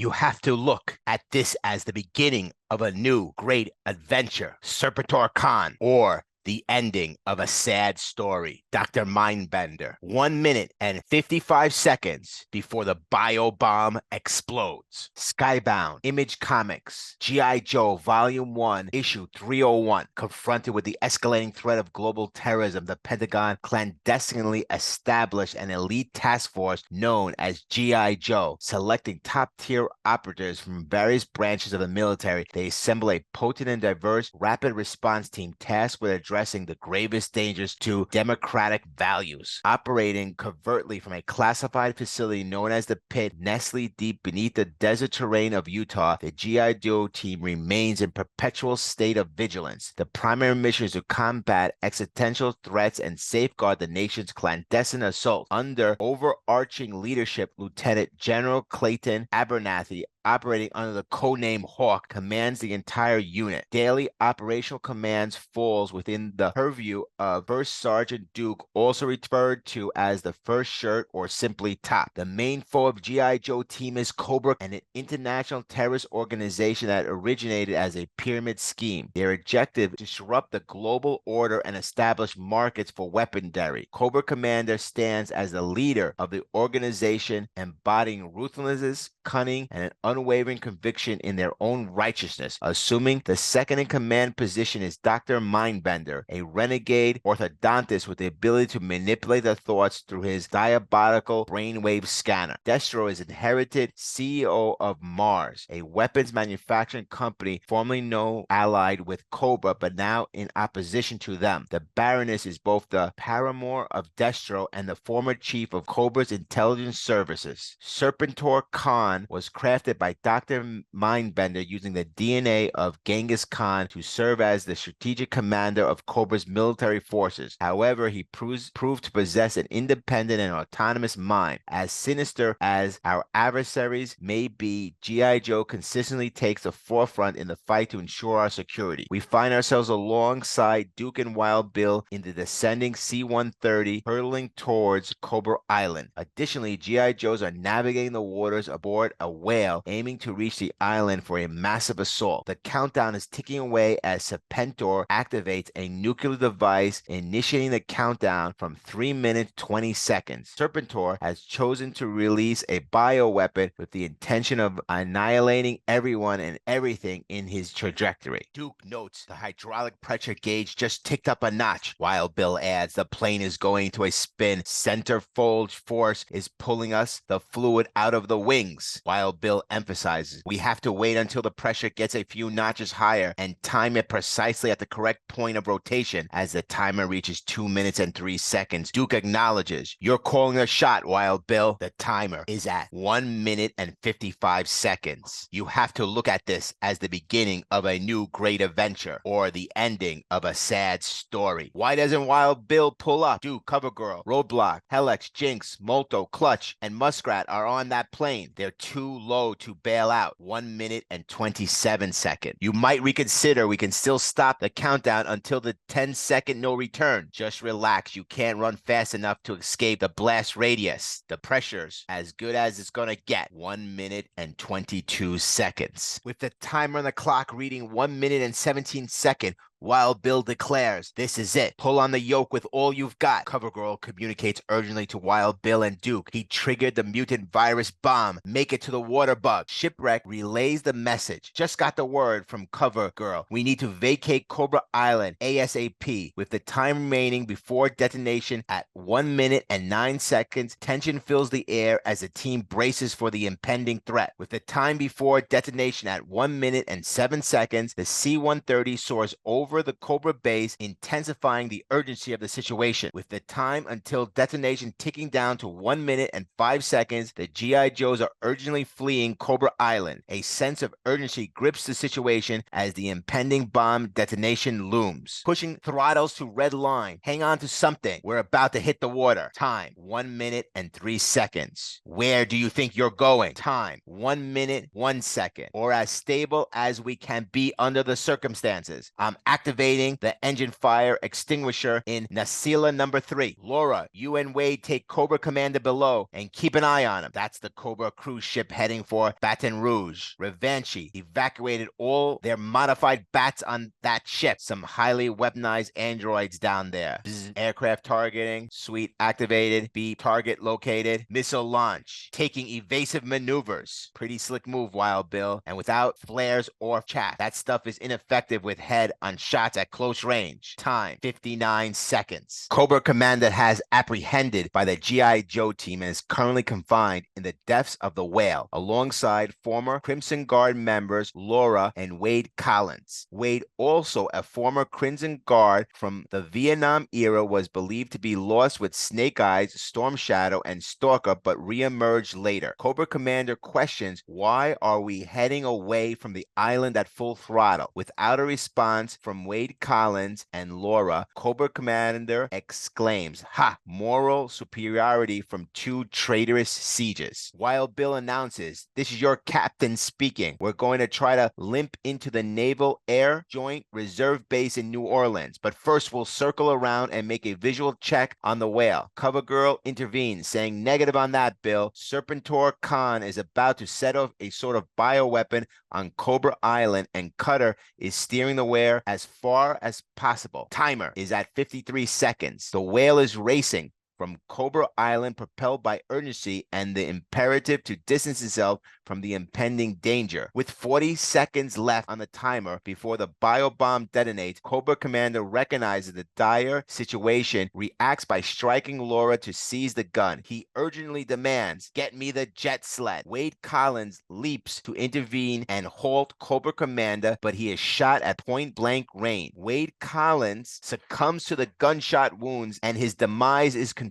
You have to look at this as the beginning of a new great adventure. Serpentor Khan, or the ending of a sad story. Dr. Mindbender. 1 minute and 55 seconds before the biobomb explodes. Skybound. Image Comics. G.I. Joe Volume 1, Issue 301. Confronted with the escalating threat of global terrorism, the Pentagon clandestinely established an elite task force known as G.I. Joe. Selecting top-tier operatives from various branches of the military, they assemble a potent and diverse rapid response team tasked with addressing the gravest dangers to democratic values. Operating covertly from a classified facility known as the Pit, nestling deep beneath the desert terrain of Utah, the G.I. Joe team remains in perpetual state of vigilance. The primary mission is to combat existential threats and safeguard the nation's clandestine assault. Under overarching leadership, Lieutenant General Clayton Abernathy, operating under the codename Hawk, commands the entire unit. Daily operational commands falls within the purview of First Sergeant Duke, also referred to as the First Shirt or simply Top. The main foe of G.I. Joe team is Cobra, an international terrorist organization that originated as a pyramid scheme. Their objective: disrupt the global order and establish markets for weaponry. Cobra Commander stands as the leader of the organization, embodying ruthlessness, cunning, and an unwavering conviction in their own righteousness. Assuming the second-in-command position is Dr. Mindbender, a renegade orthodontist with the ability to manipulate the thoughts through his diabolical brainwave scanner. Destro is inherited CEO of Mars, a weapons manufacturing company formerly known allied with Cobra, but now in opposition to them. The Baroness is both the paramour of Destro and the former chief of Cobra's intelligence services. Serpentor Khan was crafted by Dr. Mindbender using the DNA of Genghis Khan to serve as the strategic commander of Cobra's military forces. However, he proved to possess an independent and autonomous mind. As sinister as our adversaries may be, G.I. Joe consistently takes the forefront in the fight to ensure our security. We find ourselves alongside Duke and Wild Bill in the descending C-130, hurtling towards Cobra Island. Additionally, G.I. Joes are navigating the waters aboard a whale, aiming to reach the island for a massive assault. The countdown is ticking away as Serpentor activates a nuclear device, initiating the countdown from 3 minutes 20 seconds. Serpentor has chosen to release a bioweapon with the intention of annihilating everyone and everything in his trajectory. Duke notes the hydraulic pressure gauge just ticked up a notch, while Bill adds the plane is going to a spin. Centerfold force is pulling the fluid out of the wings. While Bill emphasizes, we have to wait until the pressure gets a few notches higher and time it precisely at the correct point of rotation. As the timer reaches 2 minutes and 3 seconds, Duke acknowledges, you're calling a shot, Wild Bill. The timer is at 1 minute and 55 seconds. You have to look at this as the beginning of a new great adventure, or the ending of a sad story. Why doesn't Wild Bill pull up? Duke, Covergirl, Roadblock, Helix, Jinx, Molto, Clutch, and Muskrat are on that plane. They're too low to bail out. 1 minute and 27 seconds. You might reconsider. We can still stop the countdown until the 10-second no return. Just relax. You can't run fast enough to escape the blast radius. The pressure's as good as it's gonna get. 1 minute and 22 seconds. With the timer on the clock reading 1 minute and 17 seconds, Wild Bill declares, this is it. Pull on the yoke with all you've got. Covergirl communicates urgently to Wild Bill and Duke. He triggered the mutant virus bomb. Make it to the water bug. Shipwreck relays the message. Just got the word from Covergirl. We need to vacate Cobra Island ASAP. With the time remaining before detonation at 1 minute and 9 seconds, tension fills the air as the team braces for the impending threat. With the time before detonation at 1 minute and 7 seconds, the C-130 soars over the Cobra base, intensifying the urgency of the situation. With the time until detonation ticking down to 1 minute and 5 seconds, the G.I. Joes are urgently fleeing Cobra Island. A sense of urgency grips the situation as the impending bomb detonation looms. Pushing throttles to red line. Hang on to something. We're about to hit the water. Time, 1 minute and 3 seconds. Where do you think you're going? Time, 1 minute, 1 second. Or as stable as we can be under the circumstances. I'm activating the engine fire extinguisher in Nasila number 3. Laura, you and Wade take Cobra Commander below and keep an eye on him. That's the Cobra cruise ship heading for Baton Rouge. Revanchi evacuated all their modified bats on that ship. Some highly weaponized androids down there. Bzz. Aircraft targeting, suite activated, B target located, missile launch, taking evasive maneuvers. Pretty slick move, Wild Bill, and without flares or chaff. That stuff is ineffective with head on shots at close range. Time, 59 seconds. Cobra Commander has apprehended by the G.I. Joe team and is currently confined in the depths of the whale, alongside former Crimson Guard members Laura and Wade Collins. Wade, also a former Crimson Guard from the Vietnam era, was believed to be lost with Snake Eyes, Storm Shadow, and Stalker, but re-emerged later. Cobra Commander questions, why are we heading away from the island at full throttle? Without a response from Wade Collins and Laura, Cobra Commander exclaims, ha! Moral superiority from 2 traitorous sieges. Wild Bill announces, this is your captain speaking. We're going to try to limp into the Naval Air Joint Reserve Base in New Orleans, but first we'll circle around and make a visual check on the whale. Cover Girl intervenes, saying, negative on that, Bill. Serpentor Khan is about to set off a sort of bioweapon on Cobra Island, and Cutter is steering the whale as far as possible. Timer is at 53 seconds. The whale is racing from Cobra Island, propelled by urgency and the imperative to distance itself from the impending danger. With 40 seconds left on the timer before the biobomb detonates, Cobra Commander recognizes the dire situation, reacts by striking Laura to seize the gun. He urgently demands, get me the jet sled. Wade Collins leaps to intervene and halt Cobra Commander, but he is shot at point-blank range. Wade Collins succumbs to the gunshot wounds and his demise is confirmed.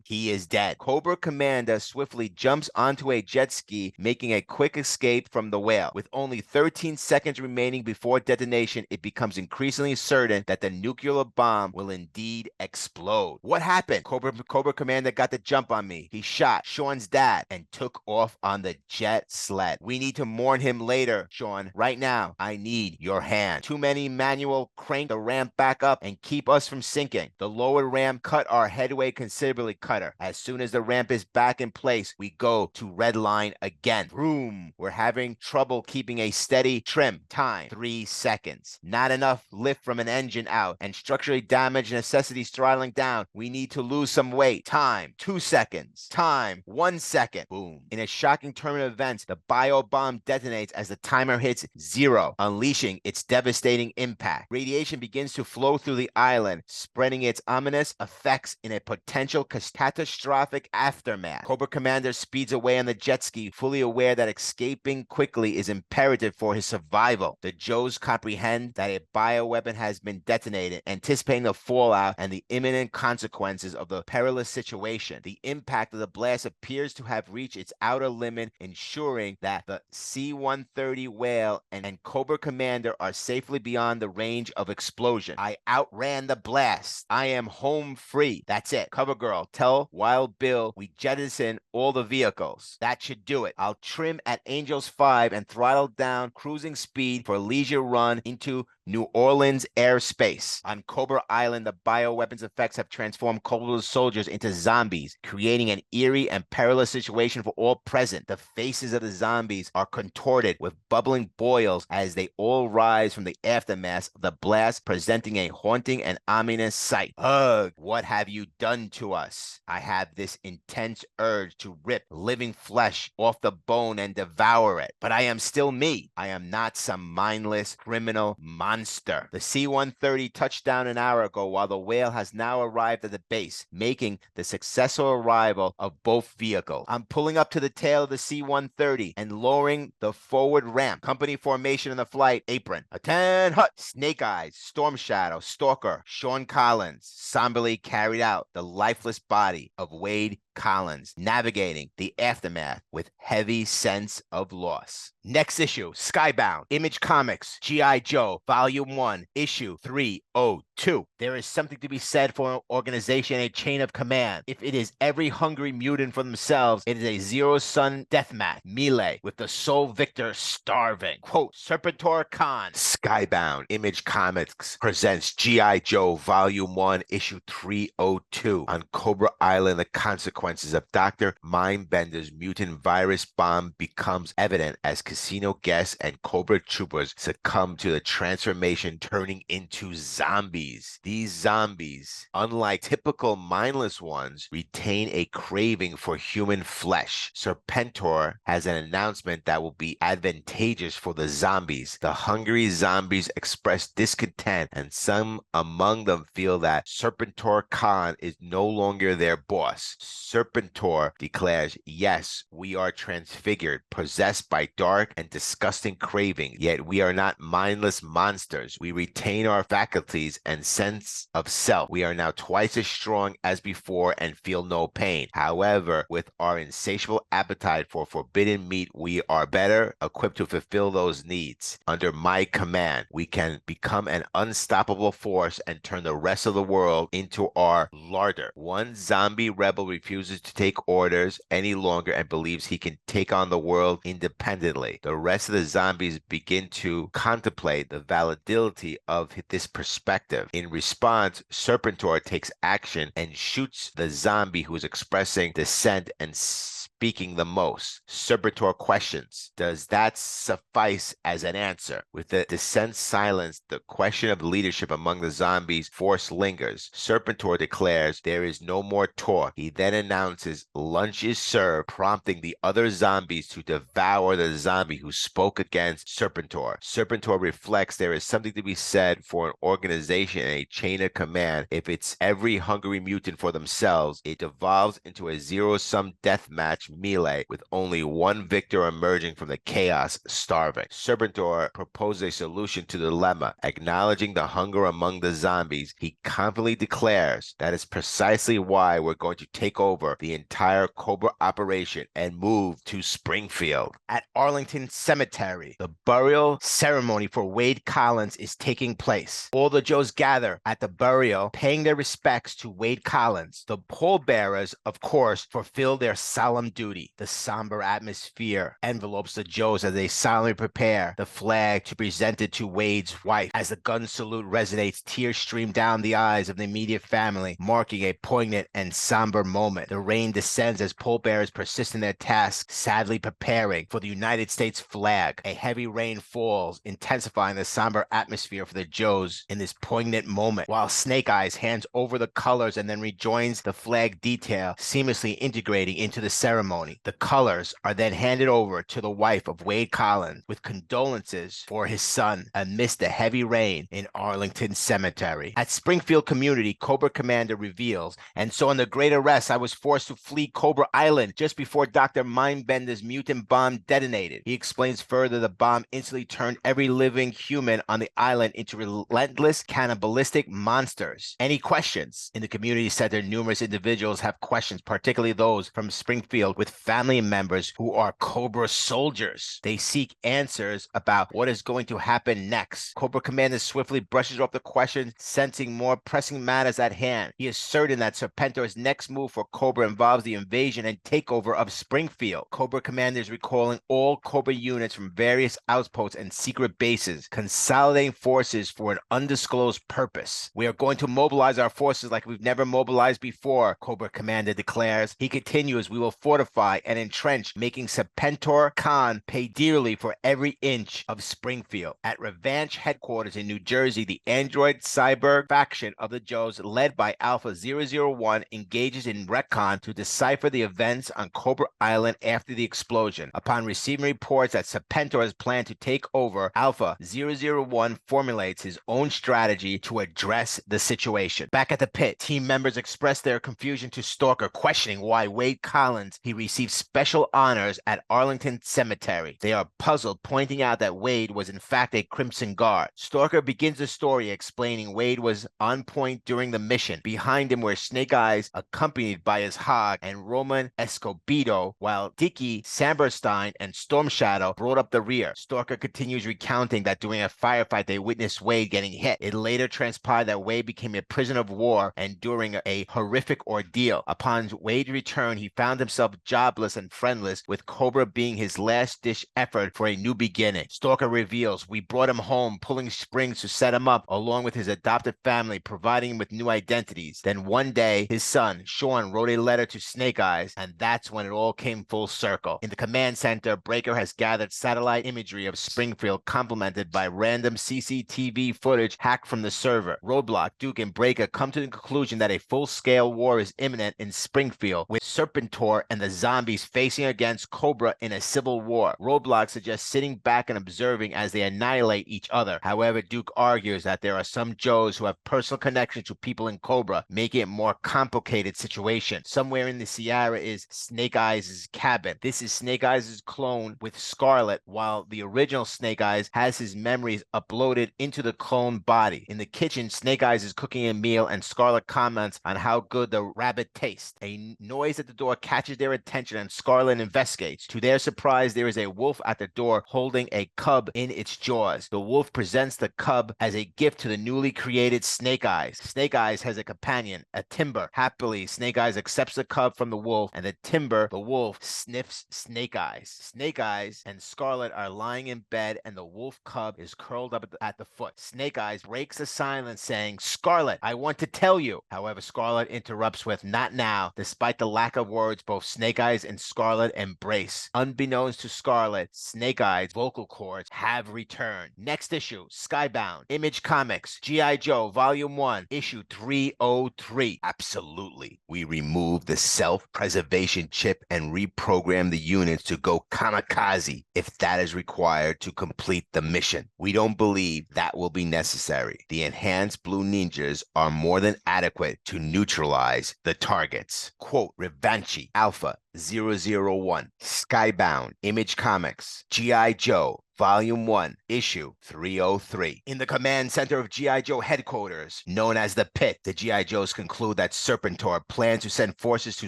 He is dead. Cobra Commander swiftly jumps onto a jet ski, making a quick escape from the whale. With only 13 seconds remaining before detonation, it becomes increasingly certain that the nuclear bomb will indeed explode. What happened? Cobra Commander got the jump on me. He shot Sean's dad and took off on the jet sled. We need to mourn him later, Sean. Right now, I need your hand. Too many manual crank the ramp back up and keep us from sinking. The lower ramp cut our headway considerably, Cutter. As soon as the ramp is back in place, we go to red line again. Vroom. We're having trouble keeping a steady trim. Time, 3 seconds. Not enough lift from an engine out, and structurally damaged necessities throttling down. We need to lose some weight. Time, 2 seconds. Time, 1 second. Boom. In a shocking turn of events, the biobomb detonates as the timer hits 0, unleashing its devastating impact. Radiation begins to flow through the island, spreading its ominous effects in a potential catastrophic aftermath. Cobra Commander speeds away on the jet ski, fully aware that escaping quickly is imperative for his survival. The Joes comprehend that a bioweapon has been detonated, anticipating the fallout and the imminent consequences of the perilous situation. The impact of the blast appears to have reached its outer limit, ensuring that the C-130 whale and Cobra Commander are safely beyond the range of explosion. I outran the blast. I am home free. That's it. Cover Girl, tell Wild Bill we jettison all the vehicles. That should do it. I'll trim at Angels 5 and throttle down cruising speed for leisure run into New Orleans airspace. On Cobra Island, the bioweapons effects have transformed Cobra's soldiers into zombies, creating an eerie and perilous situation for all present. The faces of the zombies are contorted with bubbling boils as they all rise from the aftermath of the blast, presenting a haunting and ominous sight. Ugh, what have you done to us? I have this intense urge to rip living flesh off the bone and devour it. But I am still me. I am not some mindless criminal monster. The C-130 touched down an hour ago, while the whale has now arrived at the base, making the successful arrival of both vehicles. I'm pulling up to the tail of the C-130 and lowering the forward ramp. Company formation in the flight apron. Attend hut. Snake Eyes, Storm Shadow, Stalker, Sean Collins somberly carried out the lifeless body of Wade Collins navigating the aftermath with heavy sense of loss. Next issue, Skybound, Image Comics, G.I. Joe, Volume 1, Issue 302. There is something to be said for an organization, a chain of command. If it is every hungry mutant for themselves, it is a zero-sum deathmatch, melee, with the sole victor starving. Quote, Serpentor Khan. Skybound, Image Comics presents G.I. Joe, Volume 1, Issue 302. On Cobra Island, the consequences of Dr. Mindbender's mutant virus bomb becomes evident as casino guests and Cobra troopers succumb to the transformation, turning into zombies. These zombies, unlike typical mindless ones, retain a craving for human flesh. Serpentor has an announcement that will be advantageous for the zombies. The hungry zombies express discontent, and some among them feel that Serpentor Khan is no longer their boss. Serpentor declares, yes, we are transfigured, possessed by dark and disgusting craving, yet we are not mindless monsters. We retain our faculties and sense of self. We are now twice as strong as before and feel no pain. However, with our insatiable appetite for forbidden meat, we are better equipped to fulfill those needs. Under my command, we can become an unstoppable force and turn the rest of the world into our larder. One zombie rebel refuses to take orders any longer and believes he can take on the world independently. The rest of the zombies begin to contemplate the validity of this perspective. In response, Serpentor takes action and shoots the zombie who is expressing dissent and speaking the most. Serpentor questions, does that suffice as an answer? With the dissent silenced, the question of leadership among the zombies force lingers. Serpentor declares there is no more talk. He then announces lunch is served, prompting the other zombies to devour the zombie who spoke against Serpentor. Serpentor reflects there is something to be said for an organization and a chain of command. If it's every hungry mutant for themselves, it devolves into a zero-sum death match melee with only one victor emerging from the chaos, starving. Serpentor proposes a solution to the dilemma. Acknowledging the hunger among the zombies, he confidently declares that is precisely why we're going to take over the entire Cobra operation and move to Springfield. At Arlington Cemetery, the burial ceremony for Wade Collins is taking place. All the Joes gather at the burial, paying their respects to Wade Collins. The pallbearers, of course, fulfill their solemn duty. The somber atmosphere envelopes the Joes as they silently prepare the flag to present it to Wade's wife. As the gun salute resonates, tears stream down the eyes of the immediate family, marking a poignant and somber moment. The rain descends as pallbearers persist in their task, sadly preparing for the United States flag. A heavy rain falls, intensifying the somber atmosphere for the Joes in this poignant moment, while Snake Eyes hands over the colors and then rejoins the flag detail, seamlessly integrating into the ceremony. The colors are then handed over to the wife of Wade Collins with condolences for his son amidst the heavy rain in Arlington Cemetery. At Springfield Community, Cobra Commander reveals, and so on the great arrest, I was forced to flee Cobra Island just before Dr. Mindbender's mutant bomb detonated. He explains further the bomb instantly turned every living human on the island into relentless, cannibalistic monsters. Any questions? In the community center, numerous individuals have questions, particularly those from Springfield with family members who are Cobra soldiers. They seek answers about what is going to happen next. Cobra Commander swiftly brushes off the questions, sensing more pressing matters at hand. He is certain that Serpentor's next move for Cobra involves the invasion and takeover of Springfield. Cobra Commander is recalling all Cobra units from various outposts and secret bases, consolidating forces for an undisclosed purpose. We are going to mobilize our forces like we've never mobilized before, Cobra Commander declares. He continues, we will fortify and entrench, making Serpentor Khan pay dearly for every inch of Springfield. At Revanche headquarters in New Jersey, the android cyber faction of the Joes, led by Alpha 001, engages in retcon to decipher the events on Cobra Island after the explosion. Upon receiving reports that Serpentor has planned to take over, Alpha 001 formulates his own strategy to address the situation. Back at the pit, team members express their confusion to Stalker, questioning why Wade Collins he He received special honors at Arlington Cemetery. They are puzzled, pointing out that Wade was in fact a Crimson Guard. Stalker begins the story explaining Wade was on point during the mission. Behind him were Snake Eyes, accompanied by his hog, and Roman Escobedo, while Dicky Samberstein and Storm Shadow brought up the rear. Stalker continues recounting that during a firefight they witnessed Wade getting hit. It later transpired that Wade became a prisoner of war enduring a horrific ordeal. Upon Wade's return, he found himself jobless and friendless, with Cobra being his last-ditch effort for a new beginning. Stalker reveals, "We brought him home, pulling strings to set him up, along with his adopted family, providing him with new identities. Then one day, his son, Sean, wrote a letter to Snake Eyes, and that's when it all came full circle." In the command center, Breaker has gathered satellite imagery of Springfield, complemented by random CCTV footage hacked from the server. Roadblock, Duke, and Breaker come to the conclusion that a full-scale war is imminent in Springfield, with Serpentor and the zombies facing against Cobra in a civil war. Roadblock suggests sitting back and observing as they annihilate each other. However, Duke argues that there are some Joes who have personal connections to people in Cobra, making it a more complicated situation. Somewhere in the Sierra is Snake Eyes' cabin. This is Snake Eyes' clone with Scarlet, while the original Snake Eyes has his memories uploaded into the clone body. In the kitchen, Snake Eyes is cooking a meal, and Scarlet comments on how good the rabbit tastes. A noise at the door catches their attention, and Scarlet investigates. To their surprise, there is a wolf at the door holding a cub in its jaws. The wolf presents the cub as a gift to the newly created Snake Eyes. Snake Eyes has a companion, a Timber. Happily, Snake Eyes accepts the cub from the wolf, and the Timber, the wolf, sniffs Snake Eyes. Snake Eyes and Scarlet are lying in bed, and the wolf cub is curled up at the foot. Snake Eyes breaks the silence, saying, "Scarlet, I want to tell you." However, Scarlet interrupts with, "Not now." Despite the lack of words, both Snake Eyes and Scarlet embrace. Unbeknownst to Scarlet, Snake Eyes' vocal cords have returned. Next issue, Skybound. Image Comics, G.I. Joe, Volume 1, Issue 303. Absolutely. We remove the self-preservation chip and reprogram the units to go kamikaze if that is required to complete the mission. We don't believe that will be necessary. The enhanced Blue Ninjas are more than adequate to neutralize the targets. Quote, Revanchi Alpha 001, Skybound, Image Comics, G.I. Joe, Volume 1, Issue 303. In the command center of G.I. Joe headquarters, known as the Pit, the G.I. Joes conclude that Serpentor plans to send forces to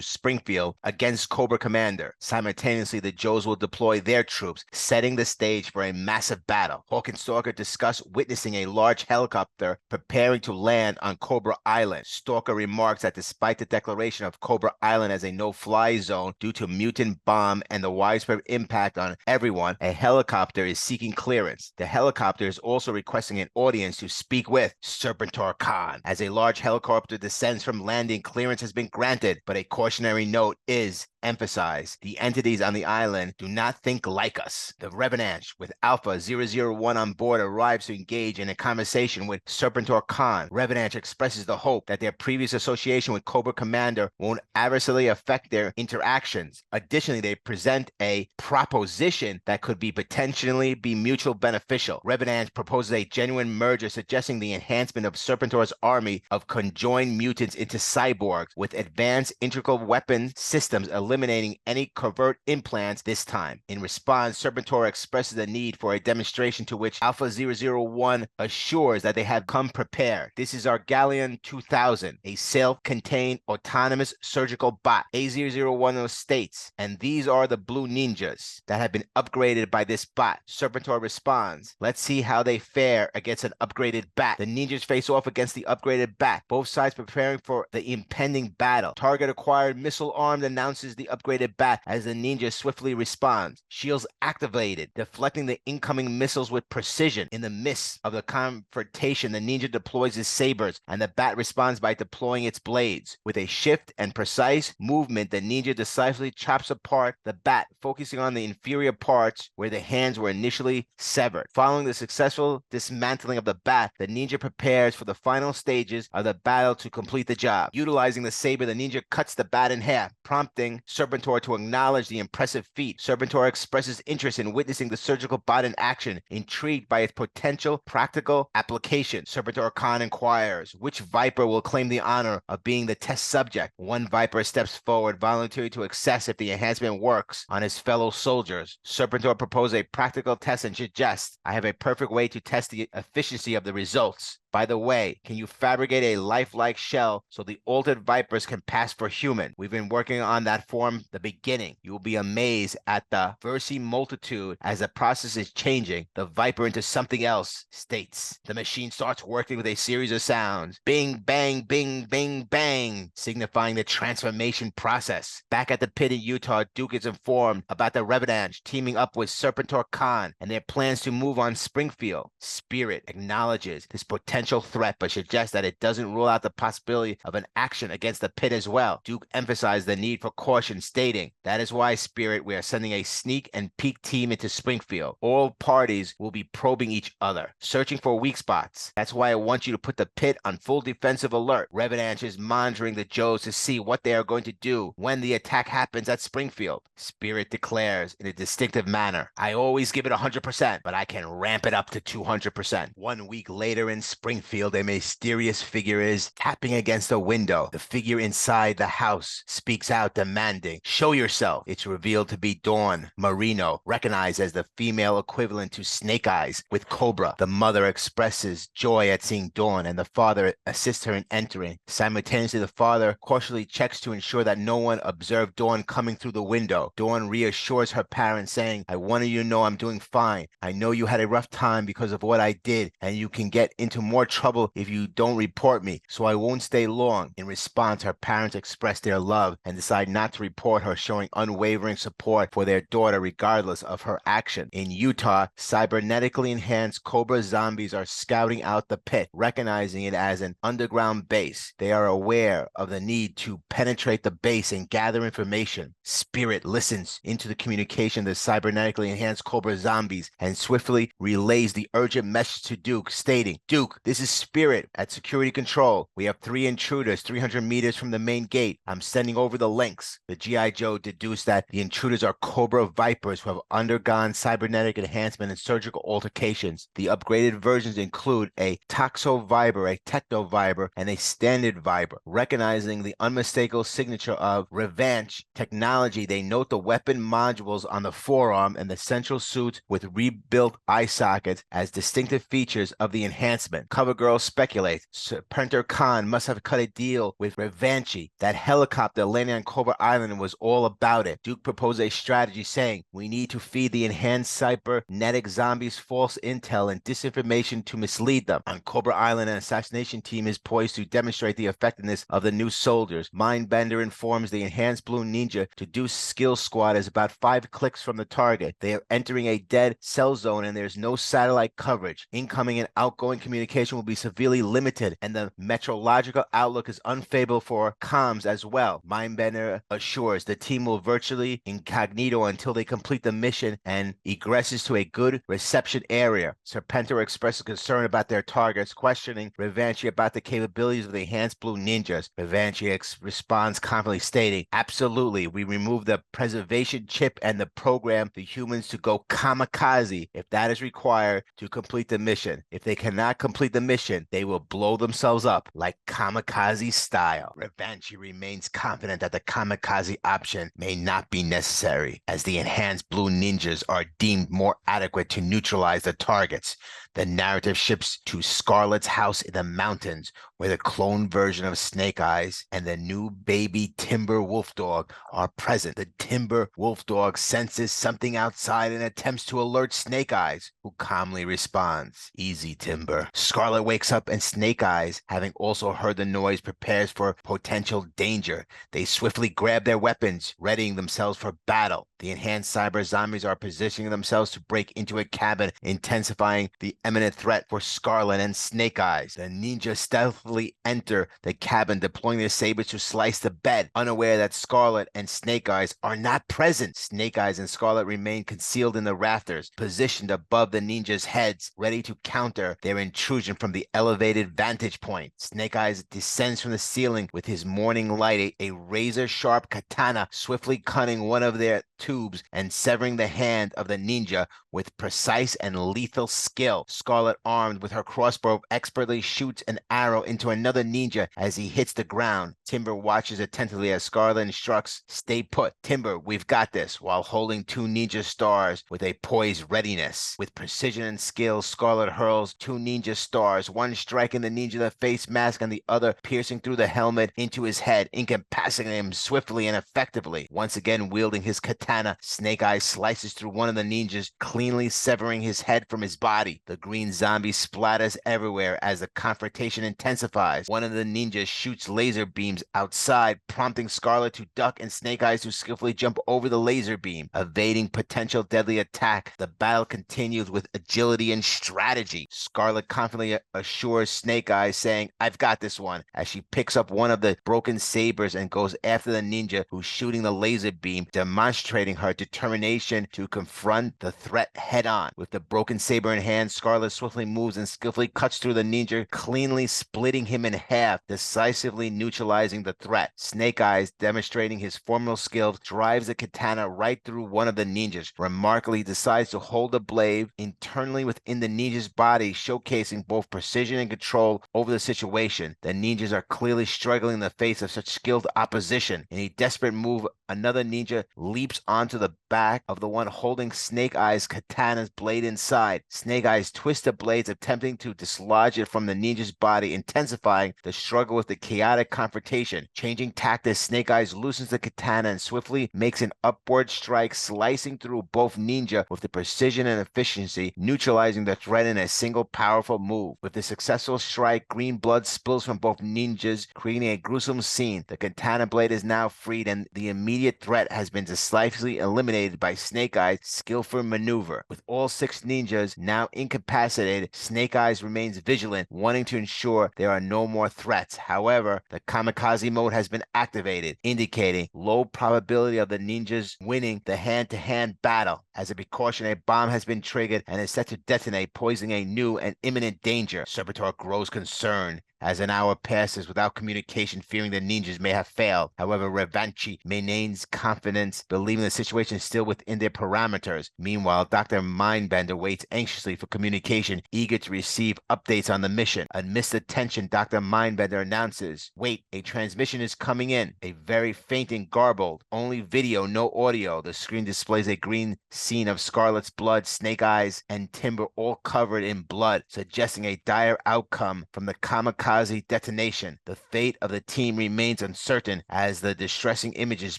Springfield against Cobra Commander. Simultaneously, the Joes will deploy their troops, setting the stage for a massive battle. Hawk and Stalker discuss witnessing a large helicopter preparing to land on Cobra Island. Stalker remarks that despite the declaration of Cobra Island as a no-fly zone due to mutant bomb and the widespread impact on everyone, a helicopter is seeking clearance. The helicopter is also requesting an audience to speak with Serpentor Khan. As a large helicopter descends from landing, clearance has been granted, but a cautionary note is emphasized. The entities on the island do not think like us. The Revenant, with Alpha 001 on board, arrives to engage in a conversation with Serpentor Khan. Revenant expresses the hope that their previous association with Cobra Commander won't adversely affect their interactions. Additionally, they present a proposition that could be potentially be mutual beneficial. Revenant proposes a genuine merger, suggesting the enhancement of Serpentor's army of conjoined mutants into cyborgs with advanced integral weapon systems, eliminating any covert implants this time. In response, Serpentor expresses the need for a demonstration, to which Alpha 001 assures that they have come prepared. This is our Galleon 2000, a self-contained autonomous surgical bot. A001 states, and these are the Blue Ninjas that have been upgraded by this bot. Serpentor responds, let's see how they fare against an upgraded bat. The ninjas face off against the upgraded bat, both sides preparing for the impending battle. Target acquired, missile armed, announces the upgraded bat as the ninja swiftly responds. Shields activated, deflecting the incoming missiles with precision. In the midst of the confrontation, the ninja deploys his sabers, and the bat responds by deploying its blades. With a shift and precise movement, the ninja decisively chops apart the bat, focusing on the inferior parts where the hands were initially initially severed. Following the successful dismantling of the bat, the ninja prepares for the final stages of the battle to complete the job. Utilizing the saber, the ninja cuts the bat in half, prompting Serpentor to acknowledge the impressive feat. Serpentor expresses interest in witnessing the surgical bot in action, intrigued by its potential practical application. Serpentor Khan inquires which Viper will claim the honor of being the test subject. One Viper steps forward, volunteering to assess if the enhancement works on his fellow soldiers. Serpentor proposes a practical test and suggests, "I have a perfect way to test the efficiency of the results. By the way, can you fabricate a lifelike shell so the altered Vipers can pass for human? We've been working on that from the beginning. You will be amazed at the versimilitude as the process is changing the Viper into something else," states. The machine starts working with a series of sounds. Bing, bang, bing, bing, bang, signifying the transformation process. Back at the pit in Utah, Duke is informed about the Revenant teaming up with Serpentor Khan and their plans to move on Springfield. Spirit acknowledges this potential threat, but suggests that it doesn't rule out the possibility of an action against the pit as well. Duke emphasized the need for caution, stating, "That is why, Spirit, we are sending a sneak and peek team into Springfield. All parties will be probing each other, searching for weak spots. That's why I want you to put the pit on full defensive alert. Revenant is monitoring the Joes to see what they are going to do when the attack happens at Springfield." Spirit declares in a distinctive manner, "I always give it 100%, but I can ramp it up to 200%. 1 week later in Springfield, a mysterious figure is tapping against a window. The figure inside the house speaks out, demanding, "Show yourself." It's revealed to be Dawn Marino, recognized as the female equivalent to Snake Eyes with Cobra. The mother expresses joy at seeing Dawn, and the father assists her in entering. Simultaneously, the father cautiously checks to ensure that no one observed Dawn coming through the window. Dawn reassures her parents, saying, "I wanted you to know I'm doing fine. I know you had a rough time because of what I did, and you can get into more trouble if you don't report me, so I won't stay long." In response, her parents express their love and decide not to report her, showing unwavering support for their daughter regardless of her action. In Utah, cybernetically enhanced Cobra zombies are scouting out the pit, recognizing it as an underground base. They are aware of the need to penetrate the base and gather information. Spirit listens into the communication of the cybernetically enhanced Cobra zombies and swiftly relays the urgent message to Duke, stating, "Duke, this is Spirit at security control. We have 3 intruders 300 meters from the main gate. I'm sending over the links." The G.I. Joe deduced that the intruders are Cobra Vipers who have undergone cybernetic enhancement and surgical altercations. The upgraded versions include a Toxo Viper, a Techno Viper, and a Standard Viper. Recognizing the unmistakable signature of Revenge technology, they note the weapon modules on the forearm and the central suits with rebuilt eye sockets as distinctive features of the enhancement. CoverGirl speculates Serpentor Khan must have cut a deal with Revanchi. That helicopter landing on Cobra Island was all about it. Duke proposed a strategy, saying, "We need to feed the enhanced cybernetic zombies false intel and disinformation to mislead them. On Cobra Island, an assassination team is poised to demonstrate the effectiveness of the new soldiers. Mindbender informs the enhanced Blue Ninja to do skill squad is about 5 clicks from the target. They are entering a dead cell zone and there's no satellite coverage. Incoming and outgoing communication will be severely limited, and the meteorological outlook is unfavorable for comms as well." Mindbender assures the team will virtually incognito until they complete the mission and egresses to a good reception area. Serpentor expresses concern about their targets, questioning Revanchi about the capabilities of the enhanced Blue Ninjas. Revanchi responds confidently, stating, "Absolutely, we removed the preservation chip and the program the humans to go kamikaze if that is required to complete the mission. If they cannot complete the mission, they will blow themselves up like kamikaze style." Revanchi remains confident that the kamikaze option may not be necessary, as the enhanced Blue Ninjas are deemed more adequate to neutralize the targets. The narrative shifts to Scarlet's house in the mountains, where the clone version of Snake Eyes and the new baby Timber Wolf Dog are present. The Timber Wolf Dog senses something outside and attempts to alert Snake Eyes, who calmly responds, "Easy, Timber." Scarlet wakes up and Snake Eyes, having also heard the noise, prepares for potential danger. They swiftly grab their weapons, readying themselves for battle. The enhanced cyber zombies are positioning themselves to break into a cabin, intensifying the imminent threat for Scarlet and Snake Eyes. The ninjas stealthily enter the cabin, deploying their sabers to slice the bed, unaware that Scarlet and Snake Eyes are not present. Snake Eyes and Scarlet remain concealed in the rafters, positioned above the ninjas' heads, ready to counter their intrusion from the elevated vantage point. Snake Eyes descends from the ceiling with his morning light, a razor-sharp katana, swiftly cutting one of their tubes and severing the hand of the ninja with precise and lethal skill. Scarlet, armed with her crossbow, expertly shoots an arrow into another ninja as he hits the ground. Timber watches attentively as Scarlet instructs, "Stay put. Timber, we've got this," while holding two ninja stars with a poised readiness. With precision and skill, Scarlet hurls two ninja stars, one striking the ninja in the face mask and the other piercing through the helmet into his head, incapacitating him swiftly and effectively. Once again wielding his katana, Snake Eyes slices through one of the ninjas, cleanly severing his head from his body. The green zombie splatters everywhere as the confrontation intensifies. One of the ninjas shoots laser beams outside, prompting Scarlet to duck and Snake Eyes to skillfully jump over the laser beam, evading potential deadly attack. The battle continues with agility and strategy. Scarlet confidently assures Snake Eyes, saying, "I've got this one," as she picks up one of the broken sabers and goes after the ninja who's shooting the laser beam, demonstrating her determination to confront the threat head-on. With the broken saber in hand, Scarlet swiftly moves and skillfully cuts through the ninja, cleanly splitting him in half, decisively neutralizing the threat. Snake Eyes, demonstrating his formidable skills, drives the katana right through one of the ninjas. Remarkably, he decides to hold the blade internally within the ninja's body, showcasing both precision and control over the situation. The ninjas are clearly struggling in the face of such skilled opposition. In a desperate move, another ninja leaps onto the back of the one holding Snake Eyes' katana's blade inside. Snake Eyes twists the blades, attempting to dislodge it from the ninja's body, intensifying the struggle with the chaotic confrontation. Changing tactics, Snake Eyes loosens the katana and swiftly makes an upward strike, slicing through both ninja with the precision and efficiency, neutralizing the threat in a single powerful move. With the successful strike, green blood spills from both ninjas, creating a gruesome scene. The katana blade is now freed, and the immediate threat has been decisively eliminated by Snake Eyes' skillful maneuver. With all six ninjas now incapacitated, Snake Eyes remains vigilant, wanting to ensure there are no more threats. However, the kamikaze mode has been activated, indicating low probability of the ninjas winning the hand-to-hand battle. As a precaution, a bomb has been triggered and is set to detonate, posing a new and imminent danger. Serpentor grows concerned as an hour passes without communication, fearing the ninjas may have failed. However, Revanchi maintains confidence, believing the situation is still within their parameters. Meanwhile, Dr. Mindbender waits anxiously for communication, eager to receive updates on the mission. Amidst the tension, Dr. Mindbender announces, "Wait, a transmission is coming in." A very faint and garbled, only video, no audio. The screen displays a green scene of Scarlet's blood, Snake Eyes, and Timber all covered in blood, suggesting a dire outcome from the kamikaze detonation. The fate of the team remains uncertain as the distressing images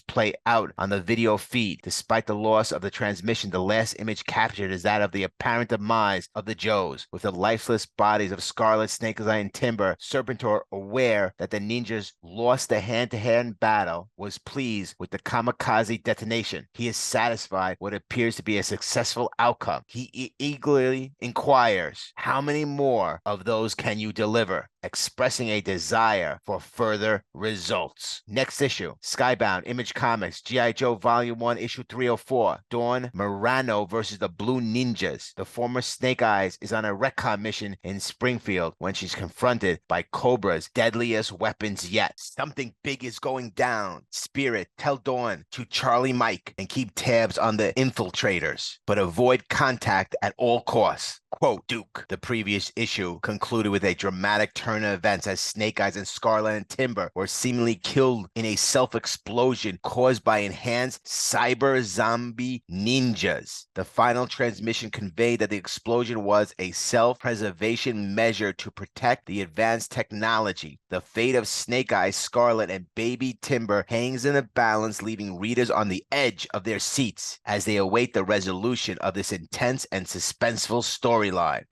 play out on the video feed. Despite the loss of the transmission, the last image captured is that of the apparent demise of the Joes. With the lifeless bodies of Scarlet, Snake Eye, and Timber, Serpentor, aware that the ninjas lost the hand-to-hand battle, was pleased with the kamikaze detonation. He is satisfied with what appears to be a successful outcome. He eagerly inquires, "How many more of those can you deliver?" expressing a desire for further results. Next issue, Skybound, Image Comics, G.I. Joe Volume 1, Issue 304, Dawn Morano versus the Blue Ninjas. The former Snake Eyes is on a recon mission in Springfield when she's confronted by Cobra's deadliest weapons yet. Something big is going down. Spirit, tell Dawn to Charlie Mike and keep tabs on the infiltrators, but avoid contact at all costs. Quote, Duke. The previous issue concluded with a dramatic turn of events as Snake Eyes and Scarlet and Timber were seemingly killed in a self-explosion caused by enhanced cyber zombie ninjas. The final transmission conveyed that the explosion was a self-preservation measure to protect the advanced technology. The fate of Snake Eyes, Scarlet, and Baby Timber hangs in the balance, leaving readers on the edge of their seats as they await the resolution of this intense and suspenseful storyline.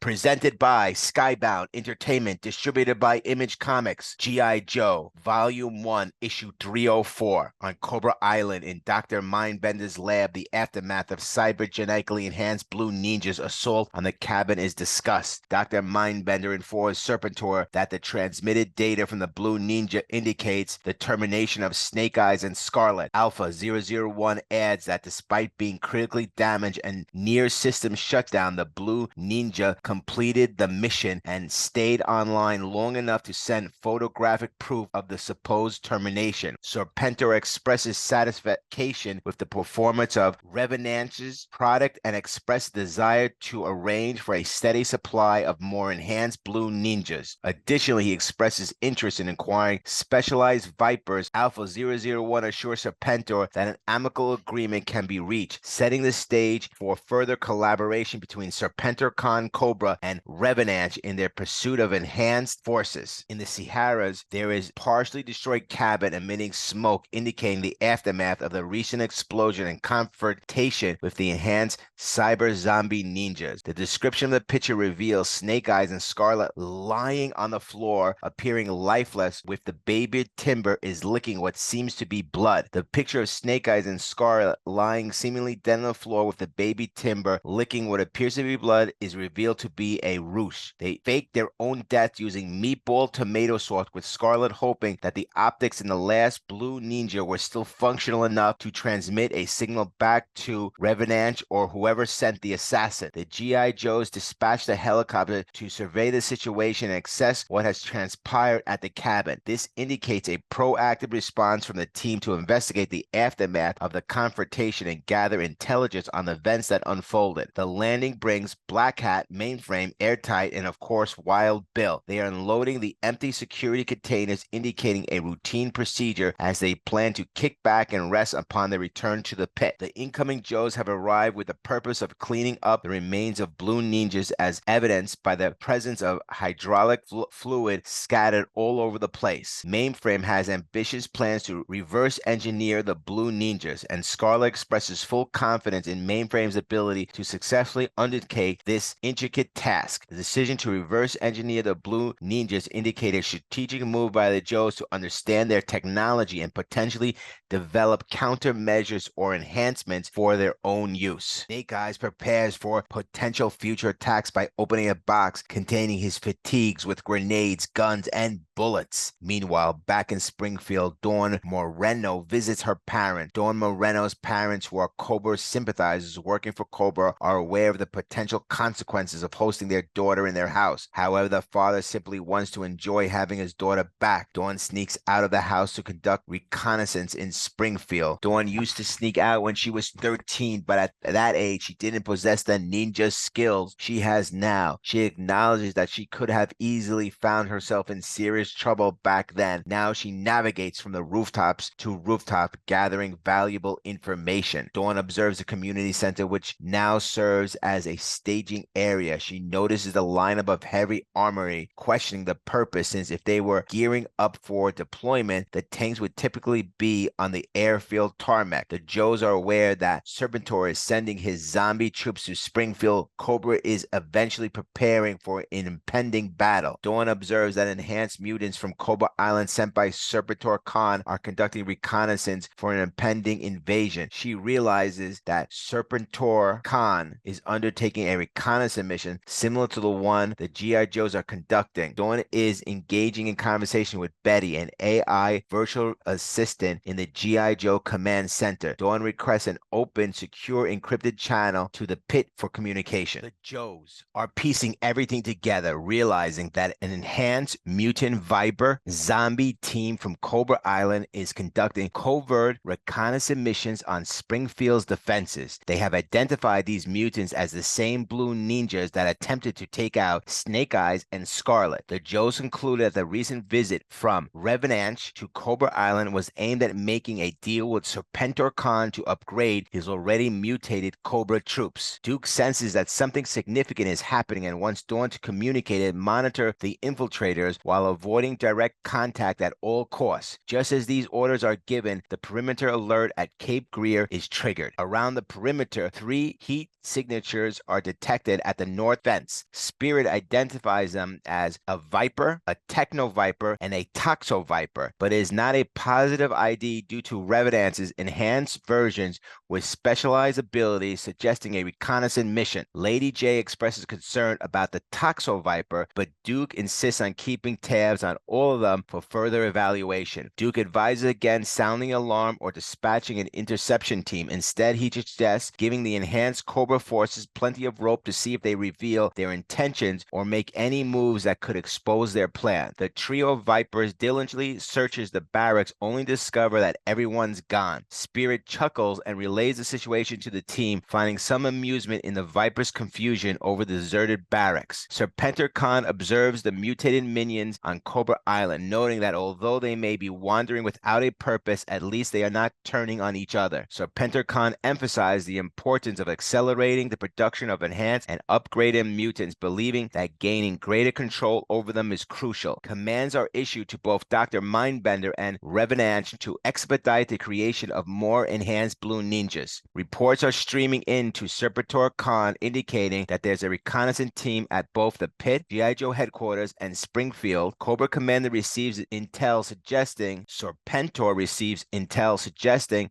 Presented by Skybound Entertainment, distributed Created by Image Comics, G.I. Joe, Volume 1, Issue 304. On Cobra Island in Dr. Mindbender's lab, the aftermath of cybergenetically enhanced blue ninjas' assault on the cabin is discussed. Dr. Mindbender informs Serpentor that the transmitted data from the blue ninja indicates the termination of Snake Eyes and Scarlet. Alpha 001 adds that despite being critically damaged and near system shutdown, the blue ninja completed the mission and stayed online long enough to send photographic proof of the supposed termination. Serpentor expresses satisfaction with the performance of Revenant's product and expressed desire to arrange for a steady supply of more enhanced blue ninjas. Additionally, he expresses interest in acquiring specialized Vipers. Alpha 001 assures Serpentor that an amicable agreement can be reached, setting the stage for further collaboration between Serpentor Khan Cobra and Revenant in their pursuit of enhanced forces. In the Sierras, there is partially destroyed cabin emitting smoke, indicating the aftermath of the recent explosion and confrontation with the enhanced cyber zombie ninjas. The description of the picture reveals Snake Eyes and Scarlet lying on the floor, appearing lifeless, with the baby Timber is licking what seems to be blood. The picture of Snake Eyes and Scarlet lying seemingly dead on the floor with the baby Timber licking what appears to be blood is revealed to be a ruse. They faked their own death using meatball tomato sauce, with Scarlet hoping that the optics in the last blue ninja were still functional enough to transmit a signal back to Revenant or whoever sent the assassin. The G.I. Joes dispatched a helicopter to survey the situation and assess what has transpired at the cabin. This indicates a proactive response from the team to investigate the aftermath of the confrontation and gather intelligence on the events that unfolded. The landing brings Black Hat, Mainframe, Airtight, and of course Wild Bill. They are unloading the empty security containers, indicating a routine procedure as they plan to kick back and rest upon their return to the pit. The incoming Joes have arrived with the purpose of cleaning up the remains of blue ninjas, as evidenced by the presence of hydraulic fluid scattered all over the place. Mainframe has ambitious plans to reverse engineer the blue ninjas, and Scarlet expresses full confidence in Mainframe's ability to successfully undertake this intricate task. The decision to reverse engineer the blue ninjas indicates a strategic move by the Joes to understand their technology and potentially develop countermeasures or enhancements for their own use. Snake Eyes prepares for potential future attacks by opening a box containing his fatigues with grenades, guns, and bullets. Meanwhile, back in Springfield, Dawn Moreno visits her parent. Dawn Moreno's parents, who are Cobra sympathizers working for Cobra, are aware of the potential consequences of hosting their daughter in their house. However, the father simply wants to enjoy having his daughter back. Dawn sneaks out of the house to conduct reconnaissance in Springfield. Dawn used to sneak out when she was 13, but at that age, she didn't possess the ninja skills she has now. She acknowledges that she could have easily found herself in serious trouble back then. Now she navigates from the rooftops to rooftop, gathering valuable information. Dawn observes the community center, which now serves as a staging area. She notices the lineup of heavy armory, questioning the purpose, since if they were gearing up for deployment, the tanks would typically be on the airfield tarmac. The Joes are aware that Serpentor is sending his zombie troops to Springfield. Cobra is eventually preparing for an impending battle. Dawn observes that enhanced mutants from Cobra Island sent by Serpentor Khan are conducting reconnaissance for an impending invasion. She realizes that Serpentor Khan is undertaking a reconnaissance mission similar to the one the G.I. Joes are conducting. Dawn is engaging in conversation with Betty, an AI virtual assistant in the G.I. Joe Command Center. Dawn requests an open, secure, encrypted channel to the pit for communication. The Joes are piecing everything together, realizing that an enhanced mutant Viper zombie team from Cobra Island is conducting covert reconnaissance missions on Springfield's defenses. They have identified these mutants as the same blue ninjas that attempted to take out Snake Eyes and Scarlet. The Joes concluded that the recent visit from Revenant to Cobra Island was aimed at making a deal with Serpentor Khan to upgrade his already mutated Cobra troops. Duke senses that something significant is happening and wants Dawn to communicate and monitor the infiltrators while avoiding direct contact at all costs. Just as these orders are given, the perimeter alert at Cape Greer is triggered. Around the perimeter, 3 heat signatures are detected at the north fence. Spirit identifies them as a Viper, a Techno Viper, and a Toxo Viper, but it is not a positive ID due to Revenant's enhanced versions with specialized abilities suggesting a reconnaissance mission. Lady J expresses concern about the Toxo Viper, but Duke insists on keeping tabs on all of them for further evaluation. Duke advises against sounding alarm or dispatching an interception team. Instead, he suggests giving the enhanced Cobra forces plenty of rope to see if they reveal their intentions or make any moves that could expose their plan. The trio of Vipers diligently searches the barracks, only to discover that everyone's gone. Spirit chuckles and relays the situation to the team, finding some amusement in the Viper's confusion over the deserted barracks. Serpentor Khan observes the mutated minions on Cobra Island, noting that although they may be wandering without a purpose, at least they are not turning on each other. Serpentor Khan emphasized the importance of accelerating the production of enhanced and upgraded mutants, believing that gaining greater control over them is crucial. Commands are issued to both Dr. Mindbender and Revenant to expedite the creation of more enhanced blue ninjas. Reports are streaming in to Serpentor Khan indicating that there's a reconnaissance team at both the Pit, G.I. Joe headquarters, and Springfield. Cobra Commander receives intel suggesting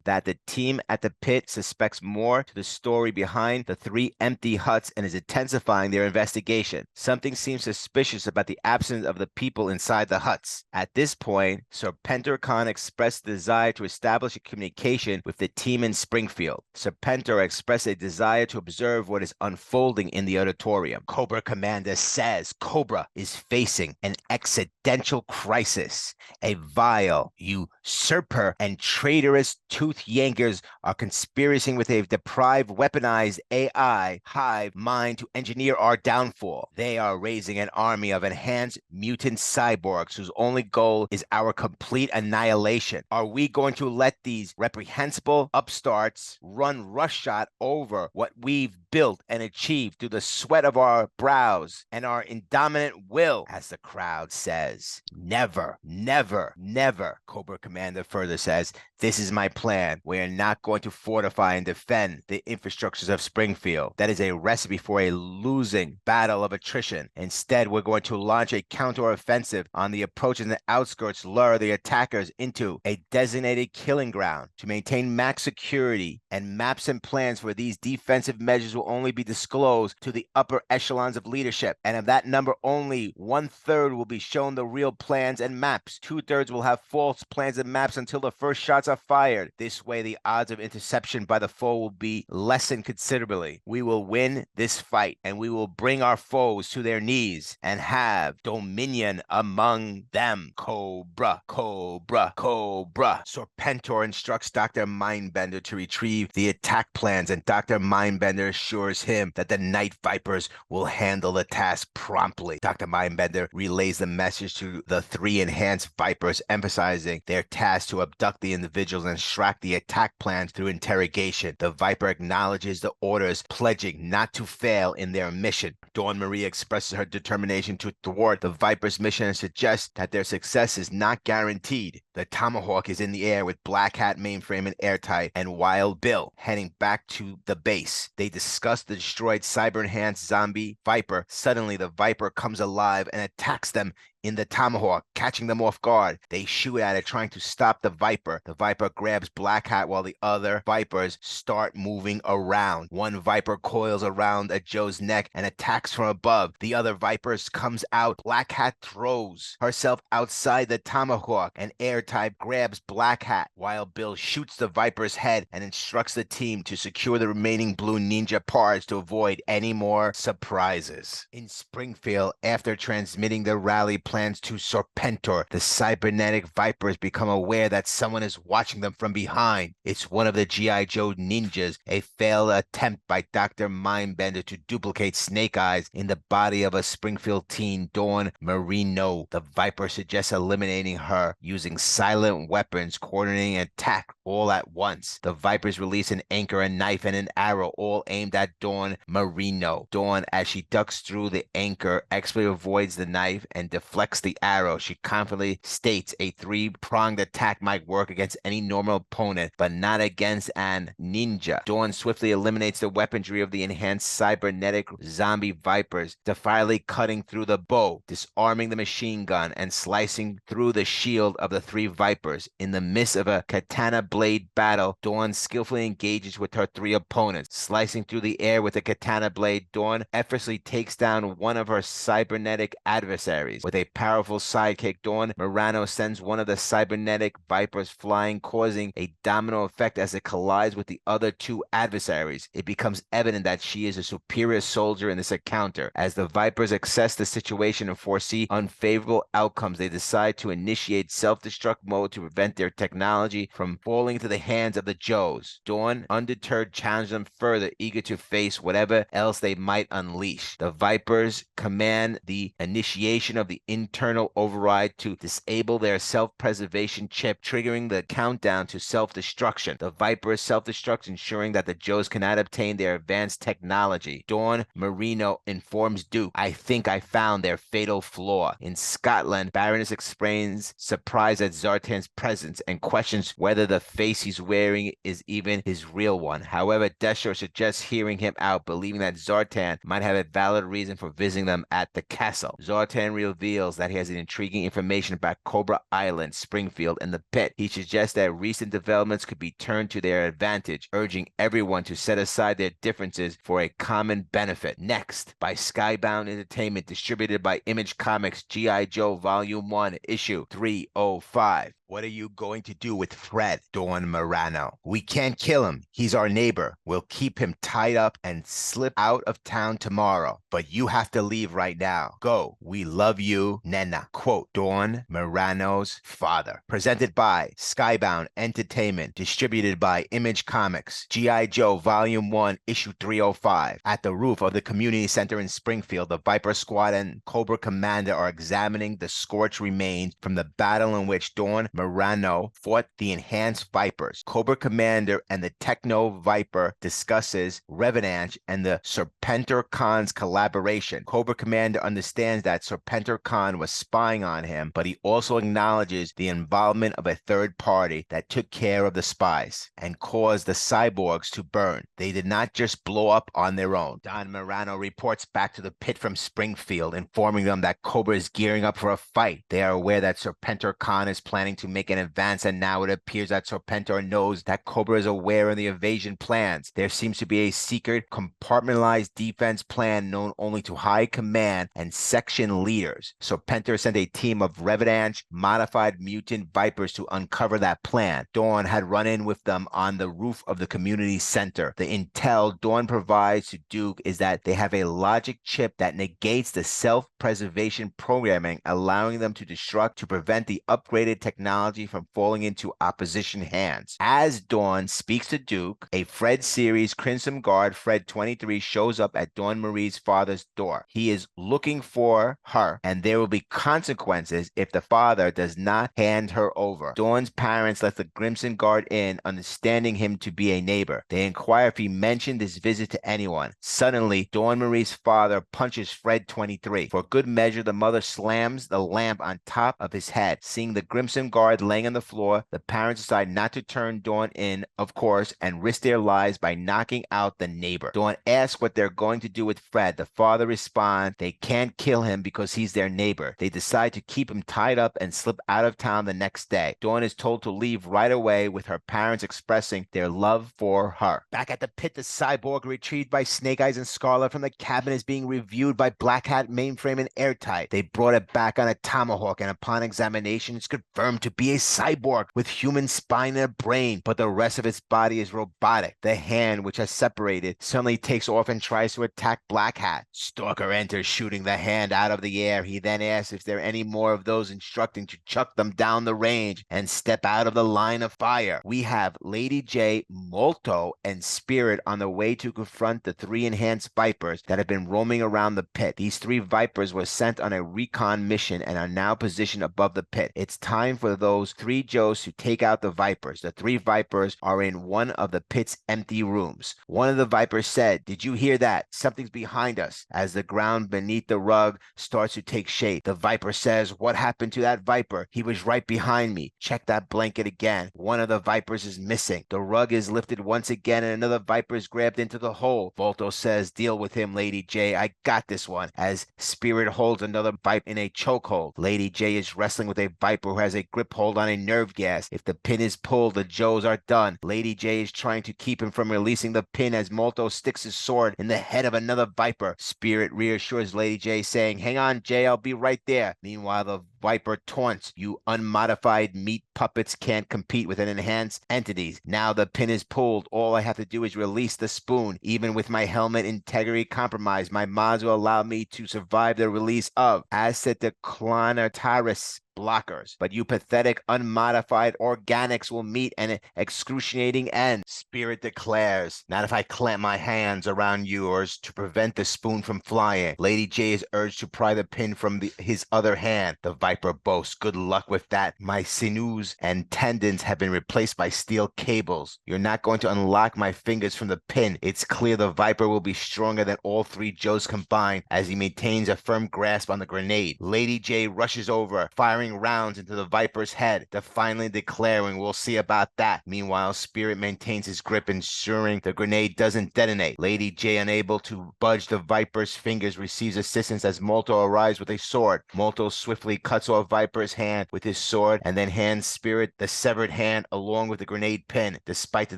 that the team at the Pit suspects more to the story behind the 3 empty huts and is intensifying their investigation. Something seems suspicious about the absence of the people inside the huts. At this point, Serpentor Khan expressed the desire to establish a communication with the team in Springfield. Serpentor expressed a desire to observe what is unfolding in the auditorium. Cobra Commander says Cobra is facing an existential crisis. A vile usurper and traitorous tooth yankers are conspiring with a deprived, weaponized AI hive mind to engineer our downfall. They are raising an army of enhanced mutant cyborgs whose only goal is our complete annihilation. Are we going to let these reprehensible upstarts run roughshod over what we've built and achieved through the sweat of our brows and our indominant will? As the crowd says, never, never, never. Cobra Commander further says, this is my plan. We are not going to fortify and defend the infrastructures of Springfield. That is a recipe for a losing battle of attrition. Instead, we're going to launch a counteroffensive on the approach and the outskirts, lure the attackers into a designated killing ground. To maintain max security, and maps and plans for these defensive measures will only be disclosed to the upper echelons of leadership, and of that number, only 1/3 will be shown the real plans and maps. 2/3 will have false plans and maps until the first shots are fired. This way, the odds of interception by the foe will be lessened considerably. We will win this fight, and we will bring our foes to their knees and have dominion among them. Cobra, Cobra, Cobra. Serpentor instructs Dr. Mindbender to retrieve the attack plans, and Dr. Mindbender assures him that the Night Vipers will handle the task promptly. Dr. Mindbender relays the message to the 3 enhanced Vipers, emphasizing their task to abduct the individuals and extract the attack plans through interrogation. The Viper acknowledges the orders, pledging not to fail in their mission. Dawn Marie expresses her determination to thwart the Viper's mission and suggests that their success is not guaranteed. The Tomahawk is in the air with Black Hat, Mainframe, and Airtight, and Wild Bill heading back to the base. They discuss the destroyed cyber-enhanced zombie Viper. Suddenly, the Viper comes alive and attacks them in the Tomahawk, catching them off guard. They shoot at it, trying to stop the Viper. The Viper grabs Black Hat while the other Vipers start moving around. One Viper coils around a Joe's neck and attacks from above. The other Vipers comes out. Black Hat throws herself outside the Tomahawk, and Airtype grabs Black Hat while Bill shoots the Viper's head and instructs the team to secure the remaining blue ninja parts to avoid any more surprises. In Springfield, after transmitting the rally plans to Serpentor, the cybernetic Vipers become aware that someone is watching them from behind. It's one of the G.I. Joe ninjas, a failed attempt by Dr. Mindbender to duplicate Snake Eyes in the body of a Springfield teen, Dawn Marino. The Viper suggests eliminating her using silent weapons, coordinating an attack all at once. The Vipers release an anchor, a knife, and an arrow, all aimed at Dawn Marino. Dawn, as she ducks through the anchor, expertly avoids the knife and deflects deflects the arrow. She confidently states a three-pronged attack might work against any normal opponent, but not against an ninja. Dawn swiftly eliminates the weaponry of the enhanced cybernetic zombie vipers, defiantly cutting through the bow, disarming the machine gun, and slicing through the shield of the three vipers. In the midst of a katana blade battle, Dawn skillfully engages with her three opponents. Slicing through the air with a katana blade, Dawn effortlessly takes down one of her cybernetic adversaries. With a powerful sidekick, Dawn Marano sends one of the cybernetic vipers flying, causing a domino effect as it collides with the other two adversaries. It becomes evident that she is a superior soldier in this encounter. As the vipers assess the situation and foresee unfavorable outcomes, they decide to initiate self-destruct mode to prevent their technology from falling into the hands of the Joes. Dawn, undeterred, challenges them further, eager to face whatever else they might unleash. The vipers command the initiation of the internal override to disable their self-preservation chip, triggering the countdown to self-destruction. The vipers self-destruct, ensuring that the Joes cannot obtain their advanced technology. Dawn Marino informs Duke, "I think I found their fatal flaw." In Scotland, Baroness explains surprise at Zartan's presence and questions whether the face he's wearing is even his real one. However, Destro suggests hearing him out, believing that Zartan might have a valid reason for visiting them at the castle. Zartan reveals that he has intriguing information about Cobra Island, Springfield, and the pit. He suggests that recent developments could be turned to their advantage, urging everyone to set aside their differences for a common benefit. Next, by Skybound Entertainment, distributed by Image Comics, G.I. Joe Volume 1, Issue 305. What are you going to do with Fred? Dawn Marano. We can't kill him. He's our neighbor. We'll keep him tied up and slip out of town tomorrow. But you have to leave right now. Go. We love you, Nena. Quote, Dawn Marano's father. Presented by Skybound Entertainment. Distributed by Image Comics. G.I. Joe Volume 1, Issue 305. At the roof of the community center in Springfield, the Viper Squad and Cobra Commander are examining the scorched remains from the battle in which Dawn Marano fought the enhanced Vipers. Cobra Commander and the Techno Viper discusses Revenant and the Serpentor Khan's collaboration. Cobra Commander understands that Serpentor Khan was spying on him, but he also acknowledges the involvement of a third party that took care of the spies and caused the cyborgs to burn. They did not just blow up on their own. Don Marano reports back to the pit from Springfield, informing them that Cobra is gearing up for a fight. They are aware that Serpentor Khan is planning to make an advance, and now it appears that Serpentor knows that Cobra is aware of the invasion plans. There seems to be a secret, compartmentalized defense plan known only to high command and section leaders. Serpentor sent a team of Revenant modified mutant Vipers to uncover that plan. Dawn had run in with them on the roof of the community center. The intel Dawn provides to Duke is that they have a logic chip that negates the self-preservation programming, allowing them to destruct to prevent the upgraded technology from falling into opposition hands. As Dawn speaks to Duke, a Fred series Crimson Guard Fred 23 shows up at Dawn Marie's father's door. He is looking for her, and there will be consequences if the father does not hand her over. Dawn's parents let the Crimson Guard in, understanding him to be a neighbor. They inquire if he mentioned his visit to anyone. Suddenly, Dawn Marie's father punches Fred 23. For good measure, the mother slams the lamp on top of his head. Seeing the Crimson Guard laying on the floor, the parents decide not to turn Dawn in, of course, and risk their lives by knocking out the neighbor. Dawn asks what they're going to do with Fred. The father responds they can't kill him because he's their neighbor. They decide to keep him tied up and slip out of town the next day. Dawn is told to leave right away, with her parents expressing their love for her. Back at the pit, the cyborg retrieved by Snake Eyes and Scarlet from the cabin is being reviewed by Black Hat, Mainframe, and Airtight. They brought it back on a tomahawk, and upon examination, it's confirmed to be a cyborg with human spine and a brain, but the rest of its body is robotic. The hand, which has separated, suddenly takes off and tries to attack Black Hat. Stalker enters, shooting the hand out of the air. He then asks if there are any more of those, instructing to chuck them down the range and step out of the line of fire. We have Lady J, Molto, and Spirit on the way to confront the three enhanced Vipers that have been roaming around the pit. These three Vipers were sent on a recon mission and are now positioned above the pit. It's time for those 3 Joes to take out the Vipers. The 3 Vipers are in one of the pit's empty rooms. One of the Vipers said, "Did you hear that? Something's behind us." As the ground beneath the rug starts to take shape, the Viper says, "What happened to that Viper? He was right behind me. Check that blanket again." One of the Vipers is missing. The rug is lifted once again and another Viper is grabbed into the hole. Volto says, "Deal with him, Lady J. I got this one." As Spirit holds another Viper in a chokehold. Lady J is wrestling with a Viper who has a grip hold on a nerve gas. If the pin is pulled, the Joes are done. Lady J is trying to keep him from releasing the pin as Molto sticks his sword in the head of another Viper. Spirit reassures Lady J, saying, "Hang on, J, I'll be right there." Meanwhile, the Viper taunts, "You unmodified meat puppets can't compete with an enhanced entity. Now the pin is pulled. All I have to do is release the spoon. Even with my helmet integrity compromised, my mods will allow me to survive the release of acetylclonotyrus blockers. But you pathetic, unmodified organics will meet an excruciating end." Spirit declares, "Not if I clamp my hands around yours to prevent the spoon from flying." Lady J is urged to pry the pin from his other hand. The Viper boasts, "Good luck with that. My sinews and tendons have been replaced by steel cables. You're not going to unlock my fingers from the pin." It's clear the Viper will be stronger than all 3 Joes combined as he maintains a firm grasp on the grenade. Lady J rushes over, firing rounds into the Viper's head, finally declaring, "We'll see about that." Meanwhile, Spirit maintains his grip, ensuring the grenade doesn't detonate. Lady J, unable to budge the Viper's fingers, receives assistance as Molto arrives with a sword. Molto swiftly cuts off Viper's hand with his sword and then hands Spirit the severed hand along with the grenade pin. Despite the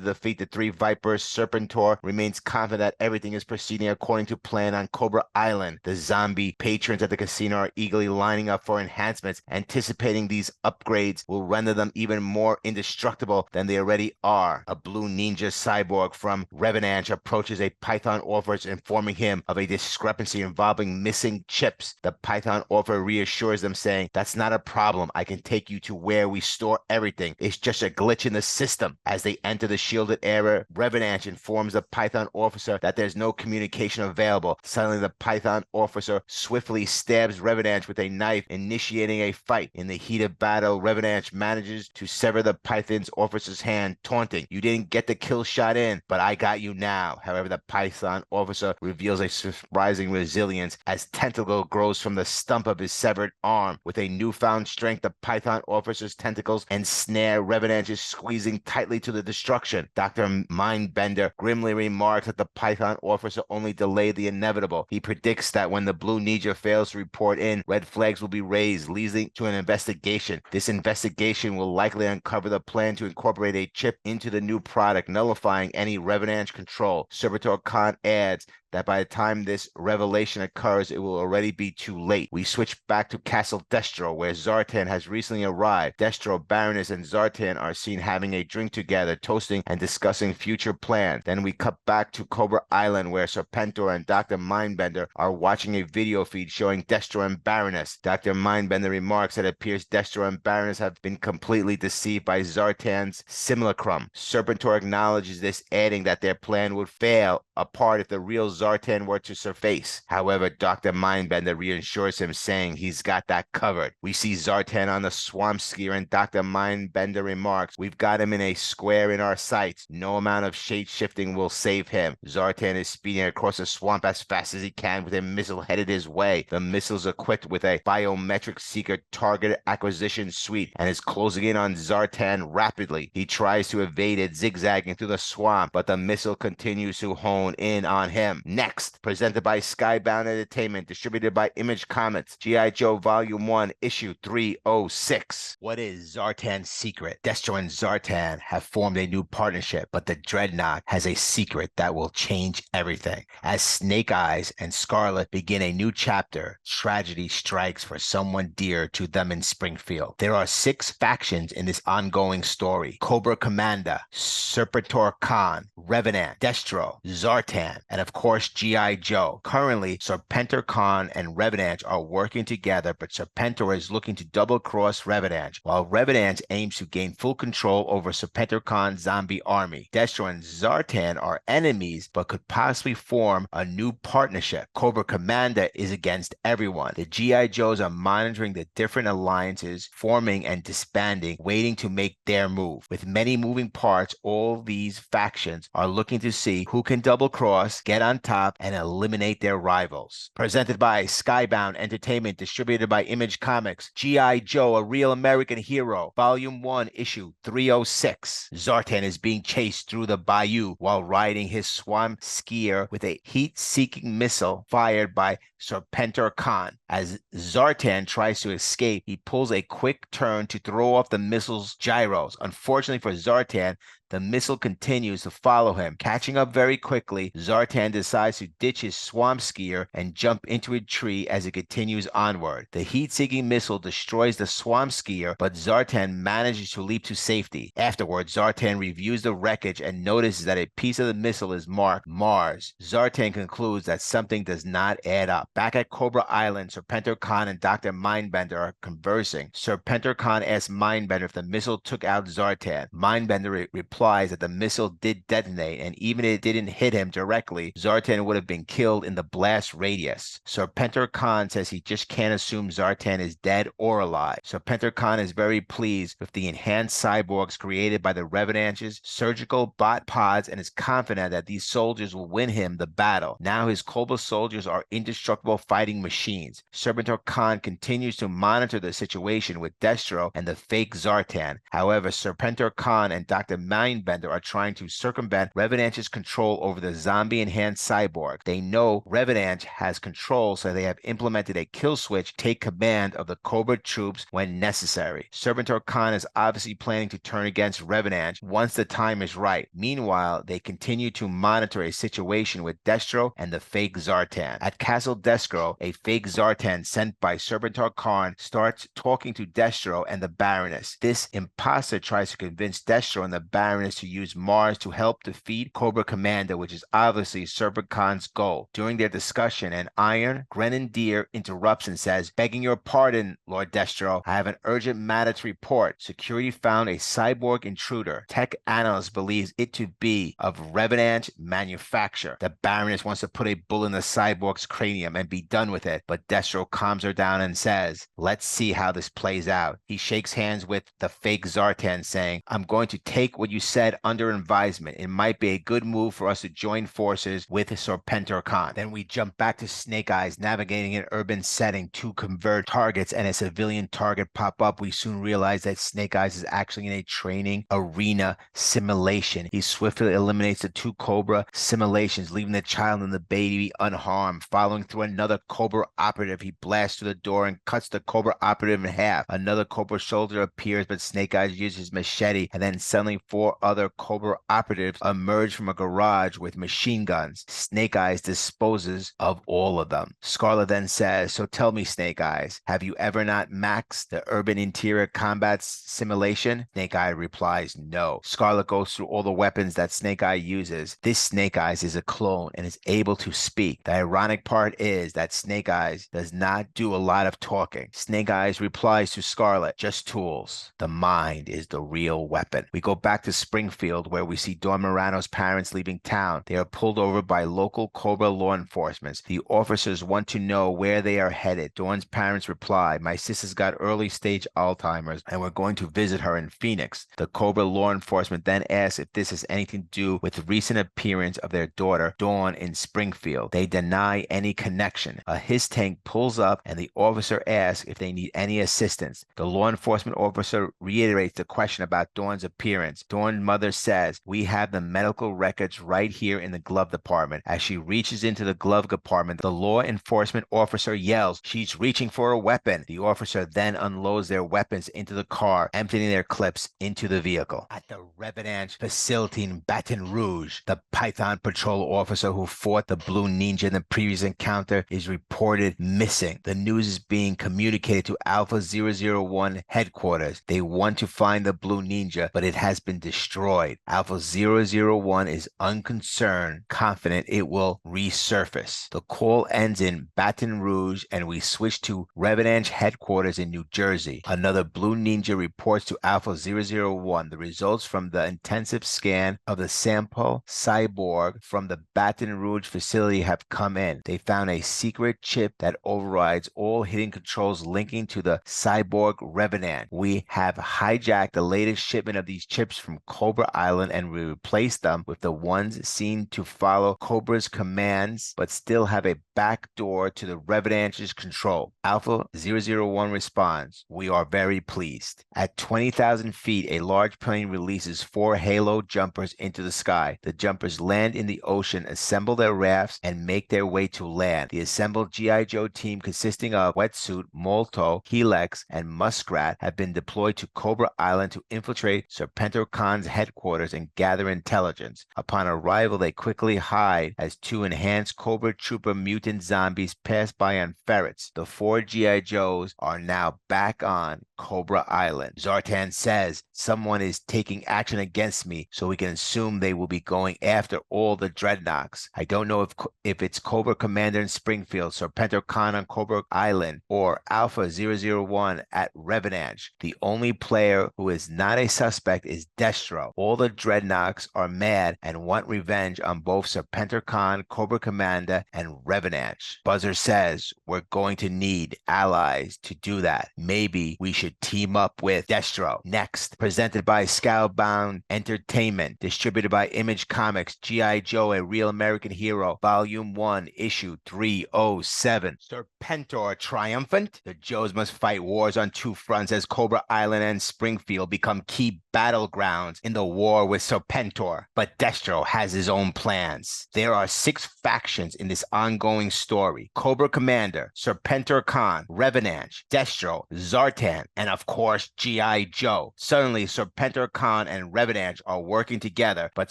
defeat, the 3 Vipers, Serpentor remains confident that everything is proceeding according to plan on Cobra Island. The zombie patrons at the casino are eagerly lining up for enhancements, anticipating these upgrades will render them even more indestructible than they already are. A blue ninja cyborg from Revenant approaches a Python officer, informing him of a discrepancy involving missing chips. The Python officer reassures them, saying, "That's not a problem. I can take you to where we store everything. It's just a glitch in the system." As they enter the shielded area, Revenant informs the Python officer that there's no communication available. Suddenly, the Python officer swiftly stabs Revenant with a knife, initiating a fight. In the heat of battle, Revenant manages to sever the Python's officer's hand, taunting, "You didn't get the kill shot in, but I got you now." However, the Python officer reveals a surprising resilience as tentacle grows from the stump of his severed arm. With a newfound strength, the Python officer's tentacles ensnare Revenant, squeezing tightly to the destruction. Dr. Mindbender grimly remarks that the Python officer only delayed the inevitable. He predicts that when the blue ninja fails to report in, red flags will be raised, leading to an investigation. This investigation will likely uncover the plan to incorporate a chip into the new product, nullifying any Revenant control. Serpentor Khan adds that by the time this revelation occurs, it will already be too late. We switch back to Castle Destro, where Zartan has recently arrived. Destro, Baroness, and Zartan are seen having a drink together, toasting and discussing future plans. Then we cut back to Cobra Island, where Serpentor and Dr. Mindbender are watching a video feed showing Destro and Baroness. Dr. Mindbender remarks that it appears Destro and Baroness have been completely deceived by Zartan's simulacrum. Serpentor acknowledges this, adding that their plan would fail apart if the real Zartan were to surface. However, Dr. Mindbender reassures him, saying he's got that covered. We see Zartan on the swamp skier, and Dr. Mindbender remarks, "We've got him in a square in our sights. No amount of shade shifting will save him." Zartan is speeding across the swamp as fast as he can with a missile headed his way. The missile's equipped with a biometric seeker target acquisition suite and is closing in on Zartan rapidly. He tries to evade it, zigzagging through the swamp, but the missile continues to hone in on him. Next, presented by Skybound Entertainment, distributed by Image Comics, G.I. Joe Volume 1, Issue 306. What is Zartan's secret? Destro and Zartan have formed a new partnership, but the Dreadnought has a secret that will change everything. As Snake Eyes and Scarlet begin a new chapter, tragedy strikes for someone dear to them in Springfield. There are 6 factions in this ongoing story: Cobra Commander, Serpentor Khan, Revenant, Destro, Zartan, Zartan, and of course G.I. Joe. Currently, Serpentor Khan and Revenant are working together, but Serpentor is looking to double-cross Revenant, while Revenant aims to gain full control over Serpentor Khan's zombie army. Destro and Zartan are enemies, but could possibly form a new partnership. Cobra Commander is against everyone. The G.I. Joes are monitoring the different alliances, forming and disbanding, waiting to make their move. With many moving parts, all these factions are looking to see who can double-cross, get on top, and eliminate their rivals. Presented by Skybound Entertainment, distributed by Image Comics, G.I. Joe, A Real American Hero, Volume 1, Issue 306. Zartan is being chased through the bayou while riding his swamp skier with a heat-seeking missile fired by Serpentor Khan. As Zartan tries to escape, he pulls a quick turn to throw off the missile's gyros. Unfortunately for Zartan, the missile continues to follow him. Catching up very quickly, Zartan decides to ditch his swamp skier and jump into a tree as it continues onward. The heat-seeking missile destroys the swamp skier, but Zartan manages to leap to safety. Afterwards, Zartan reviews the wreckage and notices that a piece of the missile is marked Mars. Zartan concludes that something does not add up. Back at Cobra Island, Serpentor Khan and Dr. Mindbender are conversing. Serpentor Khan asks Mindbender if the missile took out Zartan. Mindbender replies that the missile did detonate, and even if it didn't hit him directly, Zartan would have been killed in the blast radius. Serpentor Khan says he just can't assume Zartan is dead or alive. Serpentor Khan is very pleased with the enhanced cyborgs created by the Revenant's surgical bot pods and is confident that these soldiers will win him the battle. Now his Cobra soldiers are indestructible fighting machines. Serpentor Khan continues to monitor the situation with Destro and the fake Zartan. However, Serpentor Khan and Dr. Mindbender are trying to circumvent Revenant's control over the zombie-enhanced cyborg. They know Revenant has control, so they have implemented a kill switch to take command of the Cobra troops when necessary. Serpentor Khan is obviously planning to turn against Revenant once the time is right. Meanwhile, they continue to monitor a situation with Destro and the fake Zartan. At Castle Destro, a fake Zartan sent by Serpentor Khan starts talking to Destro and the Baroness. This imposter tries to convince Destro and the Baroness to use Mars to help defeat Cobra Commander, which is obviously Serpentor Khan's goal. During their discussion, an Iron Grenadier interrupts and says, "Begging your pardon, Lord Destro, I have an urgent matter to report. Security found a cyborg intruder. Tech analyst believes it to be of Revenant manufacture." The Baroness wants to put a bullet in the cyborg's cranium and be done with it, but Destro calms her down and says, "Let's see how this plays out." He shakes hands with the fake Zartan, saying, "I'm going to take what you said under advisement. It might be a good move for us to join forces with Serpentor Khan." Then we jump back to Snake Eyes navigating an urban setting to convert targets, and a civilian target pop up. We soon realize that Snake Eyes is actually in a training arena simulation. He swiftly eliminates the two Cobra simulations, leaving the child and the baby unharmed. Following through another Cobra operative, he blasts through the door and cuts the Cobra operative in half. Another Cobra soldier appears, but Snake Eyes uses his machete, and then suddenly four other Cobra operatives emerge from a garage with machine guns. Snake Eyes disposes of all of them. Scarlet then says, "So tell me, Snake Eyes, have you ever not maxed the urban interior combat simulation?" Snake Eye replies, "No." Scarlet goes through all the weapons that Snake Eye uses. This Snake Eyes is a clone and is able to speak. The ironic part is that Snake Eyes does not do a lot of talking. Snake Eyes replies to Scarlet, "Just tools. The mind is the real weapon." We go back to Springfield, where we see Dawn Morano's parents leaving town. They are pulled over by local Cobra law enforcement. The officers want to know where they are headed. Dawn's parents reply, "My sister's got early stage Alzheimer's and we're going to visit her in Phoenix." The Cobra law enforcement then asks if this has anything to do with the recent appearance of their daughter, Dawn, in Springfield. They deny any connection. A HISS tank pulls up and the officer asks if they need any assistance. The law enforcement officer reiterates the question about Dawn's appearance. Dawn's mother says, "We have the medical records right here in the glove department." As she reaches into the glove compartment, the law enforcement officer yells, "She's reaching for a weapon." The officer then unloads their weapons into the car, emptying their clips into the vehicle. At the Revenant facility in Baton Rouge, the Python patrol officer who fought the Blue Ninja in the previous encounter is reported missing. The news is being communicated to Alpha 001 headquarters. They want to find the Blue Ninja, but it has been destroyed destroyed. Alpha 001 is unconcerned, confident it will resurface. The call ends in Baton Rouge, and we switch to Revenant headquarters in New Jersey. Another Blue Ninja reports to Alpha 001 the results from the intensive scan of the sample cyborg from the Baton Rouge facility have come in. They found a secret chip that overrides all hidden controls linking to the cyborg Revenant. We have hijacked the latest shipment of these chips from Cobra Island and we replaced them with the ones seen to follow Cobra's commands but still have a back door to the Revenant's control. Alpha 001 responds, "We are very pleased." At 20,000 feet, a large plane releases 4 Halo jumpers into the sky. The jumpers land in the ocean, assemble their rafts, and make their way to land. The assembled G.I. Joe team consisting of Wetsuit, Molto, Helix, and Muskrat have been deployed to Cobra Island to infiltrate Serpentor Khan's headquarters and gather intelligence. Upon arrival, they quickly hide as 2 enhanced Cobra Trooper mutant zombies pass by on ferrets. The 4 G.I. Joes are now back on Cobra Island. Zartan says, "Someone is taking action against me, so we can assume they will be going after all the dreadnoughts. I don't know if it's Cobra Commander in Springfield, Serpentor Khan on Cobra Island, or Alpha 001 at Revenant. The only player who is not a suspect is Destro. All the dreadnoughts are mad and want revenge on both Serpentor Khan, Cobra Commander, and Revenant." Buzzer says, "We're going to need allies to do that. Maybe we should team up with Destro." Next, presented by Skybound Entertainment, distributed by Image Comics, G.I. Joe, A Real American Hero, Volume 1, Issue 307. Serpentor triumphant? The Joes must fight wars on 2 fronts as Cobra Island and Springfield become key battlegrounds in the war with Serpentor. But Destro has his own plans. There are 6 factions in this ongoing story: Cobra Commander, Serpentor Khan, Revenant, Destro, Zartan, and of course G.I. Joe. Suddenly, Serpentor Khan and Revenant are working together, but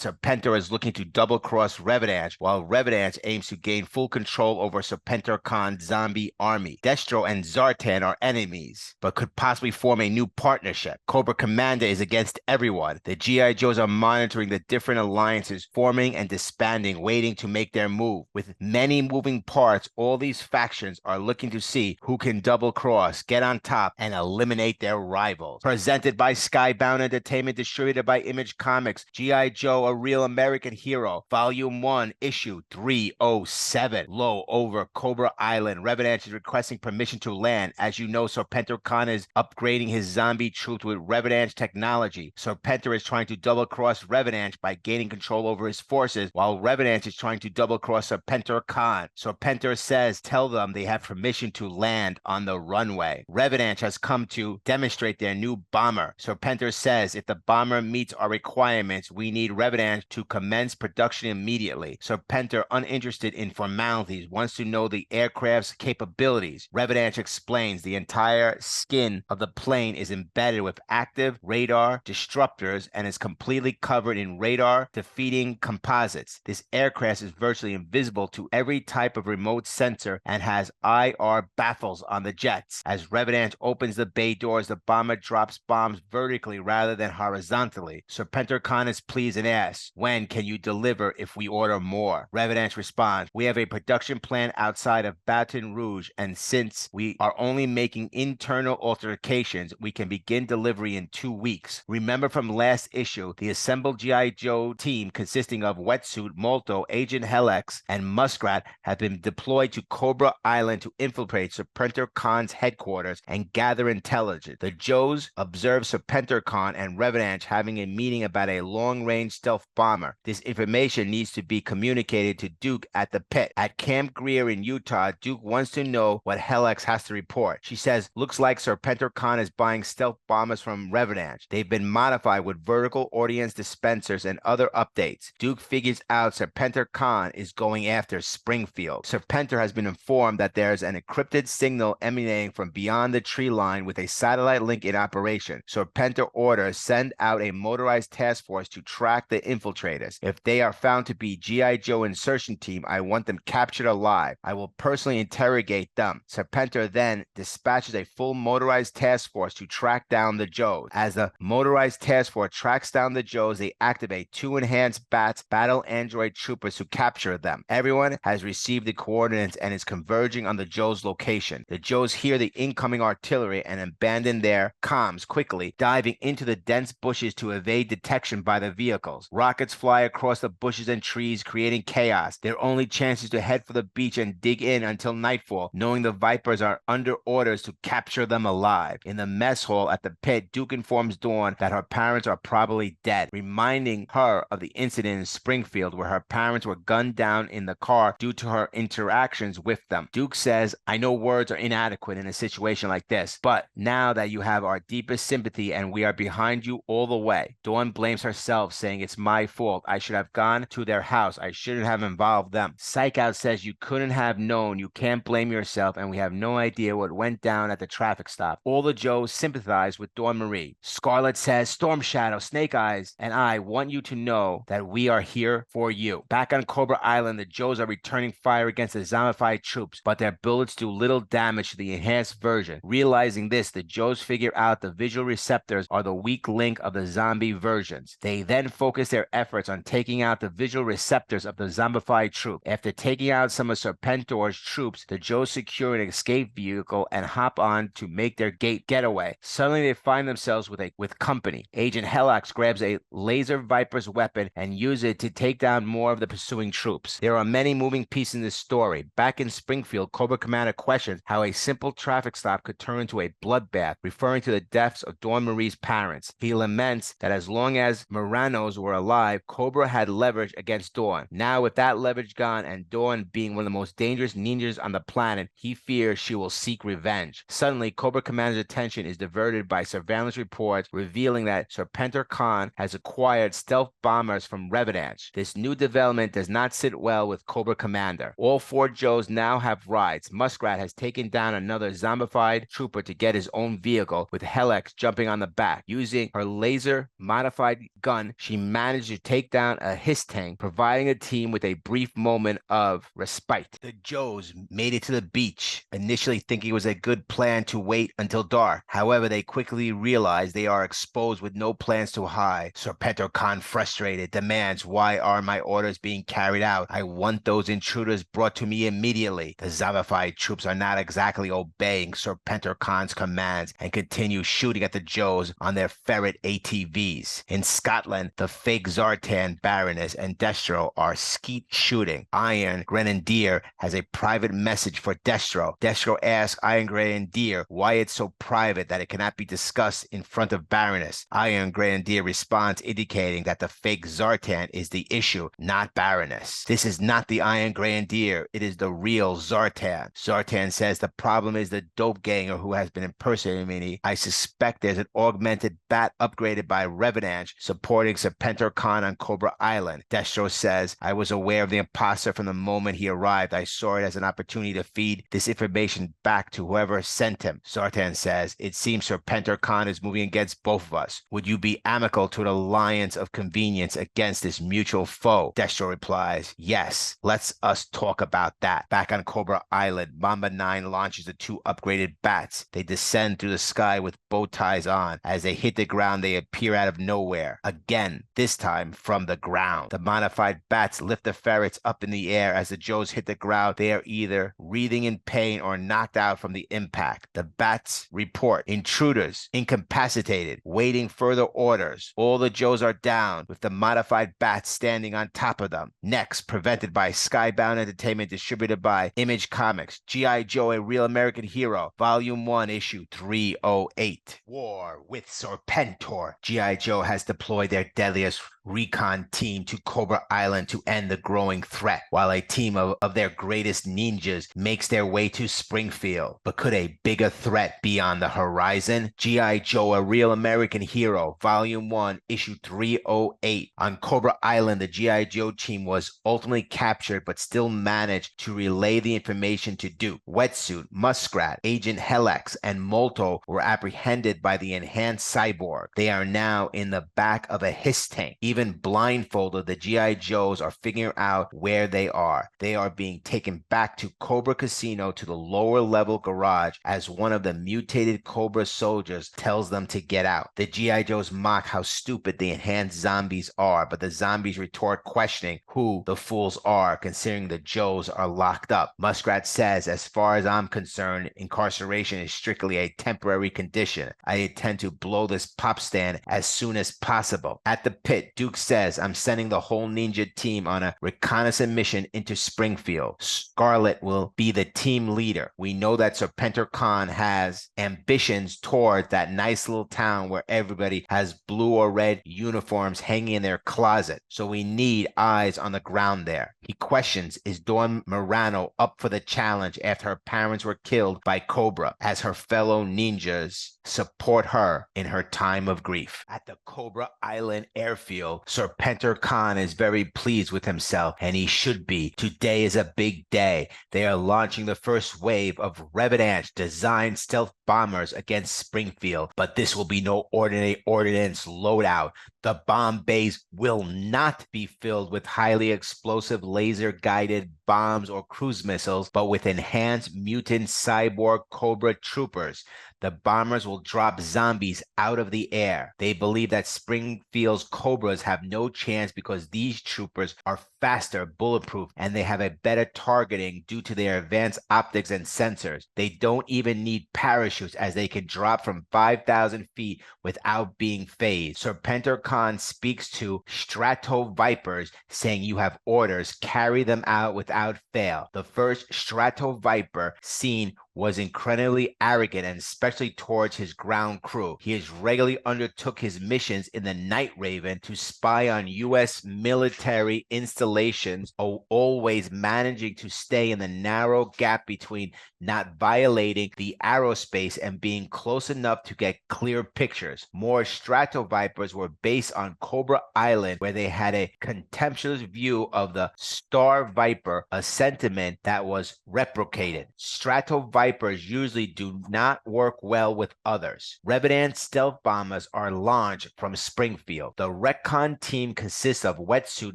Serpentor is looking to double-cross Revenant, while Revenant aims to gain full control over Serpentor Khan's zombie army. Destro and Zartan are enemies, but could possibly form a new partnership. Cobra Commander is against everyone. The G.I. Joes are monitoring the different alliances forming and disbanding, waiting to make their move. With many moving parts, all these factions are looking to see who can double-cross, get on top, and eliminate their rivals. Presented by Skybound Entertainment, distributed by Image Comics, G.I. Joe, A Real American Hero, Volume 1, Issue 307. Low over Cobra Island, Revenant is requesting permission to land. As you know, Serpentor Khan is upgrading his zombie troops with Revenant technology. Serpentor is trying to double-cross Revenant by gaining control over his forces, while Revenant is trying to double-cross Serpentor Khan. Serpentor says, "Tell them they have permission to land on the runway." Revenant has come to demonstrate their new bomber. Serpentor says, "If the bomber meets our requirements, we need Revenant to commence production immediately." Serpentor, uninterested in formalities, wants to know the aircraft's capabilities. Revenant explains the entire skin of the plane is embedded with active radar disruptors and is completely covered in radar defeating composites. This aircraft is virtually invisible to every type of remote sensor and has IR baffles on the jets. As Revenant opens the bay doors, the bomber drops bombs vertically rather than horizontally. Serpentor Khan is pleased and asks, "When can you deliver if we order more?" Revenant responds, "We have a production plan outside of Baton Rouge, and since we are only making internal alterations, we can begin delivery in 2 weeks." Remember from last issue, the assembled G.I. Joe team consisting of Wetsuit, Molto, Agent Helix, and Muskrat have been deployed to Cobra Island to infiltrate Serpentor Khan's headquarters and gather intelligence. The Joes observe Serpentor Khan and Revenant having a meeting about a long-range stealth bomber. This information needs to be communicated to Duke at the pit. At Camp Greer in Utah, Duke wants to know what Helix has to report. She says, "Looks like Serpentor Khan is buying stealth bombers from Revenant. They've been modified with vertical audience dispensers and other updates." Duke figures out Serpentor Khan is going after Springfield. Serpentor has been informed that there's an encrypted signal emanating from beyond the tree line with a satellite link in operation. Serpentor orders send out a motorized task force to track the infiltrators. If they are found to be G.I. Joe insertion team, I want them captured alive. I will personally interrogate them. Serpentor then dispatches a full motorized task force to track down the Joes. As the motorized motorized task force tracks down the Joes. They activate 2 enhanced bats, battle android troopers who capture them. Everyone has received the coordinates and is converging on the Joes' location. The Joes hear the incoming artillery and abandon their comms quickly, diving into the dense bushes to evade detection by the vehicles. Rockets fly across the bushes and trees, creating chaos. Their only chance is to head for the beach and dig in until nightfall, knowing the Vipers are under orders to capture them alive. In the mess hall at the pit, Duke informs Dawn that her parents are probably dead, reminding her of the incident in Springfield where her parents were gunned down in the car due to her interactions with them. Duke says, I know words are inadequate in a situation like this, but now that you have our deepest sympathy and we are behind you all the way. Dawn blames herself, saying it's my fault. I should have gone to their house. I shouldn't have involved them. Psych Out says you couldn't have known. You can't blame yourself, and we have no idea what went down at the traffic stop. All the Joes sympathize with Dawn Marie. Scarlet says, Storm Shadow, Snake Eyes, and I want you to know that we are here for you. Back on Cobra Island, the Joes are returning fire against the zombified troops, but their bullets do little damage to the enhanced version. Realizing this, the Joes figure out the visual receptors are the weak link of the zombie versions. They then focus their efforts on taking out the visual receptors of the zombified troop. After taking out some of Serpentor's troops, the Joes secure an escape vehicle and hop on to make their getaway. Suddenly they find themselves with company. Agent Helax grabs a laser Viper's weapon and uses it to take down more of the pursuing troops. There are many moving pieces in this story. Back in Springfield, Cobra Commander questions how a simple traffic stop could turn into a bloodbath, referring to the deaths of Dawn Marie's parents. He laments that as long as Moranos were alive, Cobra had leverage against Dawn. Now with that leverage gone and Dawn being one of the most dangerous ninjas on the planet, he fears she will seek revenge. Suddenly, Cobra Commander's attention is diverted by surveillance reports revealing that Serpentor Khan has acquired stealth bombers from Revenant. This new development does not sit well with Cobra Commander. All 4 Joes now have rides. Muskrat has taken down another zombified trooper to get his own vehicle, with Helex jumping on the back. Using her laser-modified gun, she managed to take down a Hiss tank, providing the team with a brief moment of respite. The Joes made it to the beach, initially thinking it was a good plan to wait until dark. However, they quickly realize they are exposed with no plans to hide. Serpentor Khan, frustrated, demands, why are my orders being carried out? I want those intruders brought to me immediately. The zombified troops are not exactly obeying Serpentor Khan's commands and continue shooting at the Joes on their ferret ATVs. In Scotland, the fake Zartan Baroness and Destro are skeet shooting. Iron Grenadier has a private message for Destro. Destro asks Iron Grenadier why it's so private that it cannot be discussed in front of Baroness. Iron Grenadier responds, indicating that the fake Zartan is the issue, not Baroness. This is not the Iron Grenadier, it is the real Zartan. Zartan says the problem is the dope ganger who has been impersonating me. I suspect there's an augmented bat upgraded by Revenant supporting Serpentor Khan on Cobra Island. Destro says, I was aware of the imposter from the moment he arrived. I saw it as an opportunity to feed this information back to whoever sent him. Zartan says, it seems Serpentor Khan is moving against both of us. Would you be amicable to an alliance of convenience against this mutual foe? Destro replies, yes, let's us talk about that. Back on Cobra Island, Mamba 9 launches the 2 upgraded bats. They descend through the sky with bow ties on. As they hit the ground, they appear out of nowhere. Again, this time from the ground. The modified bats lift the ferrets up in the air. As the Joes hit the ground, they are either writhing in pain or knocked out from the impact. The bats report intruders, incapacitated, waiting further orders. All the Joes are down, with the modified bats standing on top of them. Next, prevented by Skybound Entertainment, distributed by Image Comics, G.I. Joe, A Real American Hero, Volume 1, Issue 308. War with Serpentor. G.I. Joe has deployed their deadliest recon team to Cobra Island to end the growing threat, while a team of their greatest ninjas makes their way to Springfield. But could a bigger threat be on the horizon? G.I. Joe, A Real American Hero, Volume 1, Issue 308. On Cobra Island, the G.I. Joe team was ultimately captured, but still managed to relay the information to Duke. Wetsuit, Muskrat, Agent Helex, and Molto were apprehended by the enhanced cyborg. They are now in the back of a Hiss tank. Even blindfolded, the G.I. Joes are figuring out where they are. They are being taken back to Cobra Casino, to the lower level garage, as one of the mutated Cobra soldiers tells them to get out. The G.I. Joes mock how stupid the enhanced zombies are, but the zombies retort questioning who the fools are, considering the Joes are locked up. Muskrat says, as far as I'm concerned, incarceration is strictly a temporary condition. I intend to blow this pop stand as soon as possible. At the pit, Duke says, I'm sending the whole ninja team on a reconnaissance mission into Springfield. Scarlet will be the team leader. We know that Serpentor Khan has ambitions toward that nice little town where everybody has blue or red uniforms hanging in their closet. So we need eyes on the ground there. He questions, is Dawn Morano up for the challenge after her parents were killed by Cobra, as her fellow ninjas support her in her time of grief? At the Cobra Island airfield, Serpentor Khan is very pleased with himself, and he should be. Today is a big day. They are launching the first wave of Revenant designed stealth bombers against Springfield, but this will be no ordinary ordnance loadout. The bomb bays will not be filled with highly explosive laser-guided bombs or cruise missiles, but with enhanced mutant cyborg Cobra troopers. The bombers will drop zombies out of the air. They believe that Springfield's Cobras have no chance because these troopers are faster, bulletproof, and they have a better targeting due to their advanced optics and sensors. They don't even need parachutes, as they can drop from 5,000 feet without being phased. Serpentor Khan speaks to Strato Vipers, saying, you have orders, carry them out without fail. The first Strato Viper seen was incredibly arrogant, and especially towards his ground crew. He has regularly undertook his missions in the Night Raven to spy on U.S. military installations, always managing to stay in the narrow gap between not violating the aerospace and being close enough to get clear pictures. More Strato Vipers were based on Cobra Island, where they had a contemptuous view of the Star Viper, a sentiment that was replicated. Strato Vipers usually do not work well with others. Revenant stealth bombers are launched from Springfield. The Recon team consists of Wetsuit,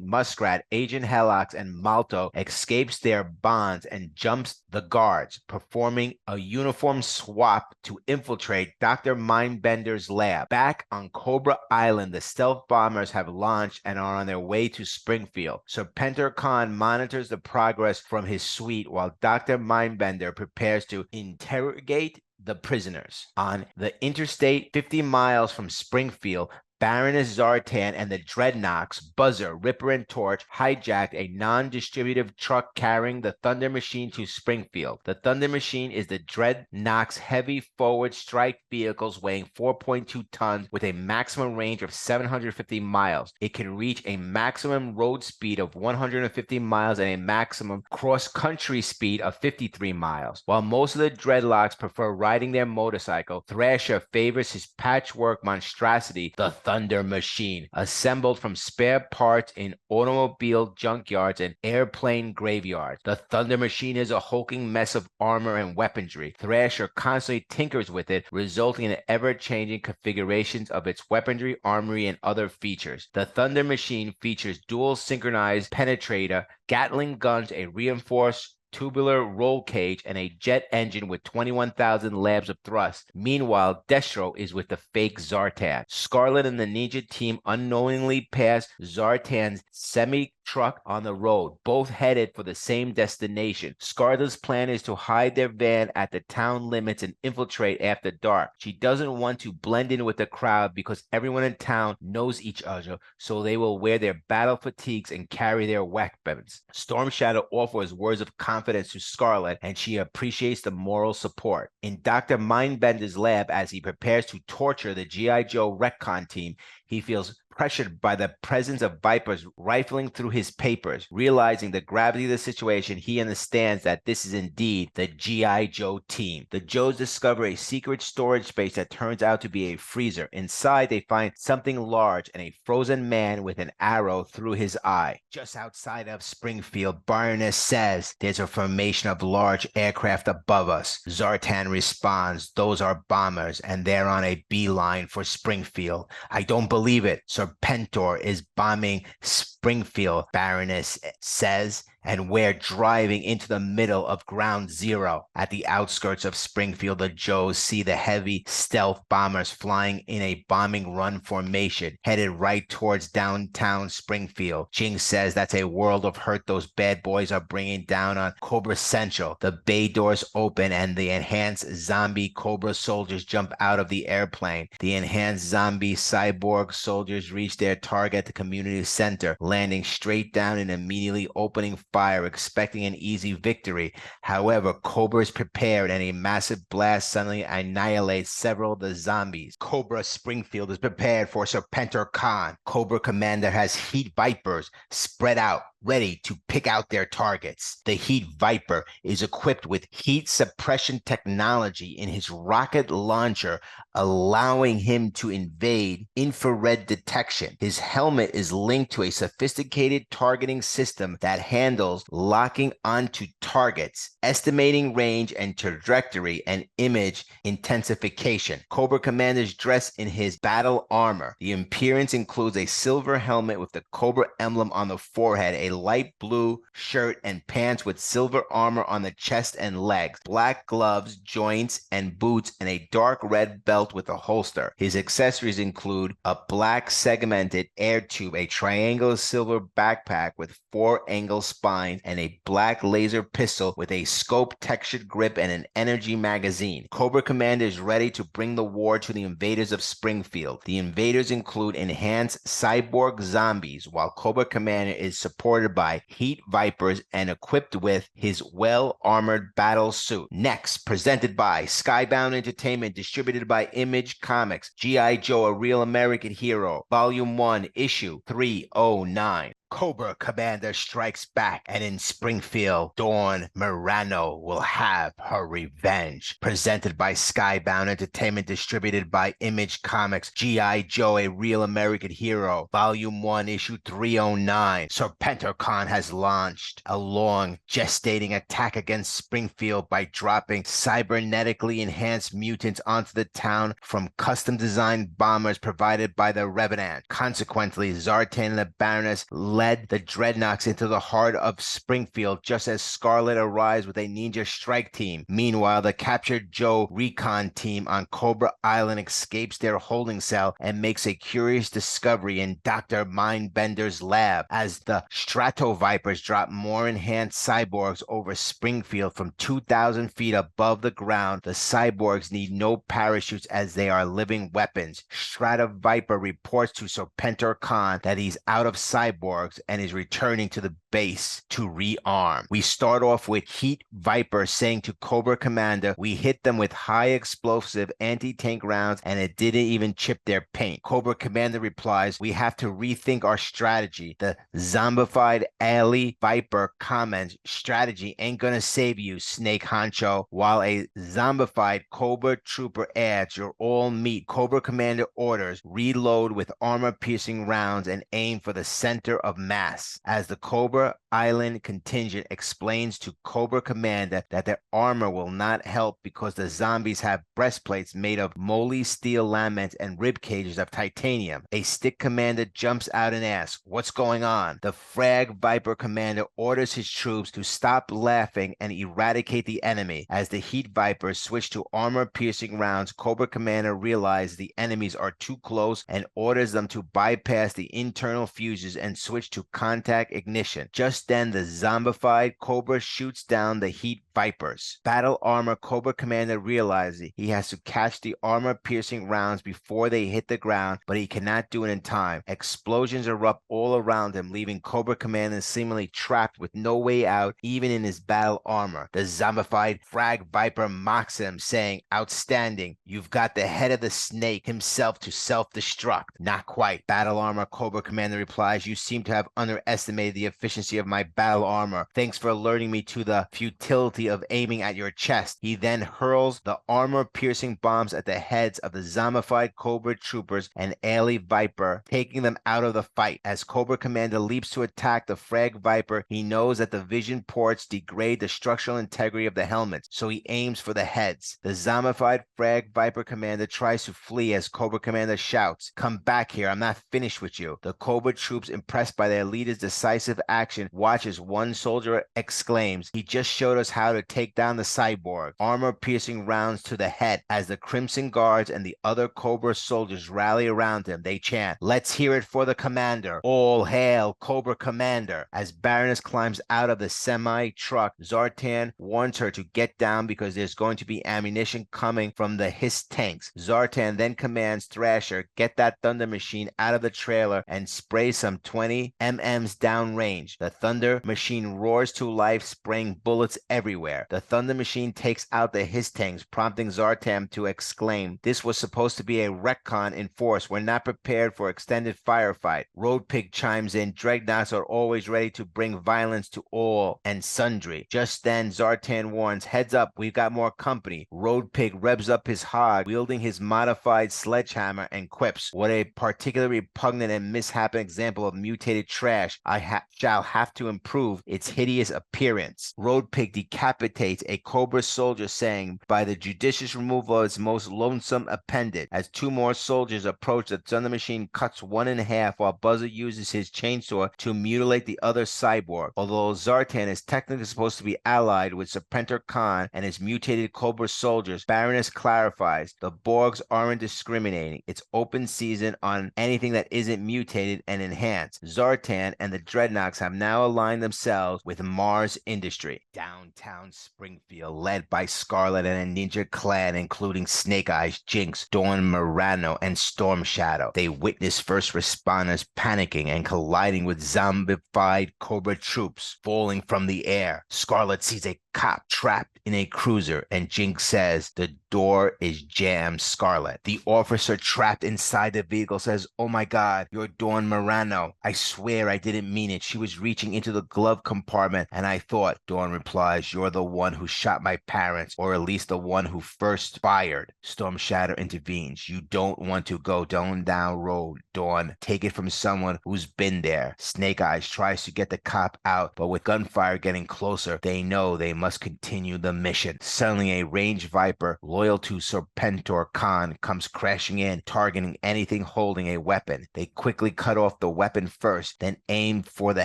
Muskrat, Agent Helix, and Malto escapes their bonds and jumps the guards, performing a uniform swap to infiltrate Dr. Mindbender's lab. Back on Cobra Island, the stealth bombers have launched and are on their way to Springfield. Serpentor Khan monitors the progress from his suite while Dr. Mindbender prepares to interrogate the prisoners. On the interstate 50 miles from Springfield, Baroness Zartan and the Dreadnoks, Buzzer, Ripper, and Torch hijacked a non-distributive truck carrying the Thunder Machine to Springfield. The Thunder Machine is the Dreadnoks' heavy forward strike vehicles weighing 4.2 tons with a maximum range of 750 miles. It can reach a maximum road speed of 150 miles and a maximum cross-country speed of 53 miles. While most of the Dreadnoks prefer riding their motorcycle, Thrasher favors his patchwork monstrosity, the Thunder Machine, assembled from spare parts in automobile junkyards and airplane graveyards. The Thunder Machine is a hulking mess of armor and weaponry. Thrasher constantly tinkers with it, resulting in ever-changing configurations of its weaponry, armory, and other features. The Thunder Machine features dual synchronized penetrator, Gatling guns, a reinforced tubular roll cage, and a jet engine with 21,000 lambs of thrust. Meanwhile, Destro is with the fake Zartan. Scarlet and the ninja team unknowingly pass Zartan's semi-truck on the road, both headed for the same destination. Scarlet's plan is to hide their van at the town limits and infiltrate after dark. She doesn't want to blend in with the crowd because everyone in town knows each other, so they will wear their battle fatigues and carry their weapons. Storm Shadow offers words of confidence to Scarlet, and she appreciates the moral support. In Dr. Mindbender's lab, as he prepares to torture the G.I. Joe Retcon team, he feels pressured by the presence of Vipers rifling through his papers. Realizing the gravity of the situation, he understands that this is indeed the G.I. Joe team. The Joes discover a secret storage space that turns out to be a freezer. Inside, they find something large and a frozen man with an arrow through his eye. Just outside of Springfield, Baroness says there's a formation of large aircraft above us. Zartan responds, those are bombers, and they're on a beeline for Springfield. I don't believe it. Serpentor is bombing Springfield, Baroness says, and we're driving into the middle of Ground Zero. At the outskirts of Springfield, the Joes see the heavy stealth bombers flying in a bombing run formation, headed right towards downtown Springfield. Jing says that's a world of hurt those bad boys are bringing down on Cobra Central. The bay doors open and the enhanced zombie Cobra soldiers jump out of the airplane. The enhanced zombie cyborg soldiers reach their target at the community center, landing straight down and immediately opening fire, expecting an easy victory. However, Cobra is prepared and a massive blast suddenly annihilates several of the zombies. Cobra Springfield is prepared for Serpentor Khan. Cobra Commander has Heat Vipers spread out, ready to pick out their targets. The Heat Viper is equipped with heat suppression technology in his rocket launcher, allowing him to evade infrared detection. His helmet is linked to a sophisticated targeting system that handles locking onto targets, estimating range and trajectory, and image intensification. Cobra Commander is dressed in his battle armor. The appearance includes a silver helmet with the Cobra emblem on the forehead, a light blue shirt and pants with silver armor on the chest and legs, black gloves, joints, and boots, and a dark red belt with a holster. His accessories include a black segmented air tube, a triangular silver backpack with 4-angle spines, and a black laser pistol with a scope textured grip and an energy magazine. Cobra Commander is ready to bring the war to the invaders of Springfield. The invaders include enhanced cyborg zombies, while Cobra Commander is supported by Heat Vipers and equipped with his well-armored battle suit. Next, presented by Skybound Entertainment, distributed by Image Comics, G.I. Joe, A Real American Hero, Volume 1, Issue 309. Cobra Commander strikes back, and in Springfield, Dawn Morano will have her revenge. Presented by Skybound Entertainment, distributed by Image Comics, G.I. Joe, A Real American Hero, Volume 1, Issue 309. Serpentor Khan has launched a long gestating attack against Springfield by dropping cybernetically enhanced mutants onto the town from custom-designed bombers provided by the Revenant. Consequently, Zartan and the Baroness led the Dreadnoks into the heart of Springfield just as Scarlet arrives with a ninja strike team. Meanwhile, the captured Joe recon team on Cobra Island escapes their holding cell and makes a curious discovery in Dr. Mindbender's lab. As the Strato Vipers drop more enhanced cyborgs over Springfield from 2,000 feet above the ground, the cyborgs need no parachutes as they are living weapons. Strato Viper reports to Serpentor Khan that he's out of cyborgs and is returning to the base to rearm. We start off with Heat Viper saying to Cobra Commander, "We hit them with high explosive anti-tank rounds and it didn't even chip their paint." Cobra Commander replies, "We have to rethink our strategy." The zombified alley Viper comments, "Strategy ain't gonna save you, Snake Honcho," while a zombified Cobra Trooper adds, "You're all meat." Cobra Commander orders, "Reload with armor-piercing rounds and aim for the center of mass." As the Cobra Island contingent explains to Cobra Commander that their armor will not help because the zombies have breastplates made of moly steel laments and rib cages of titanium. A stick commander jumps out and asks, "What's going on?" The Frag Viper commander orders his troops to stop laughing and eradicate the enemy. As the Heat Vipers switch to armor-piercing rounds, Cobra Commander realizes the enemies are too close and orders them to bypass the internal fuses and switch to contact ignition. Just then, the zombified Cobra shoots down the Heat Vipers. Battle armor Cobra Commander realizes he has to catch the armor-piercing rounds before they hit the ground, but he cannot do it in time. Explosions erupt all around him, leaving Cobra Commander seemingly trapped with no way out, even in his battle armor. The zombified Frag Viper mocks him, saying, "Outstanding. You've got the head of the snake himself to self-destruct." "Not quite." Battle armor Cobra Commander replies, "You seem to have underestimated the efficiency of my battle armor. Thanks for alerting me to the futility guilty of aiming at your chest. He then hurls the armor-piercing bombs at the heads of the zombified Cobra troopers and Alley Viper, taking them out of the fight. As Cobra Commander leaps to attack the Frag Viper, he knows that the vision ports degrade the structural integrity of the helmets, so he aims for the heads. The zombified Frag Viper Commander tries to flee as Cobra Commander shouts, "Come back here, I'm not finished with you." The Cobra troops, impressed by their leader's decisive action, watch as one soldier exclaims, "He just showed us how to take down the cyborg." Armor-piercing rounds to the head. As the Crimson Guards and the other Cobra soldiers rally around him, they chant, "Let's hear it for the commander. All hail Cobra Commander." As Baroness climbs out of the semi-truck, Zartan warns her to get down because there's going to be ammunition coming from the Hiss tanks. Zartan then commands Thrasher, "Get that Thunder Machine out of the trailer and spray some 20 MMs downrange." The Thunder Machine roars to life, spraying bullets everywhere. The Thunder Machine takes out the Hiss tanks, prompting Zartan to exclaim, "This was supposed to be a retcon in force. We're not prepared for extended firefight." Road Pig chimes in, "Dreadnoughts are always ready to bring violence to all and sundry." Just then, Zartan warns, "Heads up, we've got more company." Road Pig revs up his hog, wielding his modified sledgehammer, and quips, "What a particularly repugnant and misshapen example of mutated trash. I shall have to improve its hideous appearance." Road Pig decapitates a Cobra soldier, saying, "By the judicious removal of its most loathsome appendage." As two more soldiers approach, the Thunder Machine cuts one in half while Buzzer uses his chainsaw to mutilate the other cyborg. Although Zartan is technically supposed to be allied with Serpentor Khan and his mutated Cobra soldiers, Baroness clarifies, "The Borgs aren't discriminating. It's open season on anything that isn't mutated and enhanced." Zartan and the Dreadnoughts have now aligned themselves with Mars Industry. Downtown Springfield, led by Scarlet and a ninja clan including Snake Eyes, Jinx, Dawn Morano, and Storm Shadow. They witness first responders panicking and colliding with zombified Cobra troops falling from the air. Scarlet sees a cop trapped in a cruiser, and Jinx says, "The door is jammed, Scarlet." The officer trapped inside the vehicle says, "Oh my God, you're Dawn Morano. I swear I didn't mean it. She was reaching into the glove compartment and I thought." Dawn replies, "You're the one who shot my parents, or at least the one who first fired." Storm Shadow intervenes. "You don't want to go down that road, Dawn. Take it from someone who's been there." Snake Eyes tries to get the cop out, but with gunfire getting closer, they know they must continue the mission. Suddenly, a ranged Viper, loyal to Serpentor Khan, comes crashing in, targeting anything holding a weapon. They quickly cut off the weapon first, then aim for the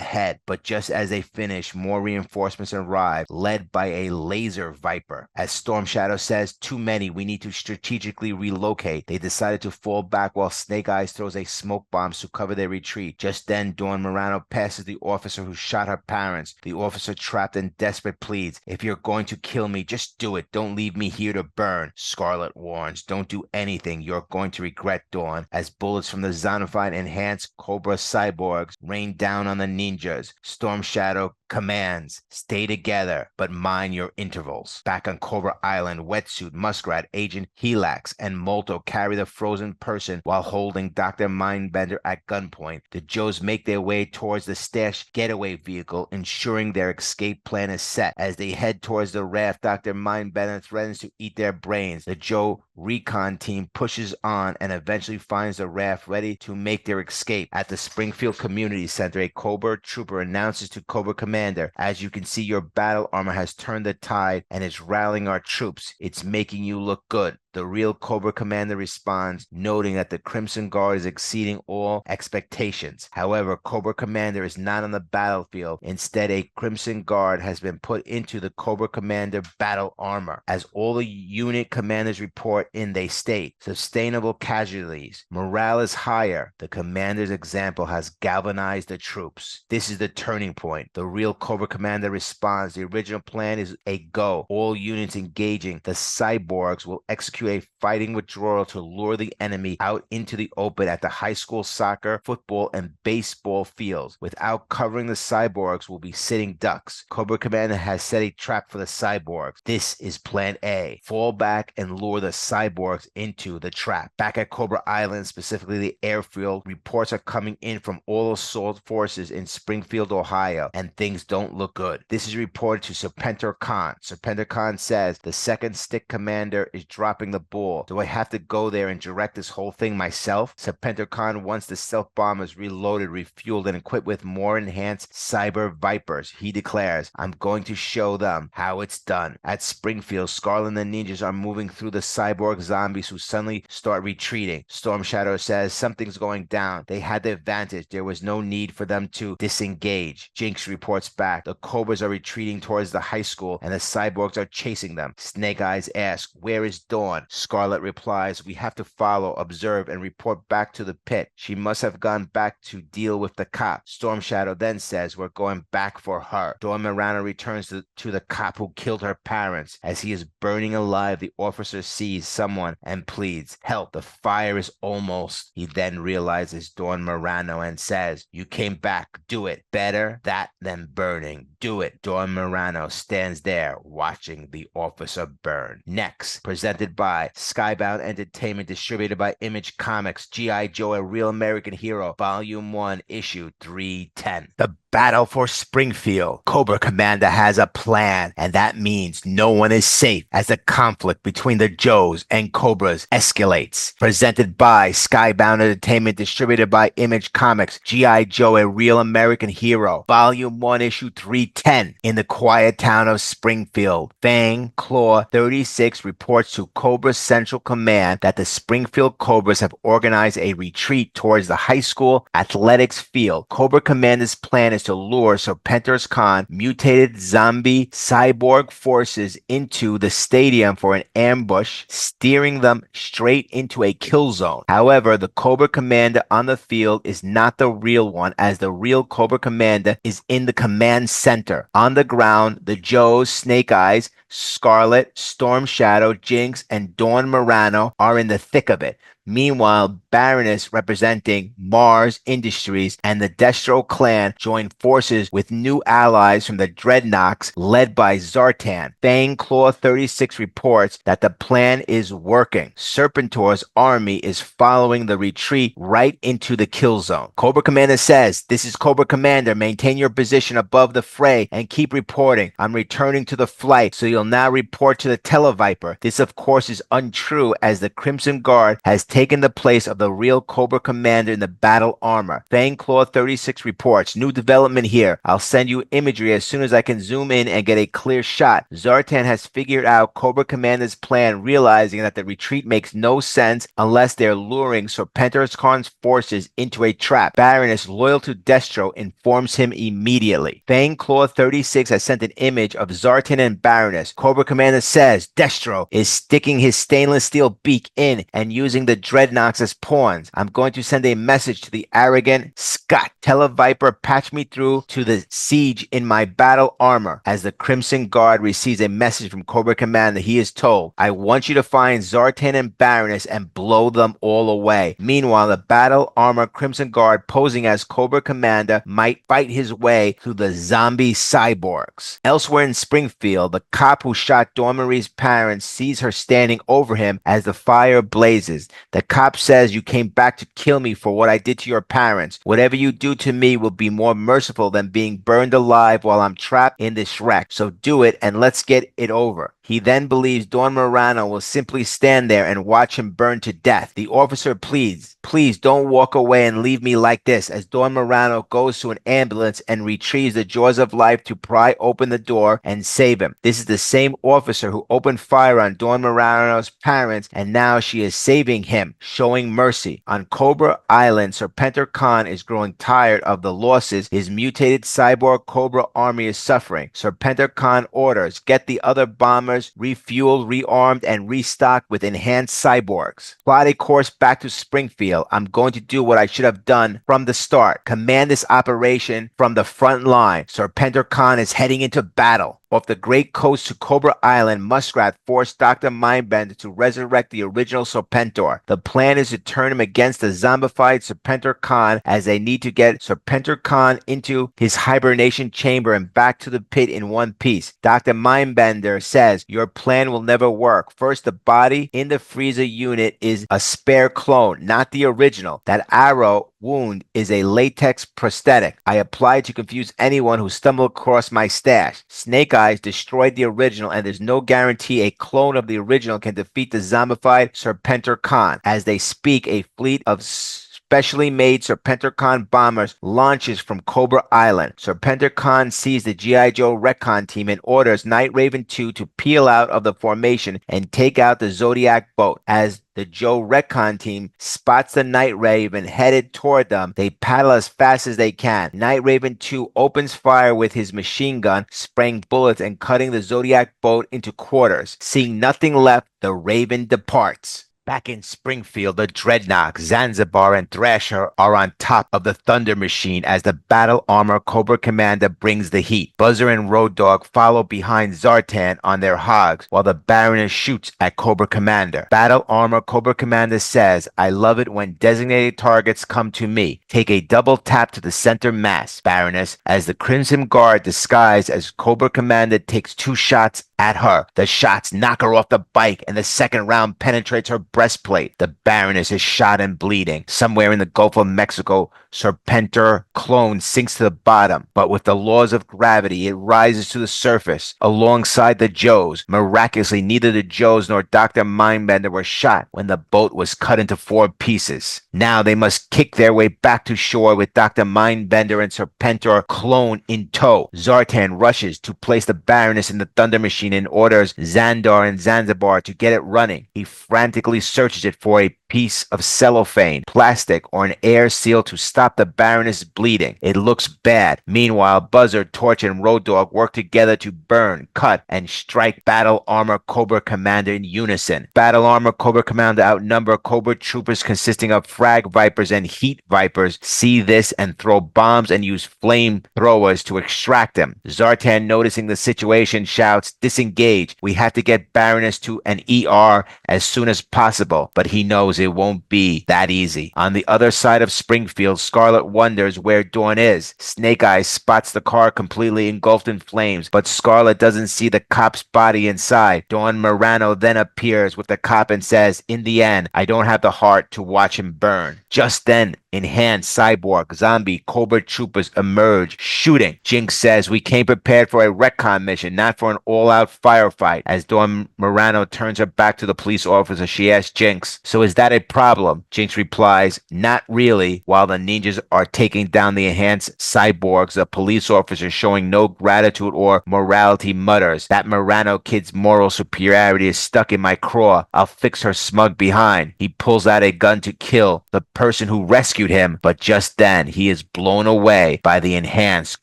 head. But just as they finish, more reinforcements arrive, led by a laser Viper. As Storm Shadow says, "Too many, we need to strategically relocate." They decided to fall back while Snake Eyes throws a smoke bomb to cover their retreat. Just then, Dawn Morano passes the officer who shot her parents. The officer, trapped and desperate, pleads, "If you're going to kill me, just do it. Don't leave me here to burn." Scarlet warns, "Don't do anything. You're going to regret, Dawn." As bullets from the zombified enhanced Cobra cyborgs rain down on the ninjas, Storm Shadow commands, "Stay together, but mind your intervals." Back on Cobra Island, Wetsuit, Muskrat, Agent Helax, and Molto carry the frozen person while holding Dr. Mindbender at gunpoint. The Joes make their way towards the stashed getaway vehicle, ensuring their escape plan is set. As they head towards the raft, Dr. Mindbender threatens to eat their brains. The Joe recon team pushes on and eventually finds the raft ready to make their escape. At the Springfield Community Center, a Cobra trooper announces to Cobra Commander, "As you can see, your battle armor has turned the tide and is rallying our troops. It's making you look good." The real Cobra Commander responds, noting that the Crimson Guard is exceeding all expectations. However, Cobra Commander is not on the battlefield. Instead, a Crimson Guard has been put into the Cobra Commander battle armor. As all the unit commanders report in, they state, "Sustainable casualties. Morale is higher. The commander's example has galvanized the troops." This is the turning point. The real Cobra Commander responds, "The original plan is a go. All units engaging the cyborgs will execute execute a fighting withdrawal to lure the enemy out into the open at the high school soccer, football, and baseball fields. Without covering the cyborgs will be sitting ducks. Cobra Commander has set a trap for the cyborgs. This is plan A. Fall back and lure the cyborgs into the trap. Back at Cobra Island, specifically the airfield, reports are coming in from all assault forces in Springfield, Ohio, and things don't look good. This is reported to Serpentor Khan. Serpentor Khan says the second stick commander is dropping the ball. Do I have to go there and direct this whole thing myself? Serpentor Khan wants the stealth bombers reloaded, refueled, and equipped with more enhanced cyber vipers. He declares, I'm going to show them how it's done. At Springfield, Scarlet and the ninjas are moving through the cyborg zombies who suddenly start retreating. Storm Shadow says something's going down. They had the advantage. There was no need for them to disengage. Jinx reports back. The Cobras are retreating towards the high school and the cyborgs are chasing them. Snake Eyes asks, where is Dawn? Scarlet replies, we have to follow, observe, and report back to the pit. She must have gone back to deal with the cop. Storm Shadow then says, we're going back for her. Dawn Marano returns to the cop who killed her parents. As he is burning alive, the officer sees someone and pleads, help, the fire is almost. He then realizes Dawn Marano and says, you came back, do it. Better that than burning. Do it. Dawn Marano stands there watching the officer burn. Next, presented by Skybound Entertainment, distributed by Image Comics, G.I. Joe, A Real American Hero, Volume 1, Issue 310. The battle for Springfield. Cobra Commander has a plan, and that means no one is safe as the conflict between the Joes and Cobras escalates. Presented by Skybound Entertainment, distributed by Image Comics, G.I. Joe, A Real American Hero, Volume 1, Issue 310. In the quiet town of Springfield, Fang Claw 36 reports to Cobra Central Command that the Springfield Cobras have organized a retreat towards the high school athletics field. Cobra Commander's plan is to lure Serpentor Khan mutated zombie cyborg forces into the stadium for an ambush, steering them straight into a kill zone. However, the Cobra Commander on the field is not the real one, as the real Cobra Commander is in the command center. On the ground, the Joes, Snake Eyes, Scarlet, Storm Shadow, Jinx, and Dawn Marano are in the thick of it. Meanwhile, Baroness, representing Mars Industries, and the Destro clan join forces with new allies from the Dreadnoks led by Zartan. Fang Claw 36 reports that the plan is working. Serpentor's army is following the retreat right into the kill zone. Cobra Commander says, this is Cobra Commander. Maintain your position above the fray and keep reporting. I'm returning to the flight, so you'll now report to the Televiper. This, of course, is untrue, as the Crimson Guard has taken the place of the real Cobra Commander in the battle armor. Fang Claw 36 reports, new development here. I'll send you imagery as soon as I can zoom in and get a clear shot. Zartan has figured out Cobra Commander's plan, realizing that the retreat makes no sense unless they're luring Serpentor Khan's forces into a trap. Baroness, loyal to Destro, informs him immediately. Fang Claw 36 has sent an image of Zartan and Baroness. Cobra Commander says Destro is sticking his stainless steel beak in and using the Dreadnoks as pawns. I'm going to send a message to the arrogant Scott. Televiper, patch me through to the siege in my battle armor. As the Crimson Guard receives a message from Cobra Commander, he is told, I want you to find Zartan and Baroness and blow them all away. Meanwhile, the battle armor Crimson Guard, posing as Cobra Commander, might fight his way through the zombie cyborgs. Elsewhere in Springfield, the cop who shot Dawn Marie's parents sees her standing over him as the fire blazes. The cop says, you came back to kill me for what I did to your parents. Whatever you do to me will be more merciful than being burned alive while I'm trapped in this wreck. So do it and let's get it over. He then believes Dawn Marano will simply stand there and watch him burn to death. The officer pleads, please don't walk away and leave me like this, as Dawn Marano goes to an ambulance and retrieves the jaws of life to pry open the door and save him. This is the same officer who opened fire on Dawn Marano's parents, and now she is saving him, showing mercy. On Cobra Island, Serpentor Khan is growing tired of the losses his mutated cyborg Cobra army is suffering. Serpentor Khan orders, get the other bombers refueled, rearmed, and restocked with enhanced cyborgs. Plot a course back to Springfield. I'm going to do what I should have done from the start. Command this operation from the front line. Serpentor Khan is heading into battle. Off the Great Coast to Cobra Island, Muskrat forced Dr. Mindbender to resurrect the original Serpentor. The plan is to turn him against the zombified Serpentor Khan, as they need to get Serpentor Khan into his hibernation chamber and back to the pit in one piece. Dr. Mindbender says, your plan will never work. First, the body in the freezer unit is a spare clone, not the original. That arrow wound is a latex prosthetic I applied to confuse anyone who stumbled across my stash. Snake Eyes destroyed the original, and there's no guarantee a clone of the original can defeat the zombified Serpentor Khan. As they speak, a fleet of specially made Serpentor Khan bombers launches from Cobra Island. Serpentor Khan sees the G.I. Joe Recon team and orders Night Raven 2 to peel out of the formation and take out the Zodiac boat. As the Joe Recon team spots the Night Raven headed toward them, they paddle as fast as they can. Night Raven 2 opens fire with his machine gun, spraying bullets and cutting the Zodiac boat into quarters. Seeing nothing left, the Raven departs. Back in Springfield, the Dreadnought, Zanzibar, and Thrasher are on top of the Thunder Machine as the Battle Armor Cobra Commander brings the heat. Buzzer and Road Dogg follow behind Zartan on their hogs, while the Baroness shoots at Cobra Commander. Battle Armor Cobra Commander says, I love it when designated targets come to me. Take a double tap to the center mass, Baroness, as the Crimson Guard, disguised as Cobra Commander, takes 2 shots at her. The shots knock her off the bike, and the second round penetrates her breastplate. The Baroness is shot and bleeding. Somewhere in the Gulf of Mexico, Serpentor clone sinks to the bottom, but with the laws of gravity, it rises to the surface alongside the Joes. Miraculously, neither the Joes nor Dr. Mindbender were shot when the boat was cut into 4 pieces. Now they must kick their way back to shore with Dr. Mindbender and Serpentor clone in tow. Zartan rushes to place the Baroness in the Thunder Machine and orders Xandar and Zanzibar to get it running. He frantically searches it for a piece of cellophane, plastic, or an air seal to stop the Baroness bleeding. It looks bad. Meanwhile, Buzzer, Torch, and Road Dogg work together to burn, cut, and strike Battle Armor Cobra Commander in unison. Battle Armor Cobra Commander outnumber Cobra troopers consisting of Frag Vipers and Heat Vipers, see this and throw bombs and use flame throwers to extract them. Zartan, noticing the situation, shouts, disengage. We have to get Baroness to an ER as soon as possible, but he knows it won't be that easy. On the other side of Springfield, Scarlet wonders where Dawn is. Snake Eyes spots the car completely engulfed in flames, but Scarlet doesn't see the cop's body inside. Dawn Morano then appears with the cop and says, in the end, I don't have the heart to watch him burn. Just then, enhanced cyborg, zombie, Cobra troopers emerge, shooting. Jinx says, we came prepared for a recon mission, not for an all-out firefight. As Dawn Morano turns her back to the police officer, she asks Jinx, so is that a problem? Jinx replies, not really. While the ninjas are taking down the enhanced cyborgs, the police officer, showing no gratitude or morality, mutters, that Morano kid's moral superiority is stuck in my craw. I'll fix her smug behind. He pulls out a gun to kill the person who rescued him, but just then he is blown away by the enhanced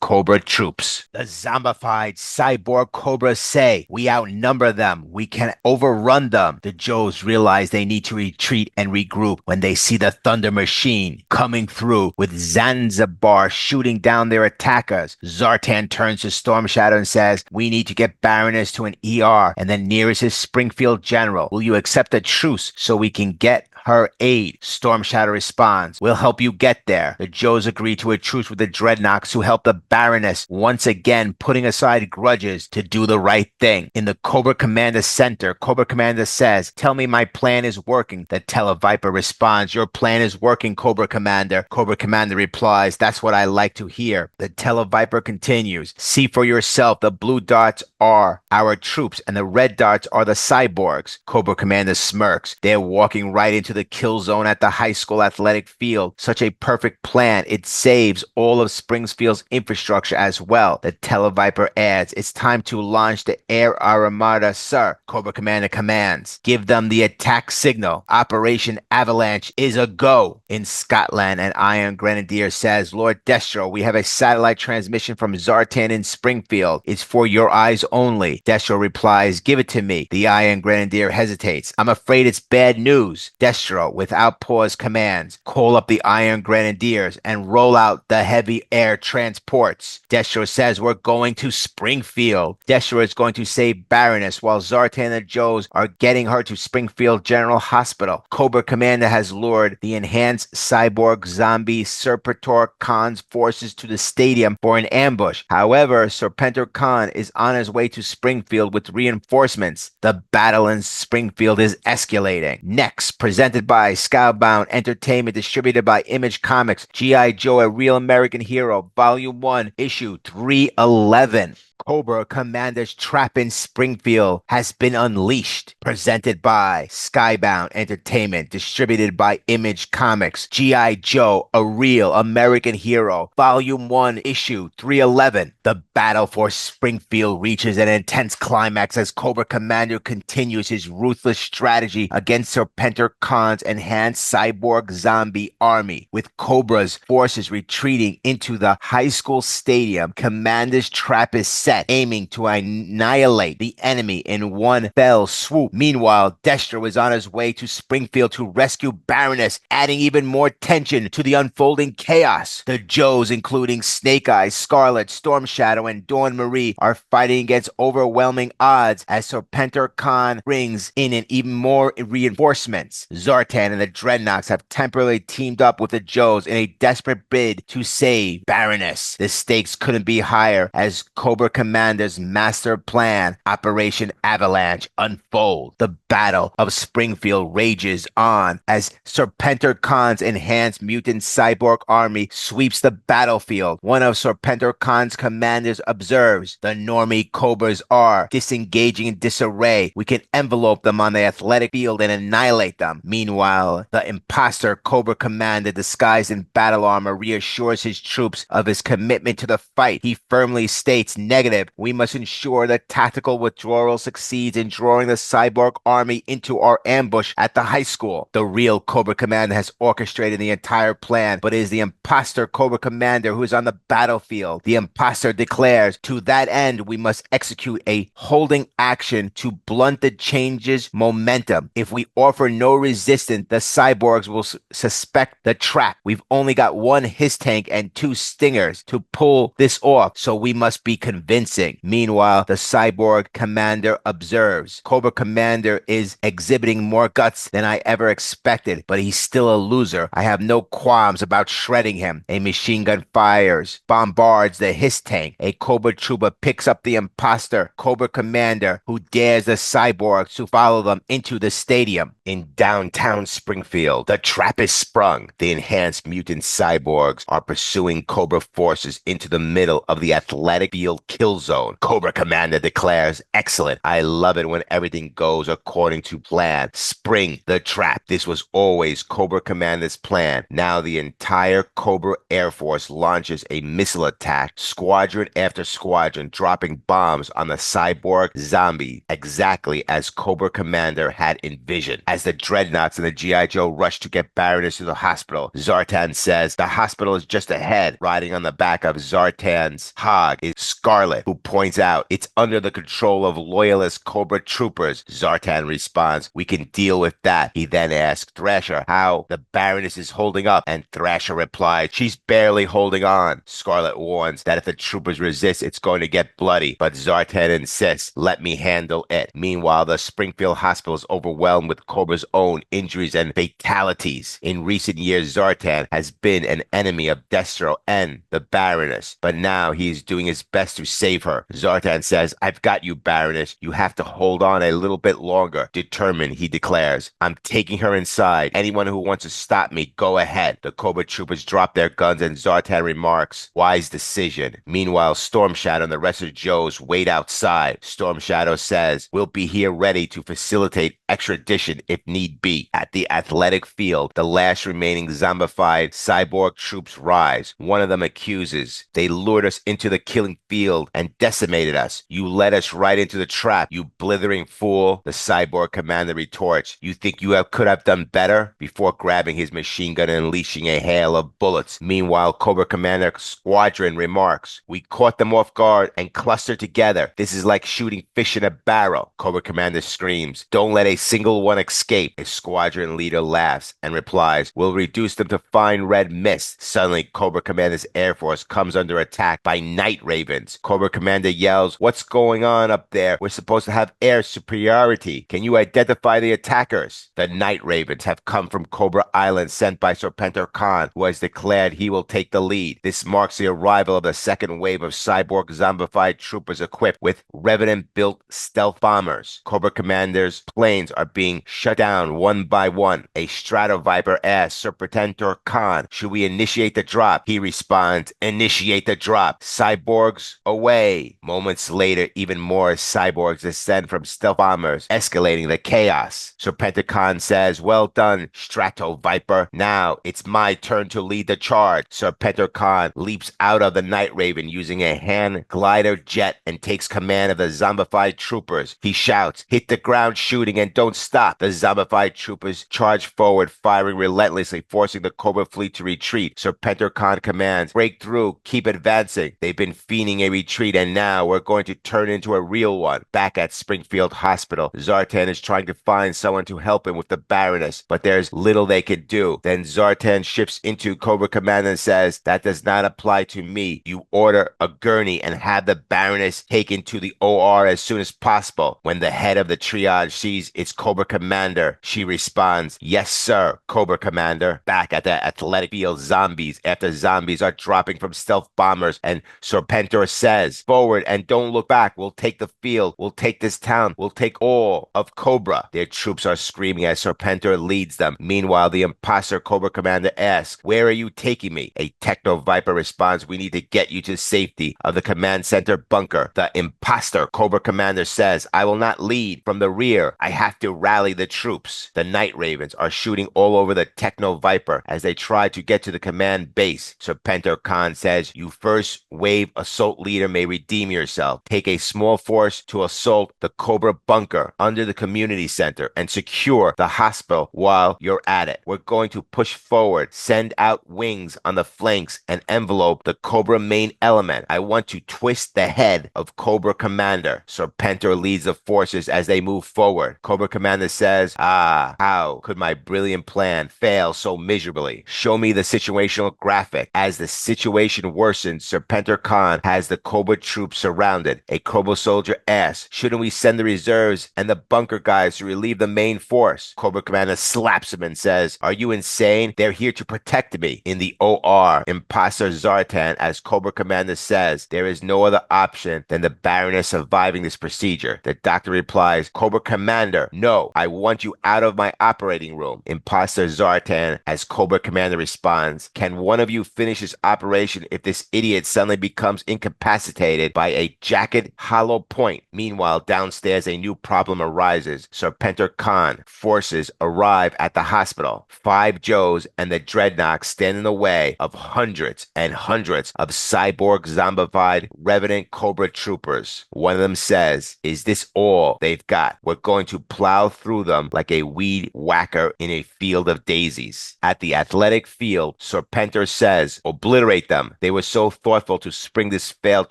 Cobra troops. The zombified cyborg Cobras say, we outnumber them. We can overrun them. The Joes realize they need to retreat and regroup when they see the Thunder Machine coming through with Zanzibar shooting down their attackers. Zartan turns to Storm Shadow and says, we need to get Baroness to an ER, and then nearest his Springfield general. Will you accept a truce so we can get her aid? Storm Shadow responds, we'll help you get there. The Joes agree to a truce with the Dreadnoughts, who help the Baroness, once again putting aside grudges to do the right thing. In the Cobra Commander Center, Cobra Commander says, tell me my plan is working. The Televiper responds, your plan is working, Cobra Commander. Cobra Commander replies, that's what I like to hear. The Televiper continues, see for yourself, the blue dots are our troops and the red dots are the cyborgs. Cobra Commander smirks. They're walking right into the kill zone at the high school athletic field. Such a perfect plan. It saves all of Springfield's infrastructure as well. The Televiper adds, it's time to launch the Air Armada, sir. Cobra Commander commands, give them the attack signal. Operation Avalanche is a go. In Scotland, an Iron Grenadier says, Lord Destro, we have a satellite transmission from Zartan in Springfield. It's for your eyes only. Destro replies, give it to me. The Iron Grenadier hesitates. I'm afraid it's bad news. Destro Destro, without pause, commands, call up the Iron Grenadiers and roll out the heavy air transports. Destro says we're going to Springfield. Destro is going to save Baroness while Zartan and Joes are getting her to Springfield General Hospital. Cobra Commander has lured the enhanced cyborg zombie Serpentor Khan's forces to the stadium for an ambush. However, Serpentor Khan is on his way to Springfield with reinforcements. The battle in Springfield is escalating. Next, presented by Skybound Entertainment, distributed by Image Comics, G.I. Joe, A Real American Hero, Volume 1, Issue 311. Cobra Commander's Trap in Springfield has been unleashed. Presented by Skybound Entertainment, distributed by Image Comics, G.I. Joe, A Real American Hero, Volume 1, Issue 311. The battle for Springfield reaches an intense climax as Cobra Commander continues his ruthless strategy against Serpentor Khan's enhanced cyborg zombie army. With Cobra's forces retreating into the high school stadium, Commander's trap is set, aiming to annihilate the enemy in one fell swoop. Meanwhile, Destro is on his way to Springfield to rescue Baroness, adding even more tension to the unfolding chaos. The Joes, including Snake Eyes, Scarlet, Storm Shadow, and Dawn Marie, are fighting against overwhelming odds as Serpentor Khan brings in even more reinforcements. Zartan and the Dreadnoks have temporarily teamed up with the Joes in a desperate bid to save Baroness. The stakes couldn't be higher as Cobra Commander's master plan, Operation Avalanche, unfolds. The Battle of Springfield rages on as Serpentor Khan's enhanced mutant cyborg army sweeps the battlefield. One of Serpentor Khan's commanders observes, the normie Cobras are disengaging in disarray. We can envelope them on the athletic field and annihilate them. Meanwhile, the imposter Cobra Commander, disguised in battle armor, reassures his troops of his commitment to the fight. He firmly states, negative, we must ensure that tactical withdrawal succeeds in drawing the cyborg army into our ambush at the high school. The real Cobra Commander has orchestrated the entire plan, but it is the imposter Cobra Commander who is on the battlefield. The imposter declares, to that end, we must execute a holding action to blunt the change's momentum. If we offer no resistance, the cyborgs will suspect the trap. We've only got one Hiss tank and two Stingers to pull this off, so we must be convincing. Meanwhile, the cyborg commander observes, Cobra Commander is exhibiting more guts than I ever expected, but he's still a loser. I have no qualms about shredding him. A machine gun fires, bombards the Hiss tank. A Cobra trooper picks up the imposter Cobra Commander, who dares the cyborgs to follow them into the stadium. In downtown Springfield, the trap is sprung. The enhanced mutant cyborgs are pursuing Cobra forces into the middle of the athletic field kill zone. Cobra Commander declares, excellent. I love it when everything goes according to plan. Spring the trap. This was always Cobra Commander's plan. Now the entire Cobra Air Force launches a missile attack, squadron after squadron, dropping bombs on the cyborg zombie, exactly as Cobra Commander had envisioned. As the Dreadnoughts and the G.I. Joe rush to get Baroness to the hospital, Zartan says the hospital is just ahead. Riding on the back of Zartan's hog is Scarlet, who points out it's under the control of loyalist Cobra troopers. Zartan responds, we can deal with that. He then asks Thrasher how the Baroness is holding up, and Thrasher replies, she's barely holding on. Scarlet warns that if the troopers resist, it's going to get bloody, but Zartan insists, let me handle it. Meanwhile, the Springfield hospital is overwhelmed with Cobra's own injuries and fatalities. In recent years, Zartan has been an enemy of Destro and the Baroness, but now he's doing his best to save her. Zartan says, I've got you, Baroness. You have to hold on a little bit longer. Determined, he declares, I'm taking her inside. Anyone who wants to stop me, go ahead. The Cobra troopers drop their guns and Zartan remarks, wise decision. Meanwhile, Storm Shadow and the rest of the Joes wait outside. Storm Shadow says, we'll be here ready to facilitate extradition if need be. At the athletic field, the last remaining zombified cyborg troops rise. One of them accuses, they lured us into the killing field killed and decimated us. You led us right into the trap, you blithering fool, the cyborg commander retorts. You think you could have done better? Before grabbing his machine gun and unleashing a hail of bullets. Meanwhile, Cobra Commander Squadron remarks, we caught them off guard and clustered together. This is like shooting fish in a barrel. Cobra Commander screams, don't let a single one escape. His squadron leader laughs and replies, we'll reduce them to fine red mist. Suddenly, Cobra Commander's Air Force comes under attack by night ravens. Cobra Commander yells, what's going on up there? We're supposed to have air superiority. Can you identify the attackers? The night ravens have come from Cobra Island, sent by Serpentor Khan, who has declared he will take the lead. This marks the arrival of the second wave of cyborg zombified troopers equipped with Revenant-built stealth bombers. Cobra Commander's planes are being shut down one by one. A Stratoviper asks Serpentor Khan, should we initiate the drop? He responds, initiate the drop. Cyborgs away. Moments later, even more cyborgs descend from stealth bombers, escalating the chaos. Serpentor Khan says, well done, Stratoviper. Now it's my turn to lead the charge. Serpentor Khan leaps out of the Night Raven using a hand glider jet and takes command of the zombified troopers. He shouts, hit the ground shooting and don't stop. The zombified troopers charge forward, firing relentlessly, forcing the Cobra fleet to retreat. Serpentor Khan commands, break through, keep advancing. They've been fiending a retreat and now we're going to turn into a real one. Back at Springfield Hospital, Zartan is trying to find someone to help him with the Baroness, but there's little they can do. Then Zartan shifts into Cobra Commander and says, that does not apply to me. You order a gurney and have the Baroness taken to the OR as soon as possible. When the head of the triage sees it's Cobra Commander, she responds, yes, sir, Cobra Commander. Back at the athletic field, zombies are dropping from stealth bombers, and Serpentor says, forward and don't look back. We'll take the field. We'll take this town. We'll take all of Cobra. Their troops are screaming as Serpentor leads them. Meanwhile, the imposter Cobra Commander asks, where are you taking me? A Techno Viper responds, we need to get you to safety of the command center bunker. The imposter Cobra Commander says, I will not lead from the rear. I have to rally the troops. The Night Ravens are shooting all over the Techno Viper as they try to get to the command base. Serpentor Khan says, you first wave assault leader may redeem yourself. Take a small force to assault the Cobra bunker under the community center and secure the hospital while you're at it. We're going to push forward, send out wings on the flanks and envelope the Cobra main element. I want to twist the head of Cobra Commander. Serpentor leads the forces as they move forward. Cobra Commander says, how could my brilliant plan fail so miserably? Show me the situational graphic. As the situation worsens, Serpentor Khan has the Cobra troops surrounded. A Cobra soldier asks, shouldn't we send the reserves and the bunker guys to relieve the main force? Cobra Commander slaps him and says, are you insane? They're here to protect me. In the OR, imposter Zartan, as Cobra Commander says, there is no other option than the Baroness surviving this procedure. The doctor replies, Cobra Commander, no, I want you out of my operating room. Imposter Zartan, as Cobra Commander responds, can one of you finish this operation if this idiot suddenly becomes incapacitated by a jacket hollow point? Meanwhile, downstairs a new problem arises. Serpentor Khan forces arrive at the hospital. 5 Joes and the Dreadnought stand in the way of hundreds and hundreds of cyborg zombified Revenant Cobra troopers. One of them says, is this all they've got? We're going to plow through them like a weed whacker in a field of daisies. At the athletic field, Serpentor says, obliterate them. They were so thoughtful to spring this failed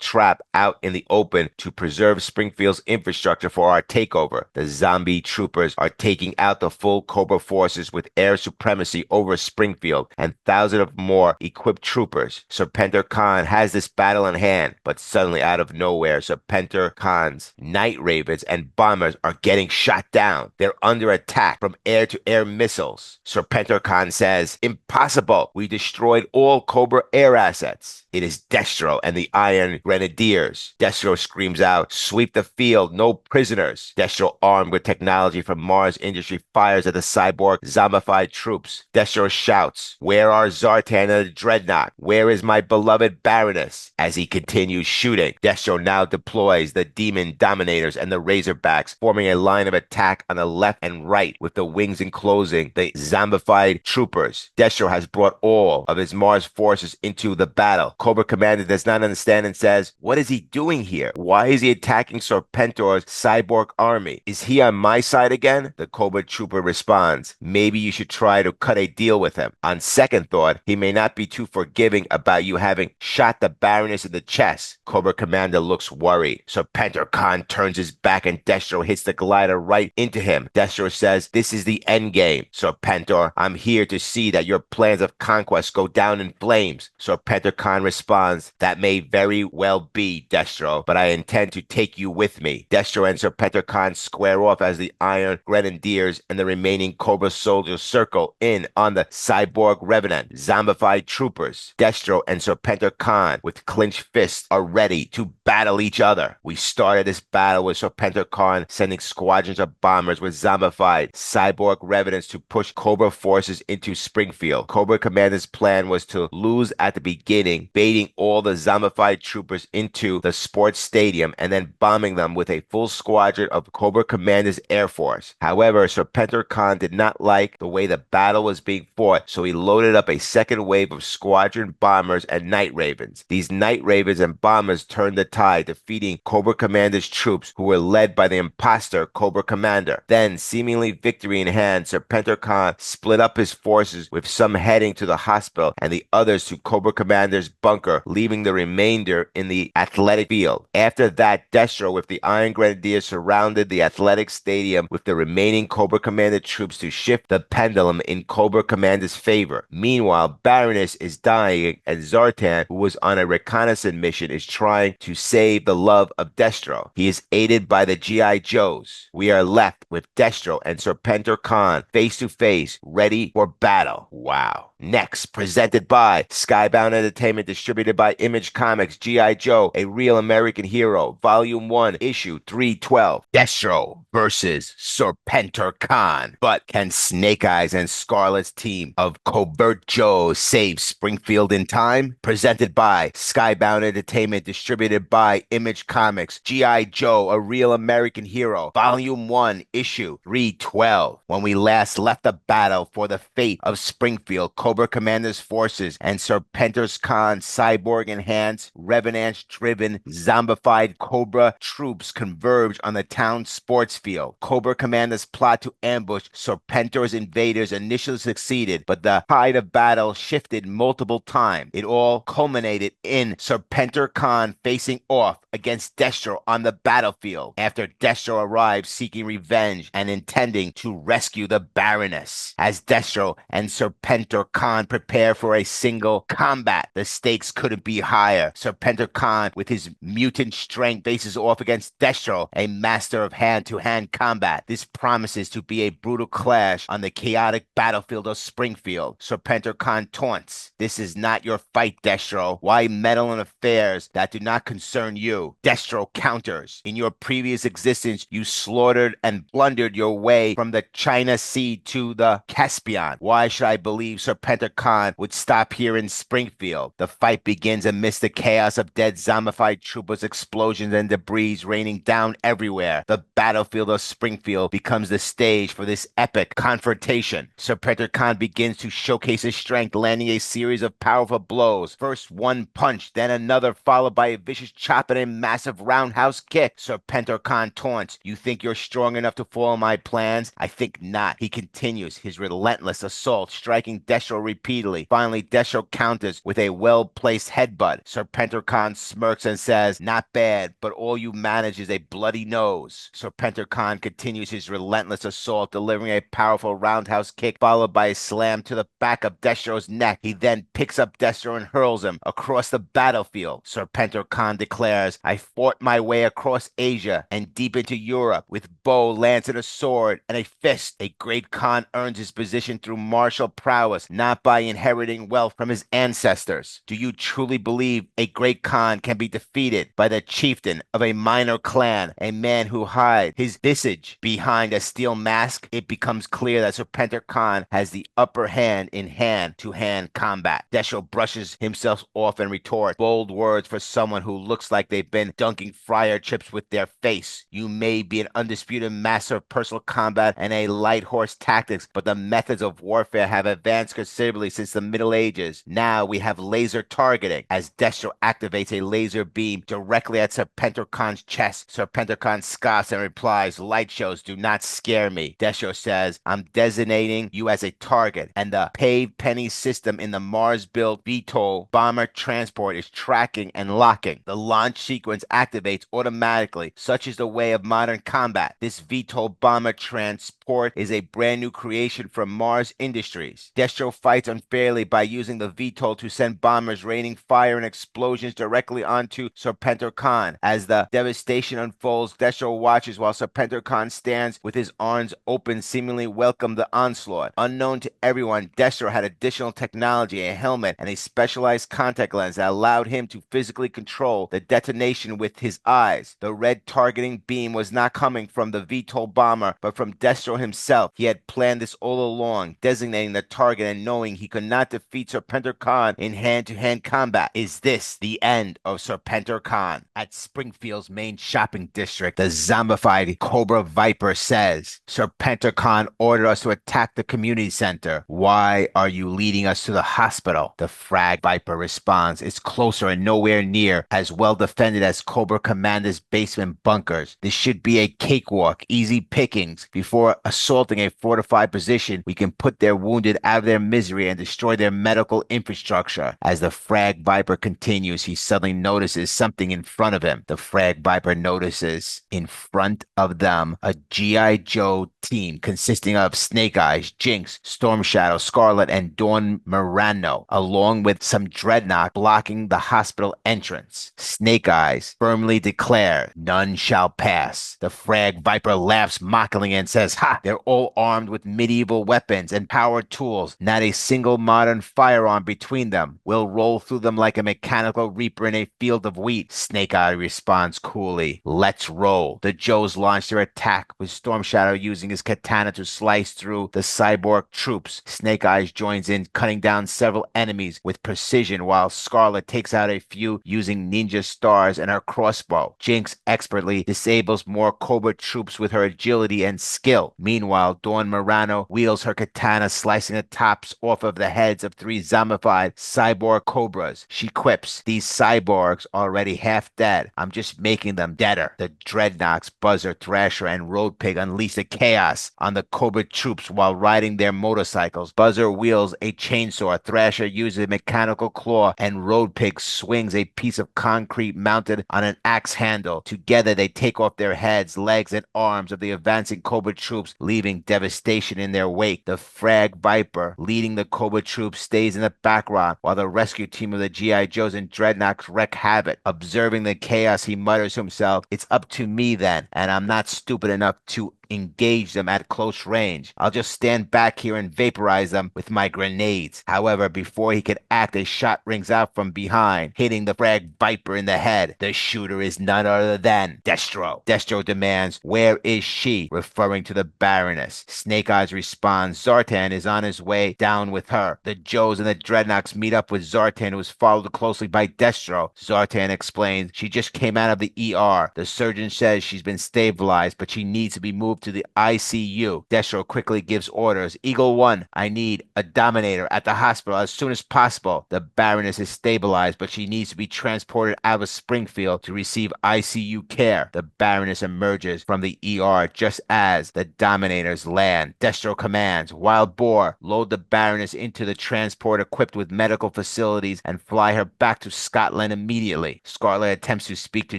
trap out in the open to preserve Springfield's infrastructure for our takeover. The zombie troopers are taking out the full Cobra forces with air supremacy over Springfield and thousands of more equipped troopers. Serpentor Khan has this battle in hand, but suddenly out of nowhere, Serpentor Khan's Night Ravens and bombers are getting shot down. They're under attack from air-to-air missiles. Serpentor Khan says, impossible. We destroyed all Cobra air assets. It is Destro and the Iron Grenadiers. Destro screams out, sweep the field, no prisoners. Destro, armed with technology from Mars Industry, fires at the cyborg zombified troops. Destro shouts, where are Zartan and the Dreadnought? Where is my beloved Baroness? As he continues shooting, Destro now deploys the Demon Dominators and the Razorbacks, forming a line of attack on the left and right with the wings enclosing the zombified troopers. Destro has brought all of his Mars forces into the battle. Cobra Commander does not understand and says, says, "What is he doing here? Why is he attacking Serpentor's cyborg army? Is he on my side again?" The Cobra Trooper responds, "Maybe you should try to cut a deal with him. On second thought, he may not be too forgiving about you having shot the Baroness in the chest." Cobra Commander looks worried. Serpentor Khan turns his back and Destro hits the glider right into him. Destro says, "This is the end game. Serpentor, I'm here to see that your plans of conquest go down in flames." Serpentor Khan responds, "That may very well be, Destro, but I intend to take you with me." Destro and Serpentor Khan square off as the Iron Grenadiers and the remaining Cobra soldiers circle in on the cyborg revenant zombified troopers. Destro and Serpentor Khan, with clenched fists, are ready to battle each other. We started this battle with Serpentor Khan sending squadrons of bombers with zombified cyborg revenants to push Cobra forces into Springfield. Cobra Commander's plan was to lose at the beginning, baiting all the zombified troopers into the sports stadium and then bombing them with a full squadron of Cobra Commander's Air Force. However, Serpentor Khan did not like the way the battle was being fought, so he loaded up a second wave of squadron bombers and night ravens. These night ravens and bombers turned the tide, defeating Cobra Commander's troops, who were led by the imposter Cobra Commander. Then, seemingly victory in hand, Serpentor Khan split up his forces, with some heading to the hospital and the others to Cobra Commander's bunker, leaving the remainder in the athletic field. After that, Destro with the Iron Grenadiers surrounded the athletic stadium with the remaining Cobra Commander troops to shift the pendulum in Cobra Commander's favor. Meanwhile, Baroness is dying, and Zartan, who was on a reconnaissance mission, is trying to save the love of Destro. He is aided by the G.I. Joes. We are left with Destro and Serpentor Khan face to face, ready for battle. Wow. Next, presented by Skybound Entertainment, distributed by Image Comics, G.I. Joe, A Real American Hero, Volume 1, Issue 312. Destro versus Serpentor Khan. But can Snake Eyes and Scarlet's team of Covert Joes save Springfield in time? Presented by Skybound Entertainment, distributed by Image Comics, G.I. Joe, A Real American Hero, Volume 1, Issue 312. When we last left the battle for the fate of Springfield, Cobra Commander's forces and Serpentor Khan's cyborg-enhanced, revenant-driven, zombified Cobra troops converged on the town sports field. Cobra Commander's plot to ambush Serpentor's invaders initially succeeded, but the tide of battle shifted multiple times. It all culminated in Serpentor Khan facing off against Destro on the battlefield after Destro arrived seeking revenge and intending to rescue the Baroness. As Destro and Serpentor Khan prepare for a single combat, the stakes couldn't be higher. Serpentor Khan, with his mutant strength, faces off against Destro, a master of hand-to-hand combat. This promises to be a brutal clash on the chaotic battlefield of Springfield. Serpentor Khan taunts, "This is not your fight, Destro. Why meddle in affairs that do not concern you?" Destro counters, "In your previous existence, you slaughtered and plundered your way from the China Sea to the Caspian. Why should I believe Serpentor Khan would stop here in Springfield?" The fight begins amidst the chaos of dead zombified troopers, explosions, and debris raining down everywhere. The battlefield of Springfield becomes the stage for this epic confrontation. Serpentor Khan begins to showcase his strength, landing a series of powerful blows. First one punch, then another, followed by a vicious chop and a massive roundhouse kick. Serpentor Khan taunts, "You think you're strong enough to follow my plans? I think not." He continues his relentless assault, striking Destro repeatedly. Finally, Destro counters with a well-placed headbutt. Serpentor Khan smirks and says, "Not bad, but all you manage is a bloody nose." Serpentor Khan continues his relentless assault, delivering a powerful roundhouse kick followed by a slam to the back of Destro's neck. He then picks up Destro and hurls him across the battlefield. Serpentor Khan declares, "I fought my way across Asia and deep into Europe with bow, lance, and a sword and a fist. A great Khan earns his position through martial prowess, not by inheriting wealth from his ancestors. Do you truly believe a great Khan can be defeated by the chieftain of a minor clan, a man who hides his visage behind a steel mask?" It becomes clear that Serpentor Khan has the upper hand in hand-to-hand combat. Destro brushes himself off and retorts, bold words for someone who looks like they've been dunking fryer chips with their face. "You may be an undisputed master of personal combat and a light horse tactics, but the methods of warfare have advanced considerably considerably since the Middle Ages. Now we have laser targeting as Destro activates a laser beam directly at Serpentor Khan's chest. Serpentor Khan scoffs and replies, "Light shows do not scare me." Destro says, "I'm designating you as a target, and the paved penny system in the Mars-built VTOL bomber transport is tracking and locking. The launch sequence activates automatically. Such is the way of modern combat. This VTOL bomber transport is a brand new creation from Mars Industries. Destro fights unfairly by using the VTOL to send bombers raining fire and explosions directly onto Serpentor Khan. As the devastation unfolds, Destro watches while Serpentor Khan stands with his arms open, seemingly welcome the onslaught. Unknown to everyone, Destro had additional technology, a helmet, and a specialized contact lens that allowed him to physically control the detonation with his eyes. The red targeting beam was not coming from the VTOL bomber, but from Destro himself. He had planned this all along, designating the target and knowing he could not defeat Serpentor Khan in hand-to-hand combat. Is this the end of Serpentor Khan? At Springfield's main shopping district, the zombified Cobra Viper says, "Serpentor Khan ordered us to attack the community center. Why are you leading us to the hospital?" The Frag Viper responds, "It's closer and nowhere near as well defended as Cobra Commander's basement bunkers. This should be a cakewalk, easy pickings. Before assaulting a fortified position, we can put their wounded out of their misery and destroy their medical infrastructure." As the Frag Viper continues, he suddenly notices something in front of him. The Frag Viper notices in front of them a G.I. Joe team consisting of Snake Eyes, Jinx, Storm Shadow, Scarlet, and Dawn Morano, along with some dreadnought blocking the hospital entrance. Snake Eyes firmly declare, "None shall pass." The Frag Viper laughs mockingly and says, "Ha! They're all armed with medieval weapons and power tools. Not a single modern firearm between them. We'll roll through them like a mechanical reaper in a field of wheat." Snake Eye responds coolly, "Let's roll." The Joes launch their attack, with Storm Shadow using his katana to slice through the cyborg troops. Snake Eyes joins in, cutting down several enemies with precision, while Scarlet takes out a few using ninja stars and her crossbow. Jinx expertly disables more Cobra troops with her agility and skill. Meanwhile, Dawn Morano wields her katana, slicing the tops off of the heads of 3 zombified cyborg cobras. She quips, "These cyborgs are already half dead. I'm just making them deader." The Dreadnoughts, Buzzer, Thrasher, and Road Pig unleash the chaos on the Cobra troops while riding their motorcycles. Buzzer wields a chainsaw, Thrasher uses a mechanical claw, and Road Pig swings a piece of concrete mounted on an axe handle. Together they take off their heads, legs, and arms of the advancing Cobra troops, leaving devastation in their wake. The Frag Viper, leading the Cobra troops, stays in the background while the rescue team of the G.I. Joes and Dreadnoughts wreak havoc. Observing the chaos, he mutters to himself, "It's up to me then, and I'm not stupid enough to engage them at close range. I'll just stand back here and vaporize them with my grenades." However, before he could act, a shot rings out from behind, hitting the Frag Viper in the head. The shooter is none other than Destro. Destro demands, "Where is she?" referring to the Baroness. Snake Eyes responds, "Zartan is on his way down with her." The Joes and the Dreadnoughts meet up with Zartan, who is followed closely by Destro. Zartan explains, "She just came out of the ER. The surgeon says she's been stabilized, but she needs to be moved to the ICU. Destro quickly gives orders. "Eagle 1, I need a Dominator at the hospital as soon as possible." The Baroness is stabilized, but she needs to be transported out of Springfield to receive ICU care. The Baroness emerges from the ER just as the Dominators land. Destro commands, "Wild Boar, load the Baroness into the transport equipped with medical facilities and fly her back to Scotland immediately." Scarlet attempts to speak to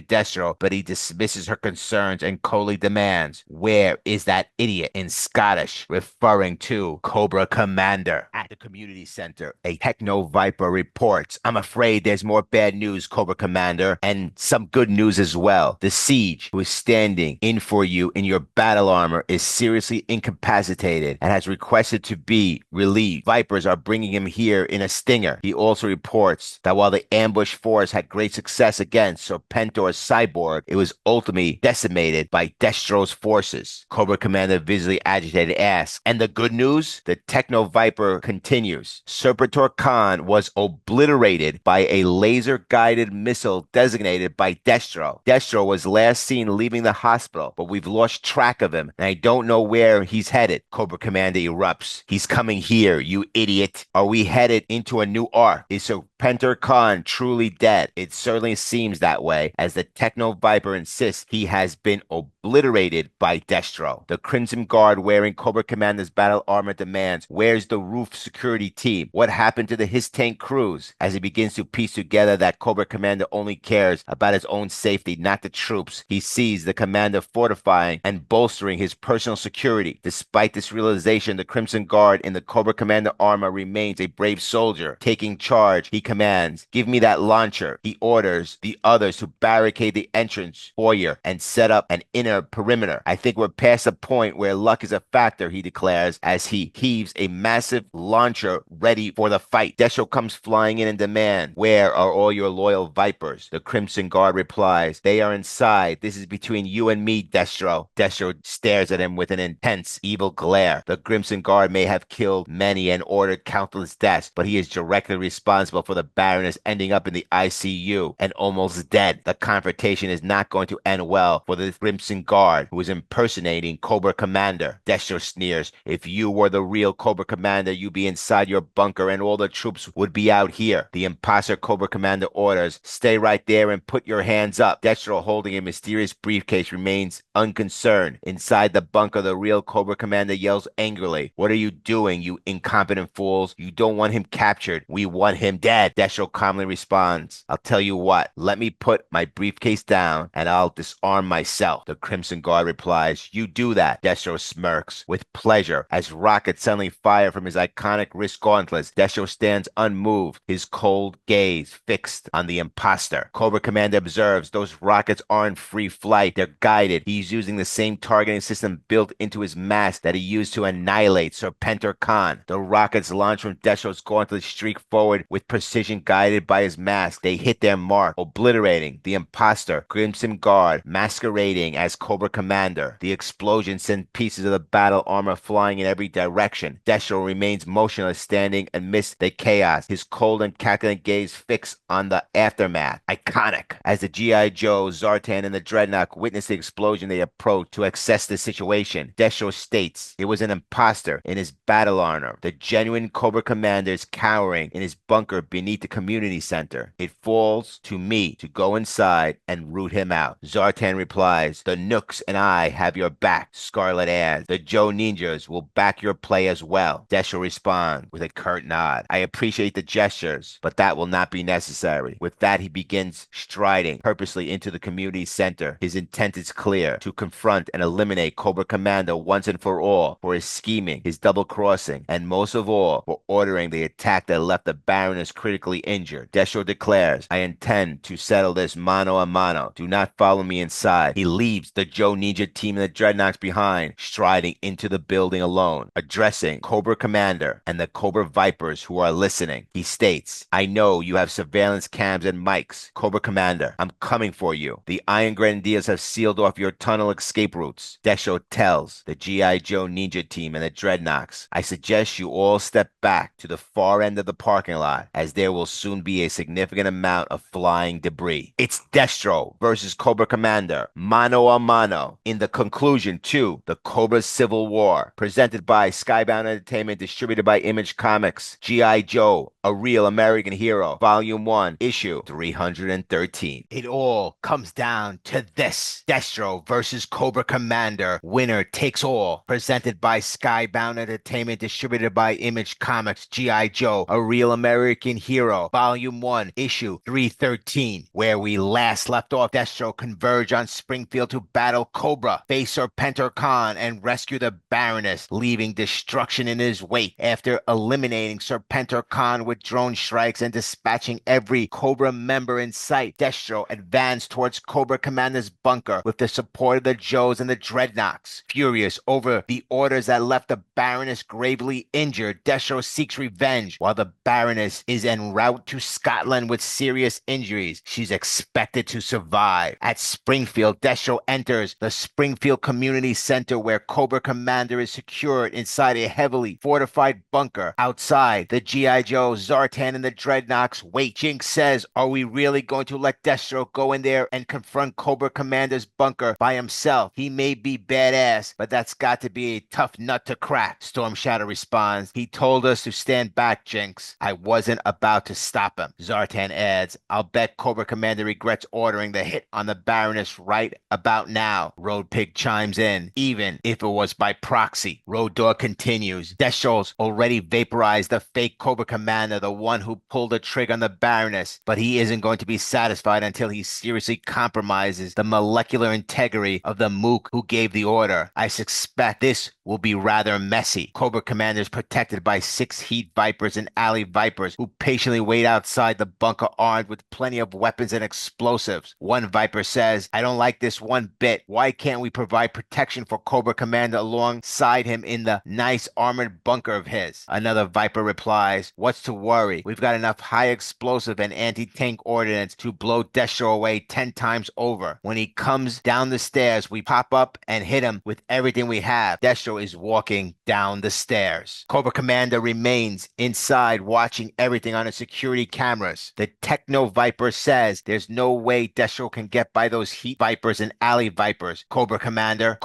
Destro, but he dismisses her concerns and coldly demands, "Where is that idiot?" in Scottish, referring to Cobra Commander. At the community center, a Techno Viper reports, "I'm afraid there's more bad news, Cobra Commander, and some good news as well. The Siege, who is standing in for you in your battle armor, is seriously incapacitated and has requested to be relieved. Vipers are bringing him here in a Stinger." He also reports that while the ambush force had great success against Serpentor's cyborg, it was ultimately decimated by Destro's forces. Cobra Commander, visibly agitated, asks, "And the good news?" The Techno Viper continues continues. Serpentor Khan was obliterated by a laser-guided missile designated by Destro. Destro was last seen leaving the hospital, but we've lost track of him, and I don't know where he's headed. Cobra Commander erupts. He's coming here, you idiot. Are we headed into a new arc? Is Serpentor Khan truly dead? It certainly seems that way, as the Techno Viper insists he has been obliterated by Destro. The Crimson Guard wearing Cobra Commander's battle armor demands, where's the roof security team? What happened to the his tank crews? As he begins to piece together that Cobra Commander only cares about his own safety, not the troops, he sees the commander fortifying and bolstering his personal security. Despite this realization, the Crimson Guard in the Cobra Commander armor remains a brave soldier. Taking charge, he commands, give me that launcher. He orders the others to barricade the entrance foyer and set up an inner perimeter. I think we're past a point where luck is a factor, he declares as he heaves a massive launcher ready for the fight. Destro comes flying in and demands, where are all your loyal Vipers? The Crimson Guard replies, they are inside. This is between you and me, Destro. Destro stares at him with an intense, evil glare. The Crimson Guard may have killed many and ordered countless deaths, but he is directly responsible for the Baroness ending up in the ICU and almost dead. The confrontation is not going to end well for the Crimson Guard, who is impersonating Cobra Commander. Destro sneers, if you were the real Cobra Commander, you'd be inside your bunker and all the troops would be out here. The imposter Cobra Commander orders, stay right there and put your hands up. Destro, holding a mysterious briefcase, remains unconcerned. Inside the bunker, the real Cobra Commander yells angrily, what are you doing, you incompetent fools? You don't want him captured. We want him dead. Destro calmly responds, I'll tell you what, let me put my briefcase down and I'll disarm myself. The Crimson Guard replies, you do that. Destro smirks with pleasure as rockets suddenly fire from his iconic wrist gauntlets. Destro stands unmoved, his cold gaze fixed on the imposter. Cobra Commander observes those rockets aren't free flight, they're guided. He's using the same targeting system built into his mask that he used to annihilate Serpentor Khan. The rockets launch from Destro's gauntlet streak forward with precision guided by his mask. They hit their mark, obliterating the imposter, Crimson Guard, masquerading as Cobra Commander. The explosion sent pieces of the battle armor flying in every direction. Destro remains motionless, standing amidst the chaos, his cold and calculating gaze fixed on the aftermath. Iconic. As the G.I. Joe, Zartan, and the Dreadnought witness the explosion, they approach to assess the situation. Destro states it was an imposter in his battle armor. The genuine Cobra Commander is cowering in his bunker beneath the community center. It falls to me to go inside and root him out. Zartan replies, the Nooks and I have your back. Scarlet adds, the Joe Ninjas will back your play as well. Destro responds with a curt nod. I appreciate the gestures, but that will not be necessary. With that, he begins striding purposely into the community center. His intent is clear, to confront and eliminate Cobra Commander once and for all for his scheming, his double-crossing, and most of all, for ordering the attack that left the Baroness critically injured. Destro declares, I intend to settle this mano a mano. Do not follow me inside. He leaves the Joe Ninja team and the Dreadnoughts behind, striding into the building alone, addressing Cobra Commander and the Cobra Vipers who are listening. He states, I know you have surveillance cams and mics. Cobra Commander, I'm coming for you. The Iron Grenadiers have sealed off your tunnel escape routes. Destro tells the G.I. Joe Ninja team and the Dreadnoughts, I suggest you all step back to the far end of the parking lot, as there will soon be a significant amount of flying debris. It's Destro versus Cobra Commander, mano a mano. In the conclusion to the Cobra Civil War, presented by Skybound Entertainment, distributed by Image Comics, G.I. Joe, A Real American Hero, Volume 1, Issue 313. It all comes down to this. Destro versus Cobra Commander. Winner takes all. Presented by Skybound Entertainment, distributed by Image Comics, G.I. Joe, A Real American Hero, Volume 1, Issue 313. Where we last left off, Destro converge on Springfield to battle Cobra, face Serpentor Khan, and rescue the Baroness, leaving destruction in his wake. After eliminating Serpentor Khan with drone strikes and dispatching every Cobra member in sight, Destro advanced towards Cobra Commander's bunker with the support of the Joes and the Dreadnoughts. Furious over the orders that left the Baroness gravely injured, Destro seeks revenge while the Baroness is en en route to Scotland with serious injuries. She's expected to survive. At Springfield, Destro enters the Springfield Community Center where Cobra Commander is secured inside a heavily fortified bunker. Outside, the G.I. Joe, Zartan, and the Dreadnoks wait. Jinx says, are we really going to let Destro go in there and confront Cobra Commander's bunker by himself? He may be badass, but that's got to be a tough nut to crack. Storm Shadow responds, he told us to stand back, Jinx. I wasn't about to stop him. Zartan adds, I'll bet Cobra Commander regrets ordering the hit on the Baroness right about now. Road Pig chimes in, even if it was by proxy. Road Dog continues, Destro's already vaporized the fake Cobra Commander, the one who pulled the trigger on the Baroness, but he isn't going to be satisfied until he seriously compromises the molecular integrity of the mook who gave the order. I suspect this will be rather messy. Cobra Commander is protected by 6 Heat Vipers and Alley Vipers who patiently wait outside the bunker armed with plenty of weapons and explosives. One Viper says, I don't like this one bit. Why can't we provide protection for Cobra Commander alongside him in the nice armored bunker of his? Another Viper replies, what's to worry? We've got enough high explosive and anti-tank ordnance to blow Destro away 10 times over. When he comes down the stairs, we pop up and hit him with everything we have. Destro is walking down the stairs. Cobra Commander remains inside watching everything on his security cameras. The Techno Viper says there's no way Destro can get by those Heat Vipers and Alley Vipers. Cobra Commander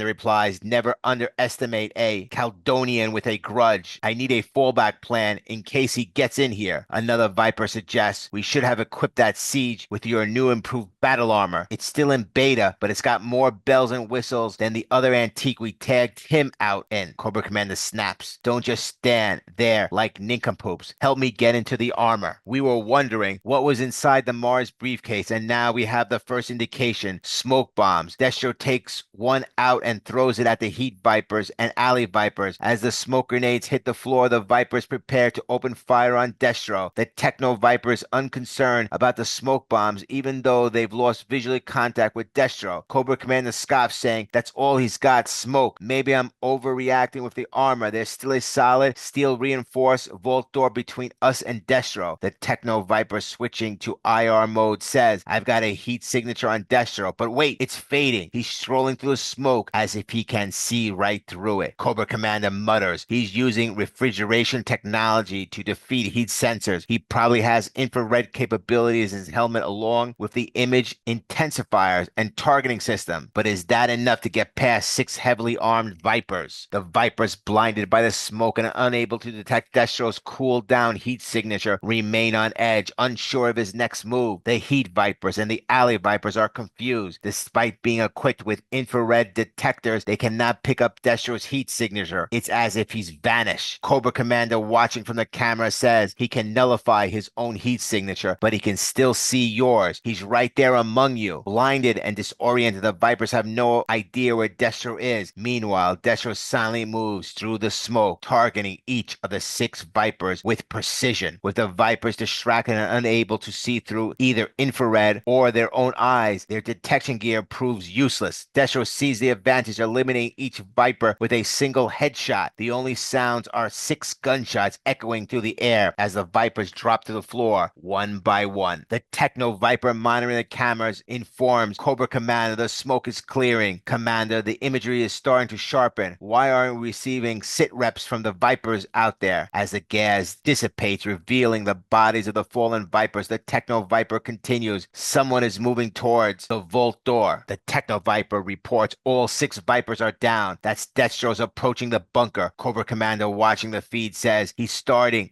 replies, never underestimate a Caledonian with a grudge. I need a fallback plan in case he gets in here. Another Viper suggests we should have equipped that siege with your new improved battle armor. It's still in beta, but it's got more bells and whistles than the other antique we tagged him out in. Cobra Commander snaps, don't just stand there like nincompoops. Help me get into the armor. We were wondering what was inside the Mars briefcase, and now we have the first indication. Smoke bombs. Destro takes one out and throws it at the Heat Vipers and Alley Vipers. As the smoke grenades hit the floor, the Vipers prepare to open fire on Destro. The Techno Viper is unconcerned about the smoke bombs, even though they've lost visual contact with Destro. Cobra Commander scoffs, saying, that's all he's got, smoke. Maybe I'm overreacting with the armor. There's still a solid, steel reinforced vault door between us and Destro. The Techno Viper, switching to IR mode, says, I've got a heat signature on Destro, but wait, it's fading. He's strolling through the smoke as if he can see right through it. Cobra Commander mutters, he's using refrigeration technology to defeat heat sensors. He probably has infrared capabilities in his helmet along with the image intensifiers and targeting system. But is that enough to get past 6 heavily armed Vipers? The Vipers, blinded by the smoke and unable to detect Destro's cool down heat signature, remain on edge, unsure of his next move. The Heat Vipers and the Alley Vipers are confused. Despite being equipped with infrared detectors, they cannot pick up Destro's heat signature. It's as if he's vanished. Cobra Commander, watching from the camera, says he can nullify his own heat signature, but he can still see yours. He's right there among you. Blinded and disoriented, the Vipers have no idea where Destro is. Meanwhile, Destro silently moves through the smoke, targeting each of the 6 Vipers with precision. With the Vipers distracted and unable to see through either infrared or their own eyes, their detection gear proves useless. Destro sees the advantage, eliminating each Viper with a single headshot. The only sounds are 6 gunshots echoing through the air as the Vipers drop to the floor one by one. The Techno Viper, monitoring the cameras, informs Cobra Commander the smoke is clearing. Commander, the imagery is starting to sharpen. Why aren't we receiving sit reps from the Vipers out there? As the gas dissipates, revealing the bodies of the fallen Vipers, the Techno Viper continues. Someone is moving towards the vault door. The Techno Viper reports all 6 Vipers are down. That's Destro's approaching the bunker. Cobra Commander, watching the feed, says he's staring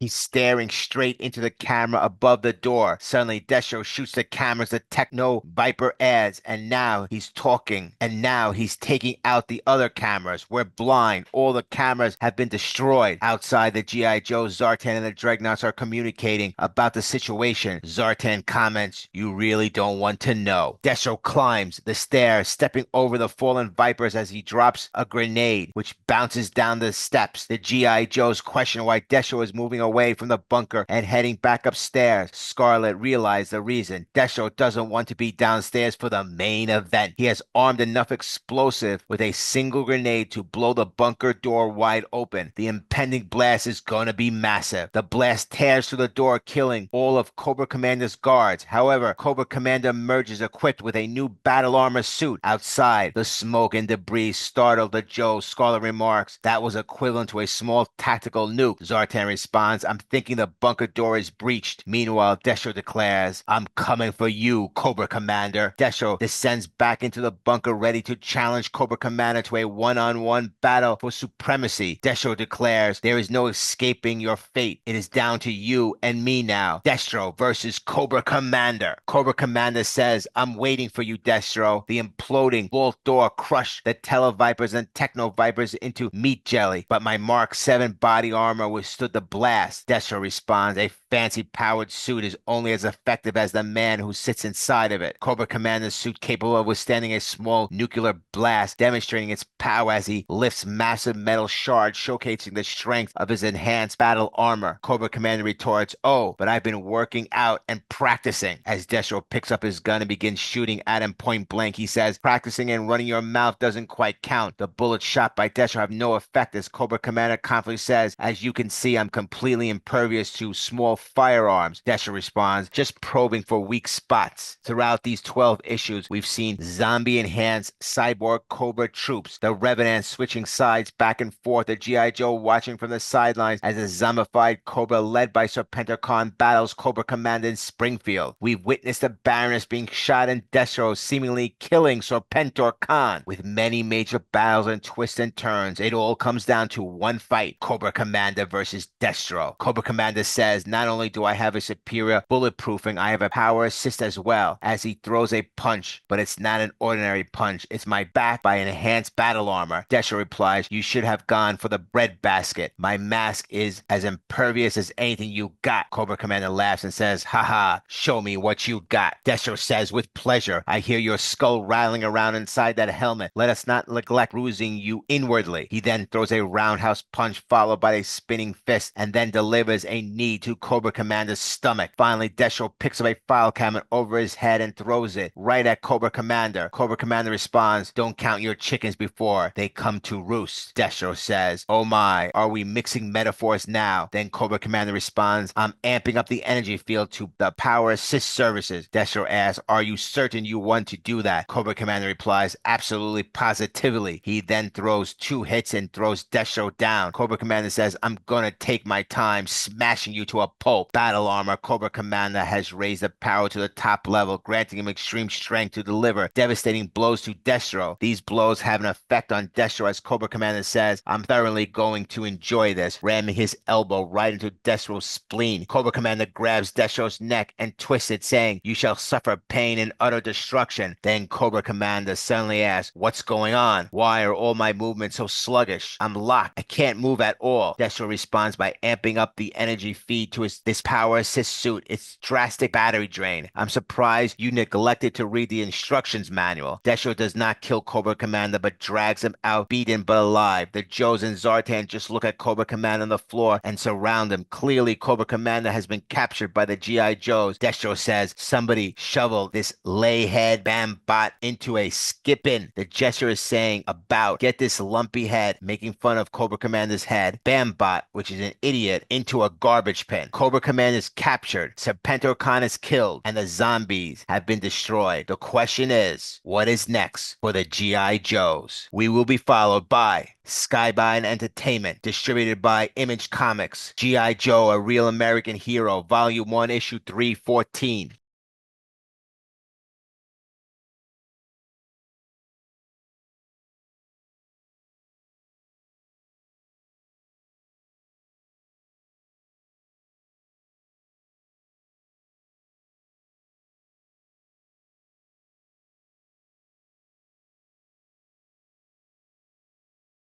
straight into the camera above the door. Suddenly, Destro shoots the cameras. The Techno Viper adds, and now he's talking. And now he's taking out the other cameras. We're blind. All the cameras have been destroyed. Outside, the G.I. Joe, Zartan, and the Dreadnoughts are communicating about the situation. Zartan comments, you really don't want to know. Destro climbs the stairs, stepping over the fallen Vipers as he drops a grenade, which bounces down the steps. The G.I. Joes question why Destro is moving away from the bunker and heading back upstairs. Scarlet realizes the reason. Destro doesn't want to be downstairs for the main event. He has armed enough explosive with a single grenade to blow the bunker door wide open. The impending blast is going to be massive. The blast tears through the door, killing all of Cobra Commander's guards. However, Cobra Commander emerges equipped with a new battle armor suit. Outside, the smoke and debris startled the Joe. Scarlet remarks, that was equivalent to a small tactical nuke. Zartan responds, I'm thinking the bunker door is breached. Meanwhile, Destro declares, I'm coming for you, Cobra Commander. Destro descends back into the bunker ready to challenge Cobra Commander to a one-on-one battle for supremacy. Destro declares, there is no escaping your fate. It is down to you and me now. Destro versus Cobra Commander. Cobra Commander says, I'm waiting for you, Destro. The imploding vault door crushed the Televipers and Techno-Vipers into meat jelly, but my Mark 7 body armor withstood the blast. Destro responds, a fancy powered suit is only as effective as the man who sits inside of it. Cobra Commander's suit capable of withstanding a small nuclear blast, demonstrating its power as he lifts massive metal shards, showcasing the strength of his enhanced battle armor. Cobra Commander retorts, oh, but I've been working out and practicing. As Destro picks up his gun and begins shooting at him point blank, he says, practicing and running your mouth doesn't quite count. The bullets shot by Destro have no effect, as Cobra Commander confidently says, as you can see, I'm completely impervious to small firearms. Destro responds, just probing for weak spots. Throughout these 12 issues, we've seen zombie-enhanced cyborg Cobra troops, the Revenant switching sides back and forth, the G.I. Joe watching from the sidelines as a zombified Cobra led by Serpentor Khan battles Cobra Commander in Springfield. We've witnessed the Baroness being shot and Destro seemingly killing Serpentor Khan. With many major battles and twists and turns, it all comes down to one fight, Cobra Commander versus Destro. Cobra Commander says, not only do I have a superior bulletproofing, I have a power assist as well, as he throws a punch, but it's not an ordinary punch. It's my back by an enhanced battle armor. Destro replies, you should have gone for the breadbasket. My mask is as impervious as anything you got. Cobra Commander laughs and says, haha, show me what you got. Destro says, with pleasure. I hear your skull rattling around inside that helmet. Let us not neglect bruising you inwardly. He then throws a roundhouse punch followed by a spinning fist and then delivers a knee to Cobra Commander's stomach. Finally, Destro picks up a file cabinet over his head and throws it right at Cobra Commander. Cobra Commander responds, don't count your chickens before they come to roost. Destro says, oh my, are we mixing metaphors now? Then Cobra Commander responds, I'm amping up the energy field to the power assist services. Destro asks, are you certain you want to do that? Cobra Commander replies, absolutely positively. He then throws 2 hits and throws Destro down. Cobra Commander says, I'm gonna take my time smashing you to a pulp. Battle armor. Cobra Commander has raised the power to the top level, granting him extreme strength to deliver devastating blows to Destro. These blows have an effect on Destro, as Cobra Commander says, I'm thoroughly going to enjoy this, ramming his elbow right into Destro's spleen. Cobra Commander grabs Destro's neck and twists it, saying, you shall suffer pain and utter destruction. Then Cobra Commander suddenly asks, what's going on? Why are all my movements so sluggish? I'm locked. I can't move at all. Destro responds by amping up the energy feed to this power assist suit. It's drastic battery drain. I'm surprised you neglected to read the instructions manual. Destro does not kill Cobra Commander, but drags him out, beaten but alive. The Joes and Zartan just look at Cobra Commander on the floor and surround him. Clearly, Cobra Commander has been captured by the G.I. Joes. Destro says, somebody shovel this layhead Bambot into a skip-in. The gesture is saying about, get this lumpy head, making fun of Cobra Commander's head, Bambot, which is an idiot, into a garbage bin. Cobra Commander is captured. Serpentor Khan is killed, and the zombies have been destroyed. The question is, what is next for the G.I. Joes? We will be followed by Skybound Entertainment, distributed by Image Comics. G.I. Joe, A Real American Hero, Volume 1, Issue 314.